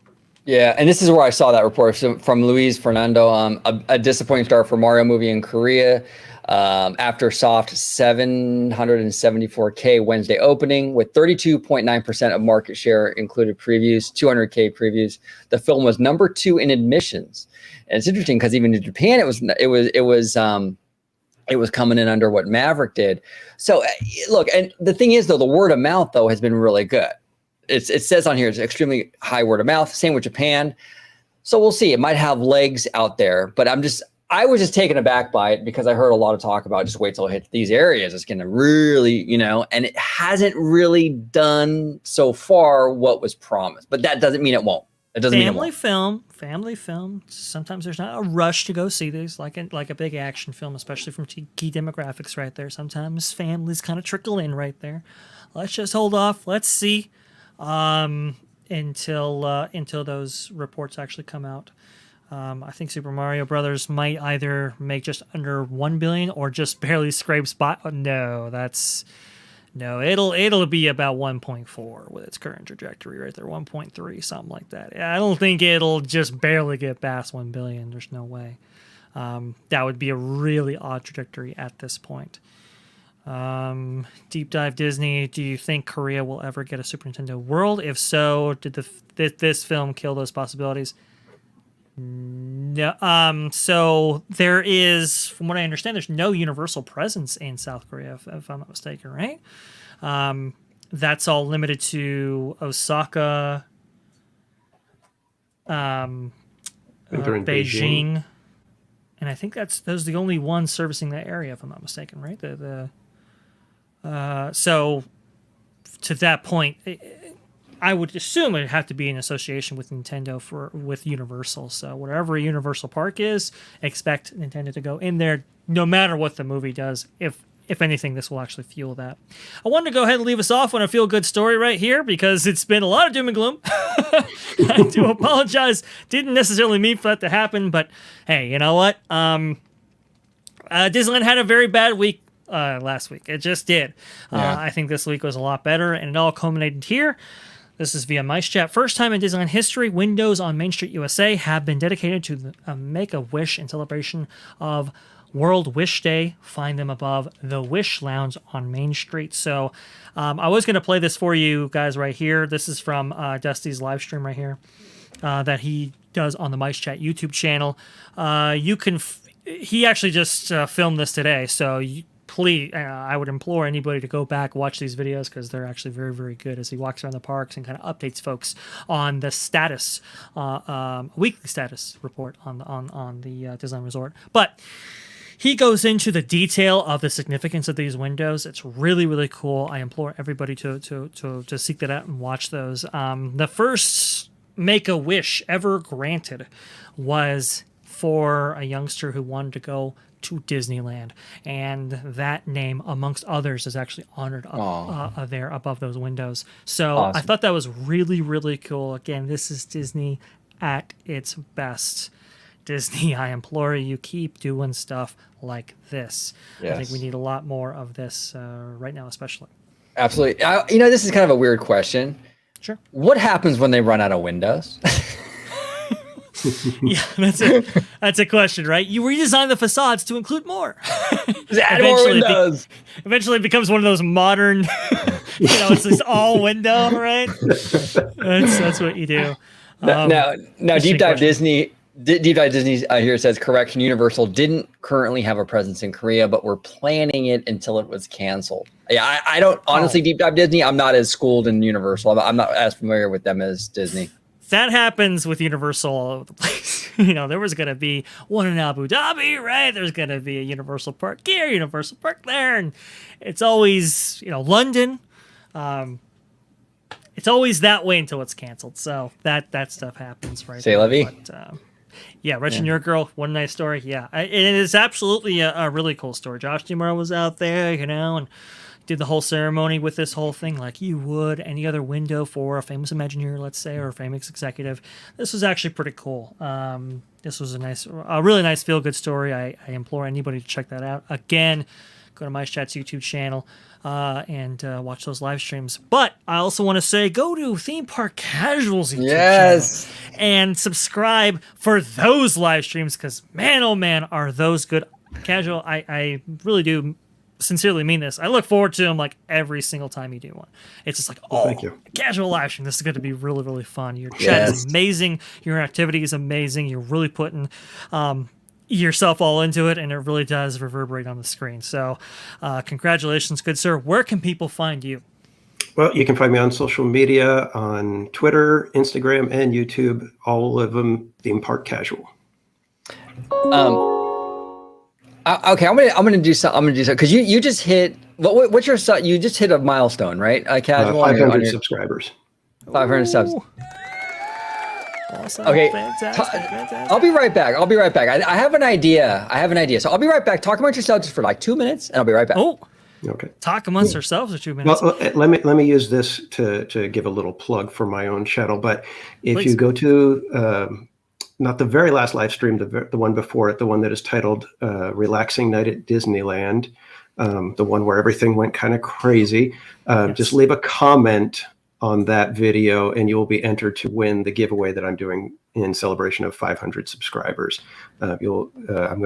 Yeah, and this is where I saw that report from Luis Fernando. A disappointing start for Mario movie in Korea after soft 774K Wednesday opening with 32.9% of market share included previews, 200K previews. The film was number 2 in admissions, and it's interesting because even in Japan, it was coming in under what Maverick did. So look, and the thing is though, the word of mouth though has been really good. It says on here it's extremely high word of mouth. Same with Japan. So we'll see. It might have legs out there, but I was just taken aback by it because I heard a lot of talk about just wait till it hits these areas. It's going to really, and it hasn't really done so far what was promised. But that doesn't mean it won't. It doesn't mean it won't. Family film. Sometimes there's not a rush to go see these, like a big action film, especially from key demographics right there. Sometimes families kind of trickle in right there. Let's just hold off. Let's see. Until those reports actually come out. I think Super Mario Brothers might either make just under 1 billion or just barely scrape spot. No, it'll be about 1.4 with its current trajectory right there, 1.3, something like that. I don't think it'll just barely get past 1 billion. There's no way. That would be a really odd trajectory at this point. Deep Dive Disney, do you think Korea will ever get a Super Nintendo World? If so, did this film kill those possibilities? No. So there is, from what I understand, there's no Universal presence in South Korea, if I'm not mistaken, right? That's all limited to Osaka, Beijing, and I think those are the only ones servicing that area, if I'm not mistaken, right? So to that point, I would assume it'd have to be in association with Nintendo with Universal. So wherever a Universal Park is, expect Nintendo to go in there, no matter what the movie does. If anything, this will actually fuel that. I wanted to go ahead and leave us off on a feel-good story right here because it's been a lot of doom and gloom. I do apologize. Didn't necessarily mean for that to happen, but hey, you know what? Disneyland had a very bad week last week. It just did. Yeah. I think this week was a lot better, and it all culminated here. This is via Mice Chat. First time in Disneyland history, windows on Main Street, USA have been dedicated to Make-A-Wish in celebration of World Wish Day. Find them above the Wish Lounge on Main Street. So I was going to play this for you guys right here. This is from Dusty's live stream right here that he does on the Mice Chat YouTube channel. He actually just filmed this today, so please, I would implore anybody to go back, watch these videos because they're actually very, very good as he walks around the parks and kind of updates folks on the status, weekly status report on the Disneyland Resort. But he goes into the detail of the significance of these windows. It's really, really cool. I implore everybody to seek that out and watch those. The first Make-A-Wish ever granted was for a youngster who wanted to go to Disneyland, and that name, amongst others, is actually honored up there above those windows. So Awesome. I thought that was really, really cool. Again, this is Disney at its best. Disney, I implore you, keep doing stuff like this. I think Yes. we need a lot more of this right now, especially. Absolutely. This is kind of a weird question. Sure. What happens when they run out of windows? Yeah, that's a question, right? You redesign the facades to include more. Add more windows. Eventually it becomes one of those modern, it's this all window, right? That's what you do. Now, Deep Dive question. Disney here says, correction, Universal didn't currently have a presence in Korea, but we're planning it until it was canceled. Yeah, I don't, honestly, Deep Dive Disney, I'm not as schooled in Universal. I'm not as familiar with them as Disney. That happens with Universal all over the place. There was going to be one in Abu Dhabi, right? There's going to be a Universal Park here, Universal Park there. And it's always, London. It's always that way until it's canceled. So that stuff happens, right? Say, Levy. But, yeah, Rich and Your Girl, one nice story. Yeah, it is absolutely a really cool story. Josh Duhamel was out there, and did the whole ceremony with this whole thing like you would any other window for a famous Imagineer, let's say, or a famous executive. This was actually pretty cool. This was a really nice feel-good story. I implore anybody to check that out. Again, go to Mice Chat's YouTube channel and watch those live streams. But I also want to say, go to Theme Park Casual's YouTube channel and subscribe for those live streams, because man, oh man, are those good. Casual, I really do sincerely mean this. I look forward to them like every single time you do one. It's just like, thank you. Casual live stream. This is going to be really, really fun. Your chat is amazing. Your activity is amazing. You're really putting yourself all into it, and it really does reverberate on the screen. So congratulations, good sir. Where can people find you? Well, you can find me on social media, on Twitter, Instagram, and YouTube. All of them Theme Park Casual. Okay, I'm gonna do something because you just hit what's your you just hit a milestone, right? Casual 500 subscribers. 500 subs. Awesome. Okay, Fantastic. I'll be right back. I have an idea. So I'll be right back. Talk amongst yourselves just for like 2 minutes, and I'll be right back. Oh, okay. Talk amongst ourselves for 2 minutes. Well, let me use this to give a little plug for my own channel. But if Please. you go to not the very last live stream, the one before it, the one that is titled "Relaxing Night at Disneyland," the one where everything went kind of crazy. Just leave a comment on that video, and you will be entered to win the giveaway that I'm doing in celebration of 500 subscribers. I'm going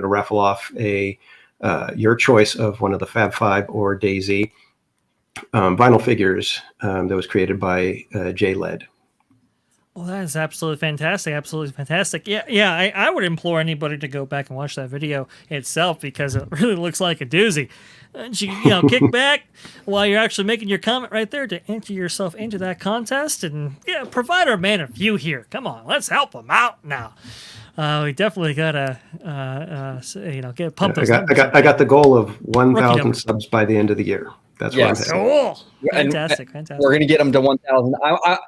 to raffle off your choice of one of the Fab Five or Daisy vinyl figures that was created by Jay Led. Well, that is absolutely fantastic. Absolutely fantastic. Yeah. I would implore anybody to go back and watch that video itself, because it really looks like a doozy. And you kick back while you're actually making your comment right there to enter yourself into that contest and provide our man a view here. Come on, let's help him out now. We definitely gotta get pumped. I got the goal of 1,000 subs by the end of the year. That's what I'm saying. Cool. Fantastic. We're gonna get them to 1,000.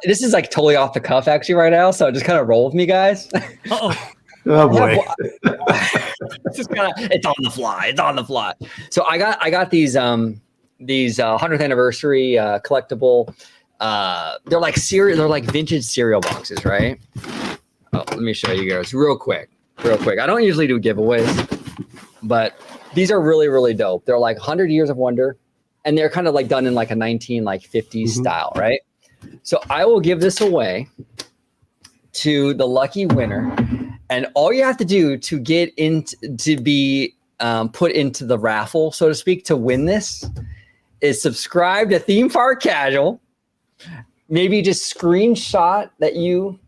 This is like totally off the cuff actually right now, so just kind of roll with me, guys. Uh-oh. Oh boy. It's on the fly. So I got these 100th anniversary collectible. They're like vintage cereal boxes, right? Oh, let me show you guys real quick. I don't usually do giveaways, but these are really, really dope. They're like 100 Years of Wonder, and they're kind of like done in like a 1950s style, right? So I will give this away to the lucky winner, and all you have to do to get to be put into the raffle, so to speak, to win this is subscribe to Theme Park Casual. Maybe just screenshot that you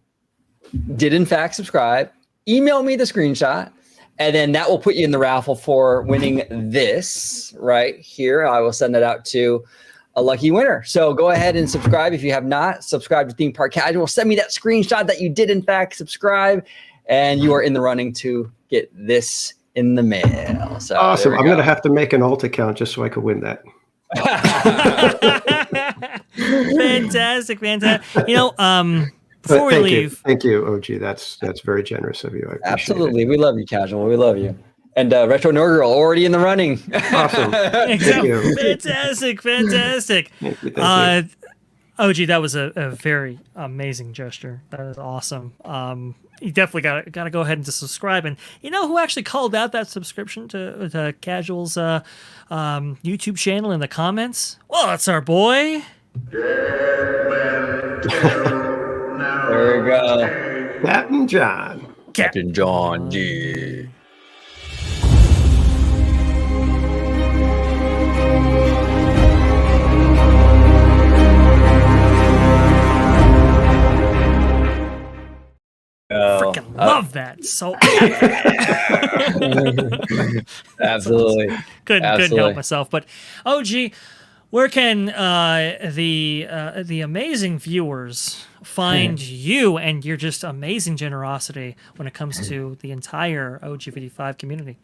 did in fact subscribe. Email me the screenshot, and then that will put you in the raffle for winning this right here. I will send that out to a lucky winner. So go ahead and subscribe if you have not subscribed to Theme Park Casual. Send me that screenshot that you did in fact subscribe, and you are in the running to get this in the mail. So awesome. I'm going to have to make an alt account just so I could win that. Fantastic. Before we leave, thank you, OG. That's very generous of you. I appreciate absolutely. it. We love you, Casual. We love you. And Retro Nerd Girl already in the running. Awesome. Thank you. Fantastic. Thank you. OG, that was a very amazing gesture. That is awesome. You definitely got to go ahead and to subscribe. And you know who actually called out that subscription to Casual's YouTube channel in the comments? Well, it's our boy. There we go. Captain John. Captain John G. Freaking love that. So Absolutely. couldn't help myself. But OG, where can the amazing viewers find you and your just amazing generosity when it comes to the entire OG55 community?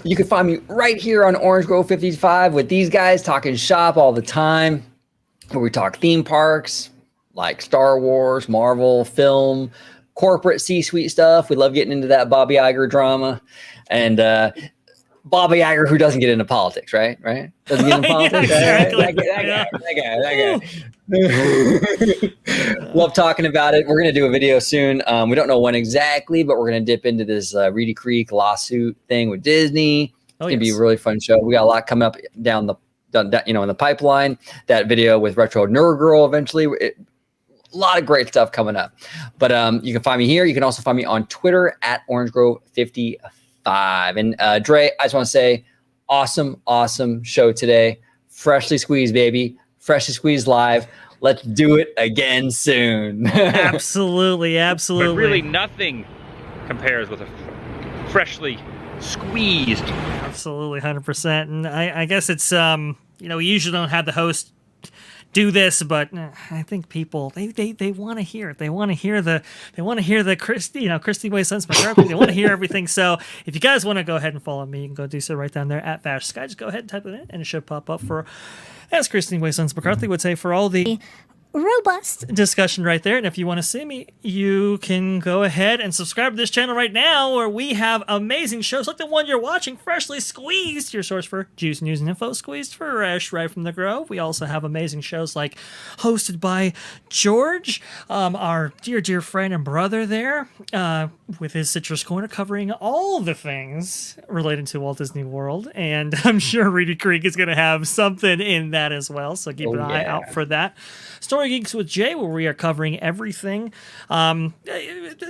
You can find me right here on Orange Grove 55 with these guys talking shop all the time, where we talk theme parks like Star Wars, Marvel, film, corporate C-suite stuff. We love getting into that Bobby Iger drama. And Bobby Iger, who doesn't get into politics, right? Doesn't get into politics. Yeah, exactly. That guy. Love talking about it. We're going to do a video soon. We don't know when exactly, but we're going to dip into this Reedy Creek lawsuit thing with Disney. It's going to be a really fun show. We got a lot coming up down the in the pipeline. That video with Retro Nerd Girl eventually. A lot of great stuff coming up. But you can find me here. You can also find me on Twitter at Orange Grove 55. And Dre, I just want to say, awesome show today. Freshly squeezed, baby. Freshly squeezed live. Let's do it again soon. Absolutely. But really, nothing compares with a freshly squeezed. Absolutely, 100%. And I guess it's we usually don't have the host do this, but I think people they want to hear it. They want to hear the Christy Way Sons McCarthy. They want to hear everything. So if you guys want to go ahead and follow me, you can go do so right down there at Vash Sky. Just go ahead and type it in, and it should pop up for, as Christy Way Sons McCarthy would say, for all the robust discussion right there. And if you want to see me, you can go ahead and subscribe to this channel right now, where we have amazing shows like the one you're watching, Freshly Squeezed, your source for juice, news, and info, squeezed fresh right from the Grove. We also have amazing shows like hosted by George, our dear friend and brother there, with his Citrus Corner, covering all the things related to Walt Disney World. And I'm sure Reedy Creek is going to have something in that as well, so keep an eye out for that. Story Geeks with Jay, where we are covering everything, the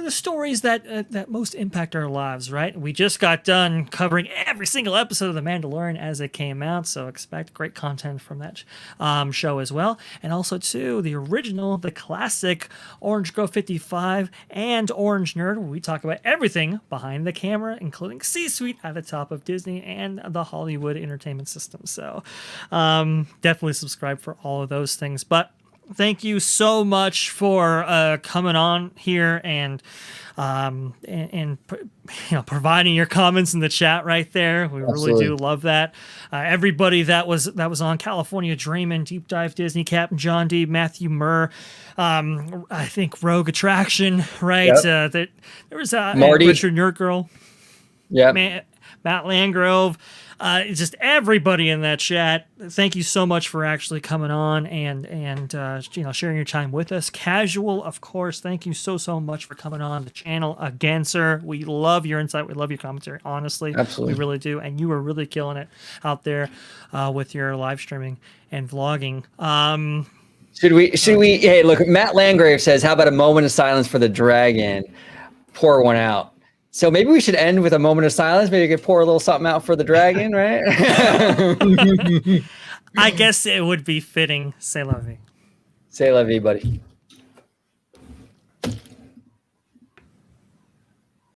stories that most impact our lives, right? We just got done covering every single episode of The Mandalorian as it came out, so expect great content from that show as well. And also, too, the original, the classic Orange Grove 55 and Orange Nerd, where we talk about everything behind the camera, including C-Suite at the top of Disney and the Hollywood entertainment system. So definitely subscribe for all of those things. But thank you so much for coming on here and providing your comments in the chat right there. We really do love that. Everybody that was on California Dreamin', Deep Dive Disney, Captain John D, Matthew Murr, I think Rogue Attraction, right? Yep. There was Marty, Richard Nerd Girl, Matt Landgrove. Just everybody in that chat. Thank you so much for actually coming on and sharing your time with us. Casual, of course. Thank you so much for coming on the channel again, sir. We love your insight. We love your commentary. Honestly, absolutely, we really do. And you are really killing it out there with your live streaming and vlogging. Should we? Hey, look. Matt Landgrave says, "How about a moment of silence for the dragon? Pour one out." So maybe we should end with a moment of silence. Maybe you could pour a little something out for the dragon, right? I guess it would be fitting. C'est la vie. C'est la vie, buddy.